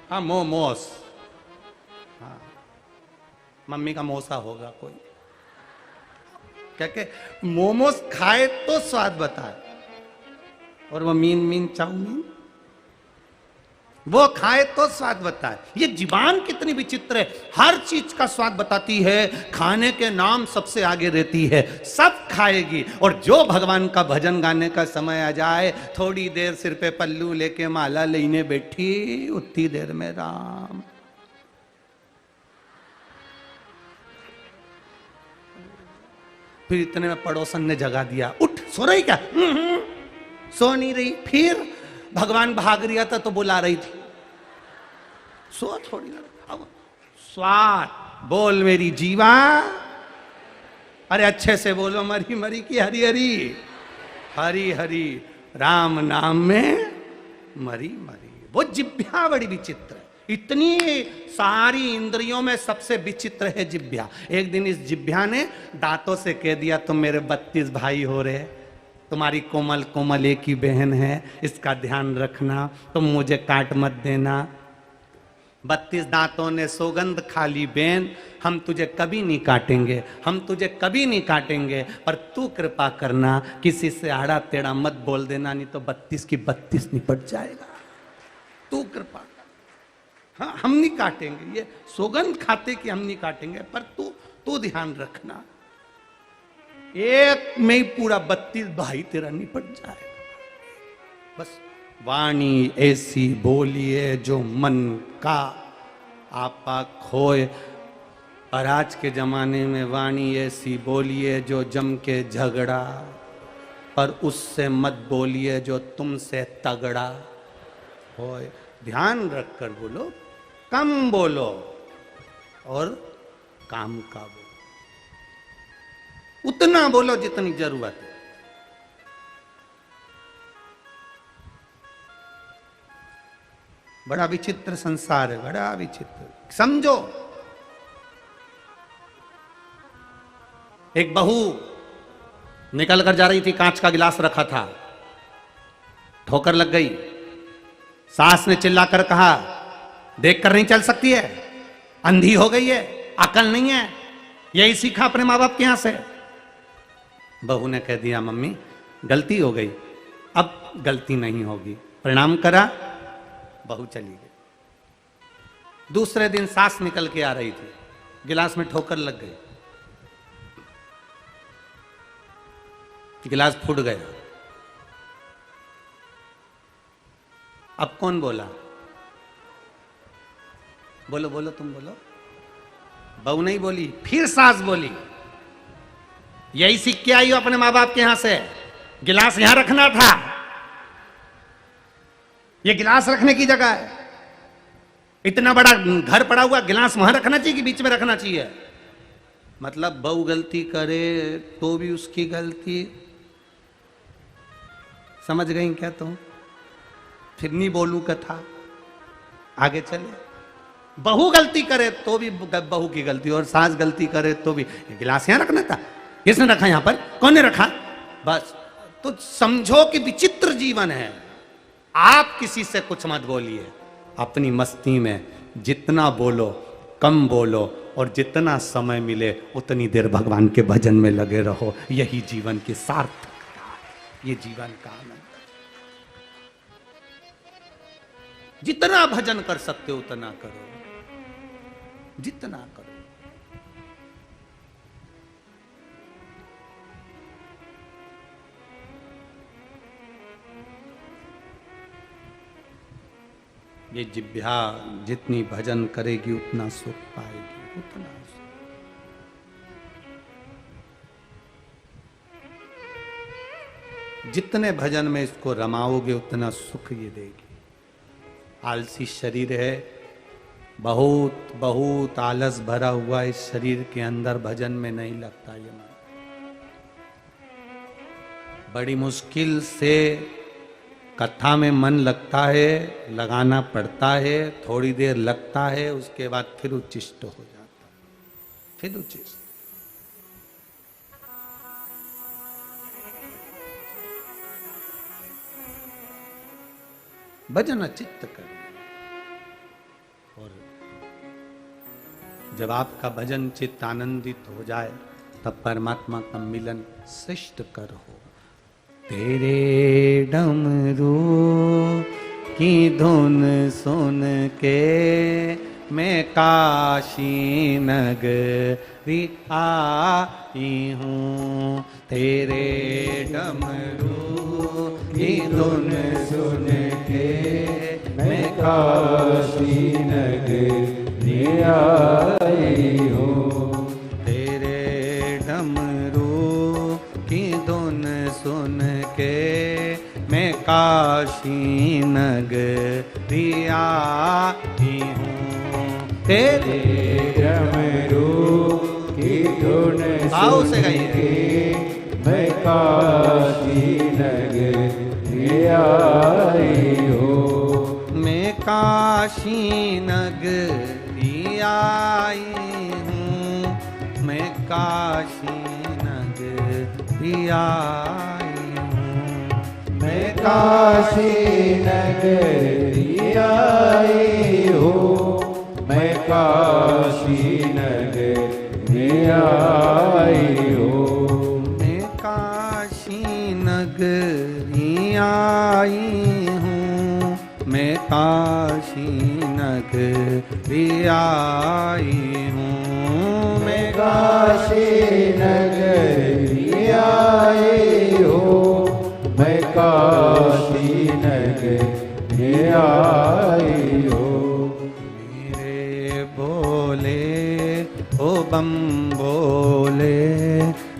हाँ मोमोस। हाँ मम्मी का मोसा होगा कोई। क्या क्या मोमोस खाए तो स्वाद बताए, और वो मीन मीन चाउमीन वो खाए तो स्वाद बताए। ये जीवान कितनी विचित्र है, हर चीज का स्वाद बताती है, खाने के नाम सबसे आगे रहती है, सब खाएगी। और जो भगवान का भजन गाने का समय आ जाए, थोड़ी देर सिर पे पल्लू लेके माला लेने बैठी, उतनी देर में राम। फिर इतने में पड़ोसन ने जगा दिया, उठ सो रही क्या? सो नहीं रही। फिर भगवान भाग रहा था तो बुला रही थी, सो थोड़ी अब स्वाद। बोल मेरी जीवा, अरे अच्छे से बोलो, मरी मरी की हरी हरी, हरी हरी राम नाम में मरी मरी। वो जिभ्या बड़ी विचित्र है, इतनी सारी इंद्रियों में सबसे विचित्र है जिभ्या। एक दिन इस जिभ्या ने दांतों से कह दिया, तुम मेरे 32 भाई हो रहे, तुम्हारी कोमल कोमल एक ही बहन है, इसका ध्यान रखना, तुम मुझे काट मत देना। 32 दांतों ने सौगंध खा ली, बहन हम तुझे कभी नहीं काटेंगे, हम तुझे कभी नहीं काटेंगे, पर तू कृपा करना किसी से आड़ा टेढ़ा मत बोल देना, नहीं तो 32 की 32 निपट जाएगा। तू कृपा कर, हाँ हम नहीं काटेंगे, ये सौगंध खाते कि हम नहीं काटेंगे, पर तू ध्यान रखना, एक में ही पूरा 32 भाई तेरा निपट जाएगा। बस वाणी ऐसी बोलिए जो मन का आपा खोए। और आज के जमाने में वाणी ऐसी बोलिए जो जम के झगड़ा, पर उससे मत बोलिए जो तुमसे तगड़ा होए। ध्यान रख कर बोलो, कम बोलो और काम का बोलो, उतना बोलो जितनी जरूरत है। बड़ा विचित्र संसार है, बड़ा विचित्र। समझो, एक बहू निकल कर जा रही थी, कांच का गिलास रखा था, ठोकर लग गई। सास ने चिल्लाकर कहा, देखकर नहीं चल सकती है, अंधी हो गई है, अकल नहीं है, यही सीखा अपने माँ बाप के यहां से। बहू ने कह दिया मम्मी गलती हो गई, अब गलती नहीं होगी। प्रणाम करा, बहू चली गई। दूसरे दिन सास निकल के आ रही थी, गिलास में ठोकर लग गई, गिलास फूट गया। अब कौन बोला? बोलो बोलो, तुम बोलो। बहू नहीं बोली, फिर सास बोली, यही सीख के आई हो अपने माँ बाप के यहां से, गिलास यहां रखना था, ये गिलास रखने की जगह है, इतना बड़ा घर पड़ा हुआ, गिलास वहां रखना चाहिए कि बीच में रखना चाहिए? मतलब बहू गलती करे तो भी उसकी गलती। समझ गई क्या तुम? फिर नहीं बोलूं कथा, आगे चले। बहू गलती करे तो भी बहू की गलती, और सास गलती करे तो भी। गिलास यहां रखना था, किसने रखा यहां पर? कौन ने रखा? बस। तो समझो कि विचित्र जीवन है। आप किसी से कुछ मत बोलिए, अपनी मस्ती में जितना बोलो कम बोलो, और जितना समय मिले उतनी देर भगवान के भजन में लगे रहो। यही जीवन की सार्थकता है, ये जीवन का आनंद। जितना भजन कर सकते हो उतना करो, जितना करो। ये जिह्वा जितनी भजन करेगी उतना सुख पाएगी, उतना सुख। जितने भजन में इसको रमाओगे उतना सुख ये देगी। आलसी शरीर है, बहुत बहुत आलस भरा हुआ इस शरीर के अंदर, भजन में नहीं लगता ये मन। बड़ी मुश्किल से कथा में मन लगता है, लगाना पड़ता है, थोड़ी देर लगता है, उसके बाद फिर उच्चिष्ट हो जाता है, फिर उच्चिष्ट। भजन चित्त करें, और जब आपका भजन चित्त आनंदित हो जाए तब परमात्मा का मिलन श्रेष्ठ कर हो। तेरे डमरू की धुन सुन के मैं काशी नगरी आई हूँ। तेरे डमरू की धुन सुन के मैं काशी नगरी आई हूँ। तेरे डमरू की धुन सुन के मैं काशी नगरी आई हूँ। तेरे डमरू की धुन भाव से सुन गाइए। के मैं काशी नगरी आई हूँ। मैं काशी नगरी आई हूँ। मैं काशी नगरी आई हूँ। मैं काशी नगरी आई हूँ। मैं काशी नगरी आई हूँ। मैं काशी नगरी आई हूँ। मैं काशी नगरी आई हूँ। मैं काशी नगरी आई हूँ। मैं काशी नगरी आई हूँ। मेरे बोले ओ बम बोले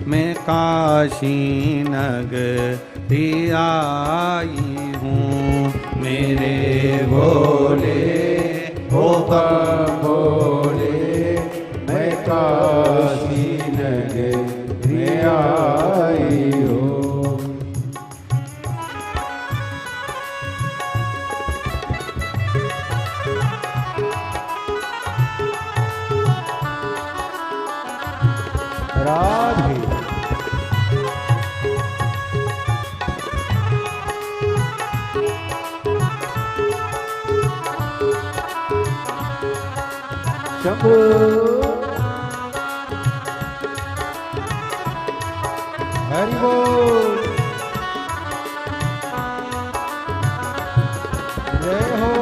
मैं काशी नगरी आई हूँ। मेरे बोले ओ बम बोले मैं काशी नगरी आई हूँ। राधे शंभू हरि बोल जय हो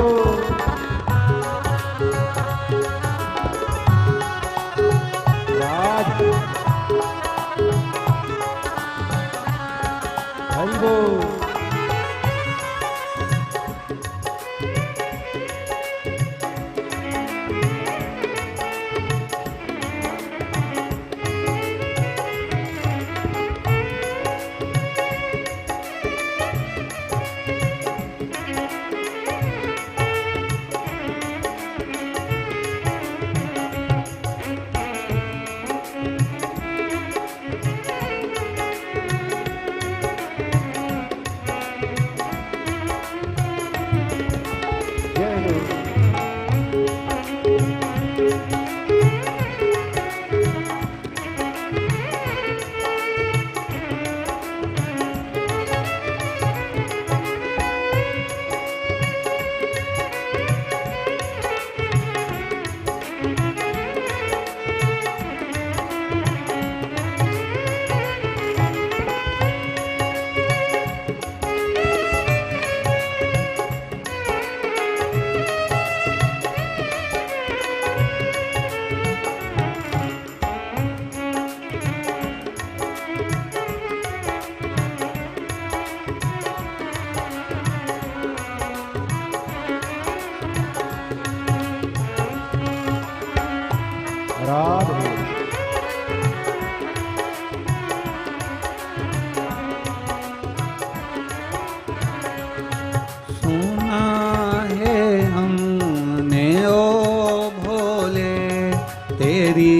राज हरि बोल राधे सुना है हमने ओ भोले तेरी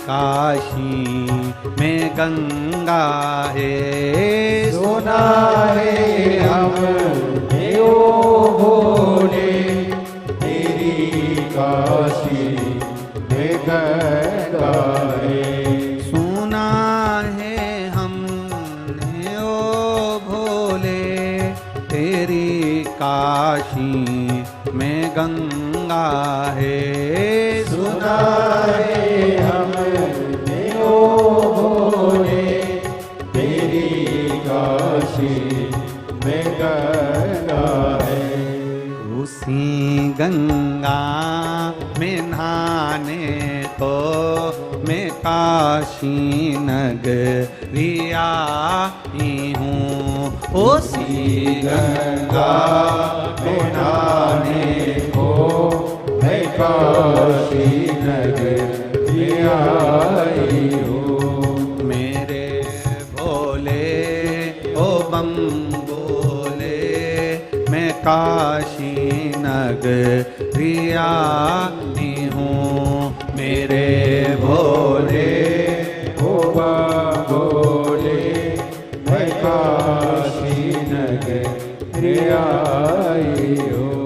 काशी में गंगा है। सुना है हमने ओ भोले तेरी काशी में गंगा है। सुना है हमने ओ भोले तेरी काशी में गंगा है। सुना है हमने ओ भोले तेरी काशी में गंगा है। उसी गंगा में नहाने को मैं काशी नगरी आई हूँ। उसी गंगा में नहाने को मैं काशी नगरी आई हूँ। मेरे भोले ओ बम बोले मैं काशी नगरी आई हूँ। मेरे भोले ओ बोले मैं काशी नगरी आई हूँ।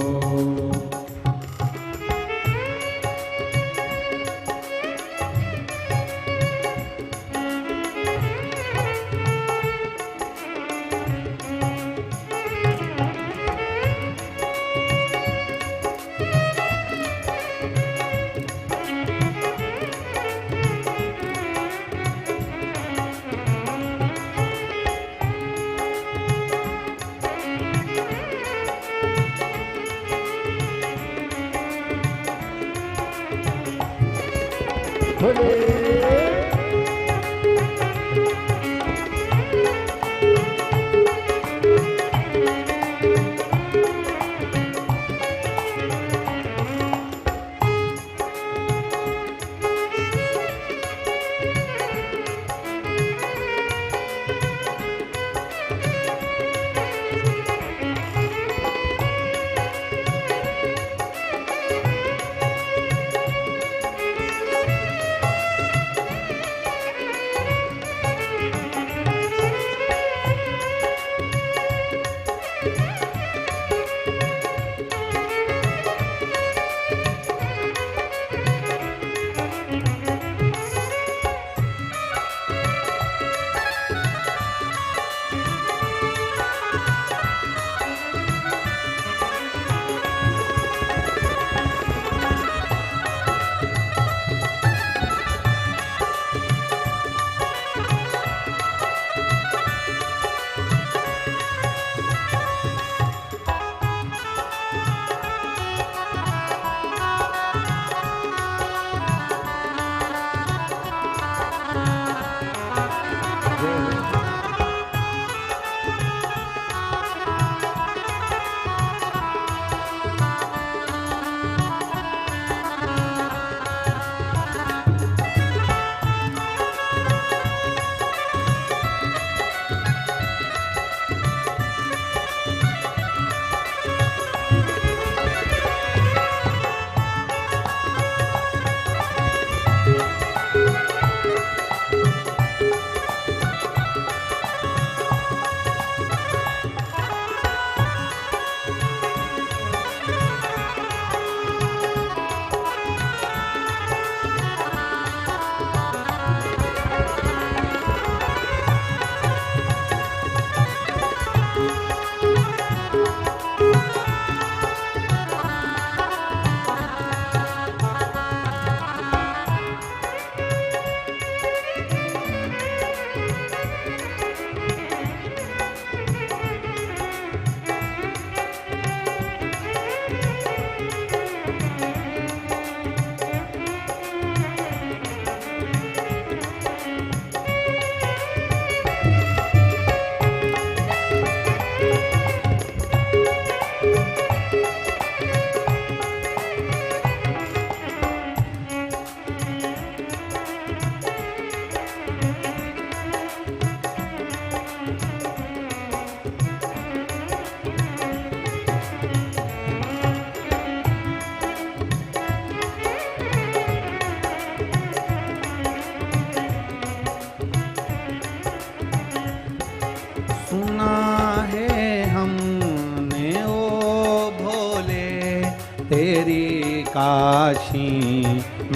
काशी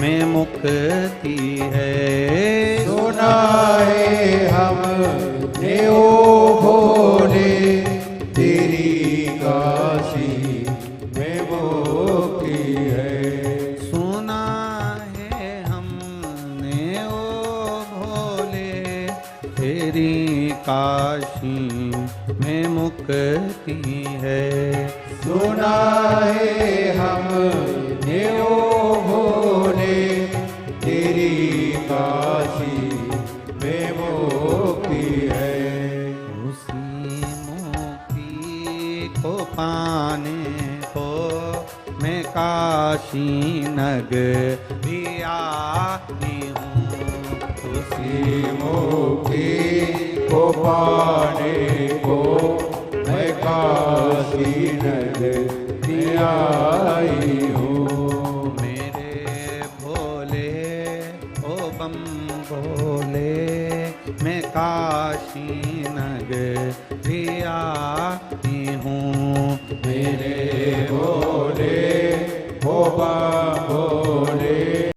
में मुक्ति है। सुना है हमने ओ भोले तेरी काशी में मुक्ति है। सुना है हमने ओ भोले तेरी काशी में मुक्ति है। सुना है हमने ओ भोले तेरी काशी में मुक्ति है। उसी मुक्ति को पाने को मैं काशी नगरी आई हूँ। उसी मुक्ति को पाने को मैं काशी नगरी आई हूँ। मेरे भोले ओ बम भोले मैं काशी नगरी आई हूँ। मेरे भोले